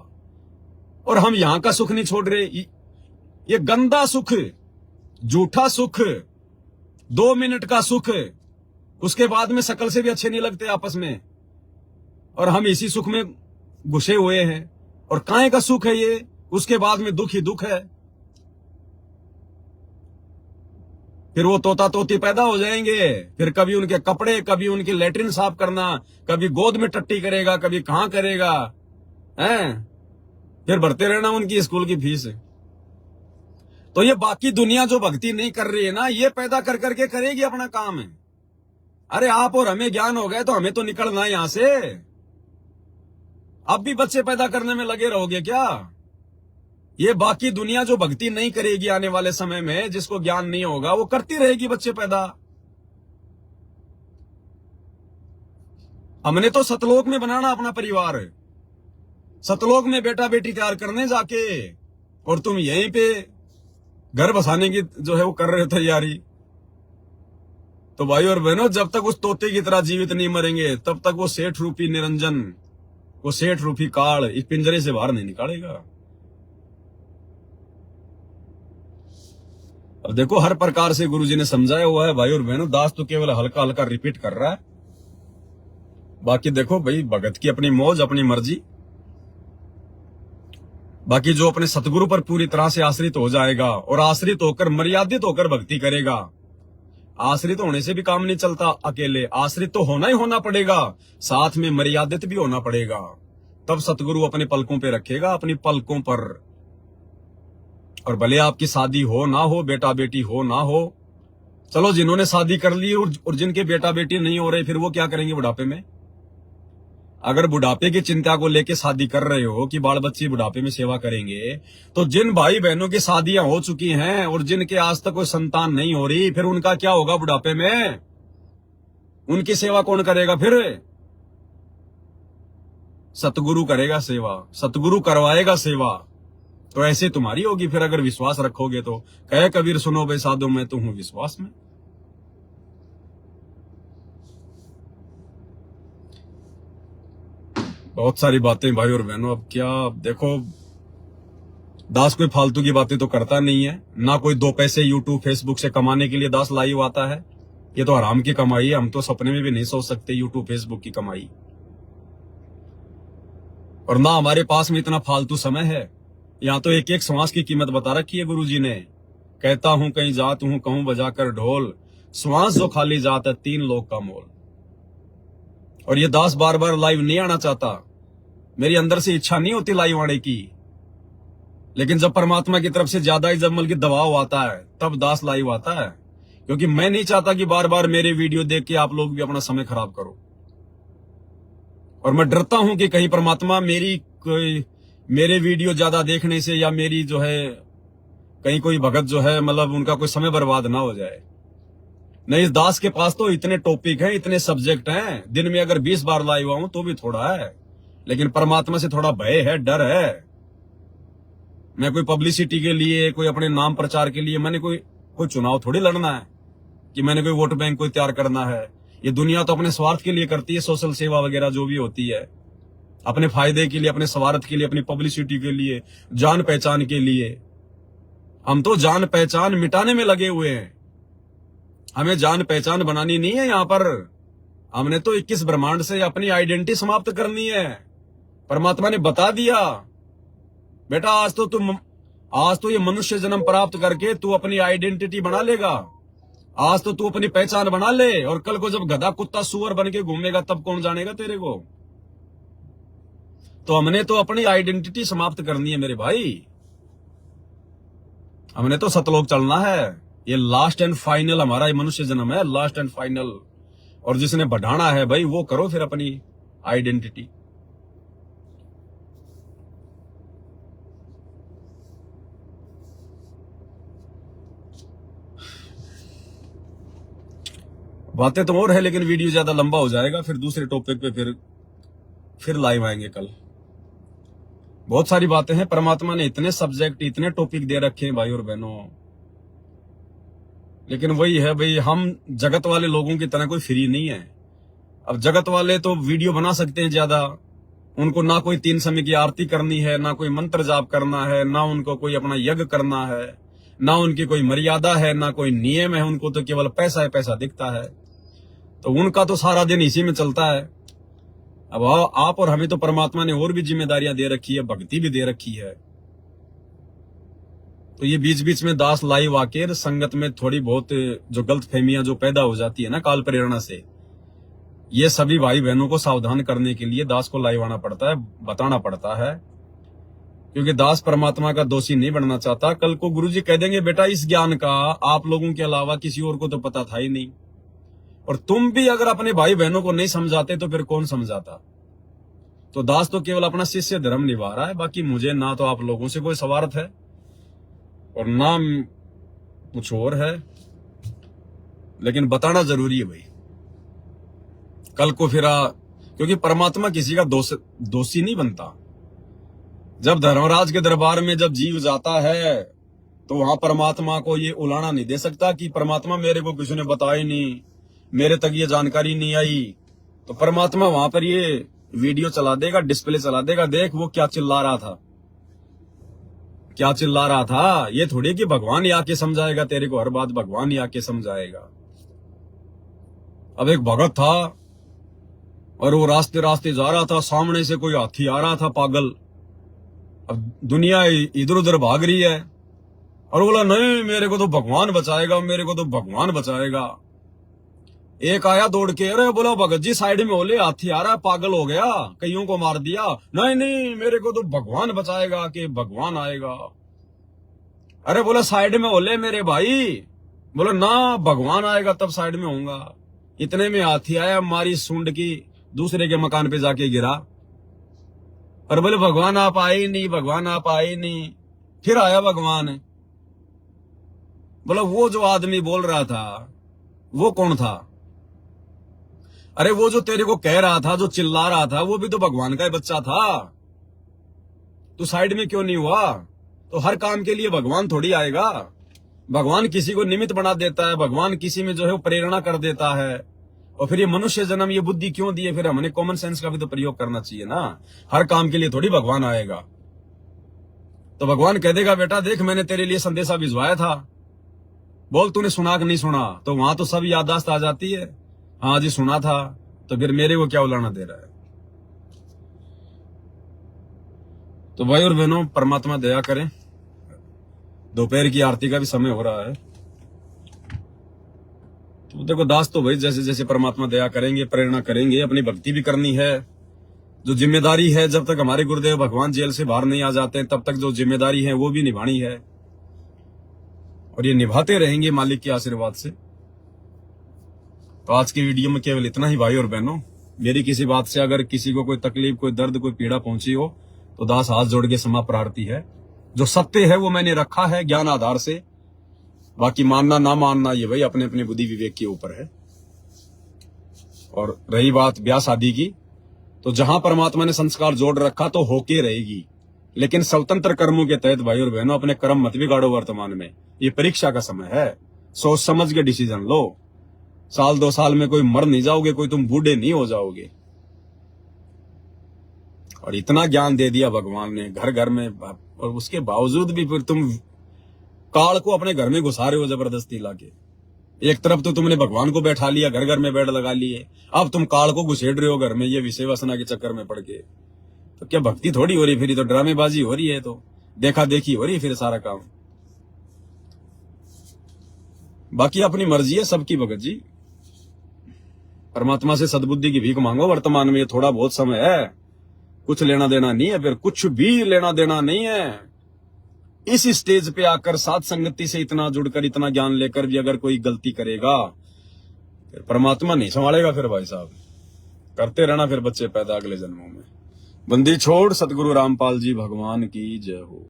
और हम यहां का सुख नहीं छोड़ रहे। ये गंदा सुख, झूठा सुख, 2 मिनट का सुख, उसके बाद में शकल से भी अच्छे नहीं लगते आपस में, और हम इसी सुख में घुसे हुए हैं। और काहे का सुख है ये, उसके बाद में दुख ही दुख है। फिर वो तोता तोती पैदा हो जाएंगे, फिर कभी उनके कपड़े, कभी उनकी लेटरिन साफ करना, कभी गोद में टट्टी करेगा, कभी कहां करेगा, हैं? फिर भरते रहना उनकी स्कूल की फीस। तो ये बाकी दुनिया जो भक्ति नहीं कर रही है ना, ये पैदा कर करके करेगी अपना काम है। अरे आप और हमें ज्ञान हो गए तो हमें तो निकलना है यहां से। अब भी बच्चे पैदा करने में लगे रहोगे क्या? ये बाकी दुनिया जो भक्ति नहीं करेगी आने वाले समय में, जिसको ज्ञान नहीं होगा, वो करती रहेगी बच्चे पैदा। हमने तो सतलोक में बनाना अपना परिवार है। सतलोक में बेटा बेटी तैयार करने जाके, और तुम यहीं पे घर बसाने की जो है वो कर रहे हो तैयारी। तो भाई और बहनों, जब तक उस तोते की तरह जीवित नहीं मरेंगे तब तक वो सेठ रूपी निरंजन, वो सेठ रूपी काल इस पिंजरे से बाहर नहीं निकालेगा। अब देखो, हर प्रकार से गुरुजी ने समझाया हुआ है भाई और बहनों। दास तो केवल हल्का हल्का रिपीट कर रहा है। बाकी देखो भाई, भगत की अपनी मौज, अपनी मर्जी। बाकी जो अपने सतगुरु पर पूरी तरह से आश्रित हो जाएगा और आश्रित होकर, मर्यादित होकर भक्ति करेगा। आश्रित होने से भी काम नहीं चलता, अकेले आश्रित तो होना ही होना पड़ेगा, साथ में मर्यादित भी होना पड़ेगा। तब सतगुरु अपने पलकों पे रखेगा, अपनी पलकों पर। और भले आपकी शादी हो ना हो, बेटा बेटी हो ना हो, चलो जिन्होंने शादी कर ली और जिनके बेटा बेटी नहीं हो रहे, फिर वो क्या करेंगे बुढ़ापे में? अगर बुढ़ापे की चिंता को लेके शादी कर रहे हो कि बाल बच्चे बुढ़ापे में सेवा करेंगे, तो जिन भाई बहनों की शादियां हो चुकी हैं और जिनके आज तक कोई संतान नहीं हो रही, फिर उनका क्या होगा बुढ़ापे में? उनकी सेवा कौन करेगा फिर? सतगुरु करेगा सेवा, सतगुरु करवाएगा सेवा। तो ऐसे तुम्हारी होगी फिर, अगर विश्वास रखोगे तो। कहे कबीर सुनो बे साधो, मैं तो हूं विश्वास में। बहुत सारी बातें भाई और बहनों। अब क्या देखो, दास कोई फालतू की बातें तो करता नहीं है, ना कोई दो पैसे यूट्यूब फेसबुक से कमाने के लिए दास लाइव आता है। ये तो हराम की कमाई है, हम तो सपने में भी नहीं सोच सकते यूट्यूब फेसबुक की कमाई। और ना हमारे पास में इतना फालतू समय है। यहाँ तो एक एक श्वास की कीमत बता रखी है गुरुजी ने। कहता हूं कहीं जात हूं, कहूं बजाकर ढोल, श्वास जो खाली जात है 3 लोग का मोल। और ये दास बार बार लाइव नहीं आना चाहता, मेरी अंदर से इच्छा नहीं होती लाइव आने की, लेकिन जब परमात्मा की तरफ से ज्यादा ही जब मतलब दबाव आता है, तब दास लाइव आता है। क्योंकि मैं नहीं चाहता कि बार बार मेरे वीडियो देख के आप लोग भी अपना समय खराब करो। और मैं डरता हूं कि कहीं परमात्मा मेरे वीडियो ज्यादा देखने से, या मेरी जो है कहीं कोई भगत जो है मतलब उनका कोई समय बर्बाद ना हो जाए। नहीं, इस दास के पास तो इतने टॉपिक हैं, इतने सब्जेक्ट हैं, दिन में अगर 20 बार लाइव आऊं तो भी थोड़ा है, लेकिन परमात्मा से थोड़ा भय है, डर है। मैं कोई पब्लिसिटी के लिए, कोई अपने नाम प्रचार के लिए, मैंने कोई चुनाव थोड़ी लड़ना है कि मैंने कोई वोट बैंक कोई तैयार करना है। ये दुनिया तो अपने स्वार्थ के लिए करती है, सोशल सेवा वगैरह जो भी होती है, अपने फायदे के लिए, अपने स्वार्थ के लिए, अपनी पब्लिसिटी के लिए, जान पहचान के लिए। हम तो जान पहचान मिटाने में लगे हुए हैं, हमें जान पहचान बनानी नहीं है यहाँ पर। हमने तो 21 ब्रह्मांड से अपनी आइडेंटिटी समाप्त करनी है। परमात्मा ने बता दिया, बेटा आज तो ये मनुष्य जन्म प्राप्त करके तू अपनी आइडेंटिटी बना लेगा। आज तो तू अपनी पहचान बना ले, और कल को जब गधा कुत्ता सुअर बन के घूमेगा तब कौन जानेगा तेरे को। तो हमने तो अपनी आइडेंटिटी समाप्त करनी है मेरे भाई। हमने तो सतलोक चलना है। ये लास्ट एंड फाइनल हमारा ये मनुष्य जन्म है, लास्ट एंड फाइनल। और जिसने बढ़ाना है भाई वो करो फिर अपनी आइडेंटिटी। बातें तो और है, लेकिन वीडियो ज्यादा लंबा हो जाएगा, फिर दूसरे टॉपिक पे फिर लाइव आएंगे कल। बहुत सारी बातें हैं, परमात्मा ने इतने सब्जेक्ट, इतने टॉपिक दे रखे हैं भाई और बहनों। लेकिन वही है भाई, हम जगत वाले लोगों की तरह कोई फ्री नहीं है। अब जगत वाले तो वीडियो बना सकते हैं ज्यादा, उनको ना कोई 3 समय की आरती करनी है, ना कोई मंत्र जाप करना है, ना उनको कोई अपना यज्ञ करना है, ना उनकी कोई मर्यादा है, ना कोई नियम है। उनको तो केवल पैसा है, पैसा दिखता है, तो उनका तो सारा दिन इसी में चलता है। अब आप और हमें तो परमात्मा ने और भी जिम्मेदारियां दे रखी है, भक्ति भी दे रखी है। तो ये बीच बीच में दास लाइव आके संगत में थोड़ी बहुत जो गलत फहमियां जो पैदा हो जाती है ना काल प्रेरणा से, ये सभी भाई बहनों को सावधान करने के लिए दास को लाइव आना पड़ता है, बताना पड़ता है। क्योंकि दास परमात्मा का दोषी नहीं बनना चाहता। कल को गुरुजी कह देंगे बेटा इस ज्ञान का आप लोगों के अलावा किसी और को तो पता था ही नहीं, और तुम भी अगर अपने भाई बहनों को नहीं समझाते तो फिर कौन समझाता। तो दास तो केवल अपना शिष्य धर्म निभा रहा है। बाकी मुझे ना तो आप लोगों से कोई स्वार्थ है और ना कुछ और है, लेकिन बताना जरूरी है भाई। कल को फिर क्योंकि परमात्मा किसी का दोषी नहीं बनता। जब धर्मराज के दरबार में जब जीव जाता है तो वहां परमात्मा को ये उलाना नहीं दे सकता कि परमात्मा मेरे को किसी ने बताया नहीं, मेरे तक ये जानकारी नहीं आई। तो परमात्मा वहां पर ये वीडियो चला देगा, डिस्प्ले चला देगा, देख वो क्या चिल्ला रहा था, क्या चिल्ला रहा था। ये थोड़ी कि भगवान ही आके समझाएगा तेरे को, हर बात भगवान ही आके समझाएगा। अब एक भगत था और वो रास्ते रास्ते जा रहा था, सामने से कोई हाथी आ रहा था पागल। अब दुनिया इधर उधर भाग रही है और बोला नहीं मेरे को तो भगवान बचाएगा, मेरे को तो भगवान बचाएगा। एक आया दौड़ के, अरे बोला भगत जी साइड में बोले हाथी आ रहा है, पागल हो गया, कईयों को मार दिया। नहीं नहीं मेरे को तो भगवान बचाएगा कि भगवान आएगा। अरे बोला साइड में बोले मेरे भाई, बोला ना भगवान आएगा तब साइड में होऊंगा। इतने में हाथी आया, मारी सूंड की, दूसरे के मकान पे जाके गिरा। और बोले भगवान आप आए ही नहीं, भगवान आप आए ही नहीं। फिर आया भगवान। बोला वो जो आदमी बोल रहा था वो कौन था? अरे वो जो तेरे को कह रहा था, जो चिल्ला रहा था, वो भी तो भगवान का ही बच्चा था। तू साइड में क्यों नहीं हुआ? तो हर काम के लिए भगवान थोड़ी आएगा। भगवान किसी को निमित्त बना देता है, भगवान किसी में जो है वो प्रेरणा कर देता है। और फिर ये मनुष्य जन्म, ये बुद्धि क्यों दी है? फिर हमने कॉमन सेंस का भी तो प्रयोग करना चाहिए ना। हर काम के लिए थोड़ी भगवान आएगा। तो भगवान कह देगा बेटा देख मैंने तेरे लिए संदेशा भिजवाया था, बोल तूने सुना कि नहीं सुना? तो वहां तो सब याददाश्त आ जाती है, हाँ जी सुना था। तो फिर मेरे को क्या उलाना दे रहा है? तो भाई और बहनों परमात्मा दया करें। दोपहर की आरती का भी समय हो रहा है। तो देखो दास तो भाई जैसे जैसे परमात्मा दया करेंगे, प्रेरणा करेंगे, अपनी भक्ति भी करनी है। जो जिम्मेदारी है, जब तक हमारे गुरुदेव भगवान जेल से बाहर नहीं आ जाते तब तक जो जिम्मेदारी है वो भी निभानी है, और ये निभाते रहेंगे मालिक के आशीर्वाद से। तो आज की वीडियो में केवल इतना ही भाई और बहनों। मेरी किसी बात से अगर किसी को कोई तकलीफ, कोई दर्द, कोई पीड़ा पहुंची हो तो दास हाथ जोड़ के क्षमा प्रार्थी है। जो सत्य है वो मैंने रखा है ज्ञान आधार से, बाकी मानना ना मानना ये भाई अपने अपने बुद्धि विवेक के ऊपर है। और रही बात ब्याह शादी की, तो जहां परमात्मा ने संस्कार जोड़ रखा तो होके रहेगी, लेकिन स्वतंत्र कर्मों के तहत भाई और बहनों अपने कर्म मत बिगाड़ो। वर्तमान में ये परीक्षा का समय है, सोच समझ के डिसीजन लो। साल 2 साल में कोई मर नहीं जाओगे, कोई तुम बूढ़े नहीं हो जाओगे। और इतना ज्ञान दे दिया भगवान ने घर घर में, और उसके बावजूद भी फिर तुम काल को अपने घर में घुसा रहे हो जबरदस्ती लाके। एक तरफ तो तुमने भगवान को बैठा लिया, घर घर में बेड लगा लिए, अब तुम काल को घुसेड़ रहे हो घर में, ये विषय वासना के चक्कर में पड़ के। तो क्या भक्ति थोड़ी हो रही, फिर तो ड्रामेबाजी हो रही है, तो देखा देखी हो रही है फिर सारा काम। बाकी अपनी मर्जी है सबकी भगत जी। परमात्मा से सद्बुद्धि की भीख मांगो। वर्तमान में ये थोड़ा बहुत समय है, कुछ लेना देना नहीं है, फिर कुछ भी लेना देना नहीं है। इस स्टेज पे आकर साथ संगति से इतना जुड़कर, इतना ज्ञान लेकर भी अगर कोई गलती करेगा फिर परमात्मा नहीं संभालेगा। फिर भाई साहब करते रहना फिर बच्चे पैदा अगले जन्मों में। बंदी छोड़ सतगुरु रामपाल जी भगवान की जय हो।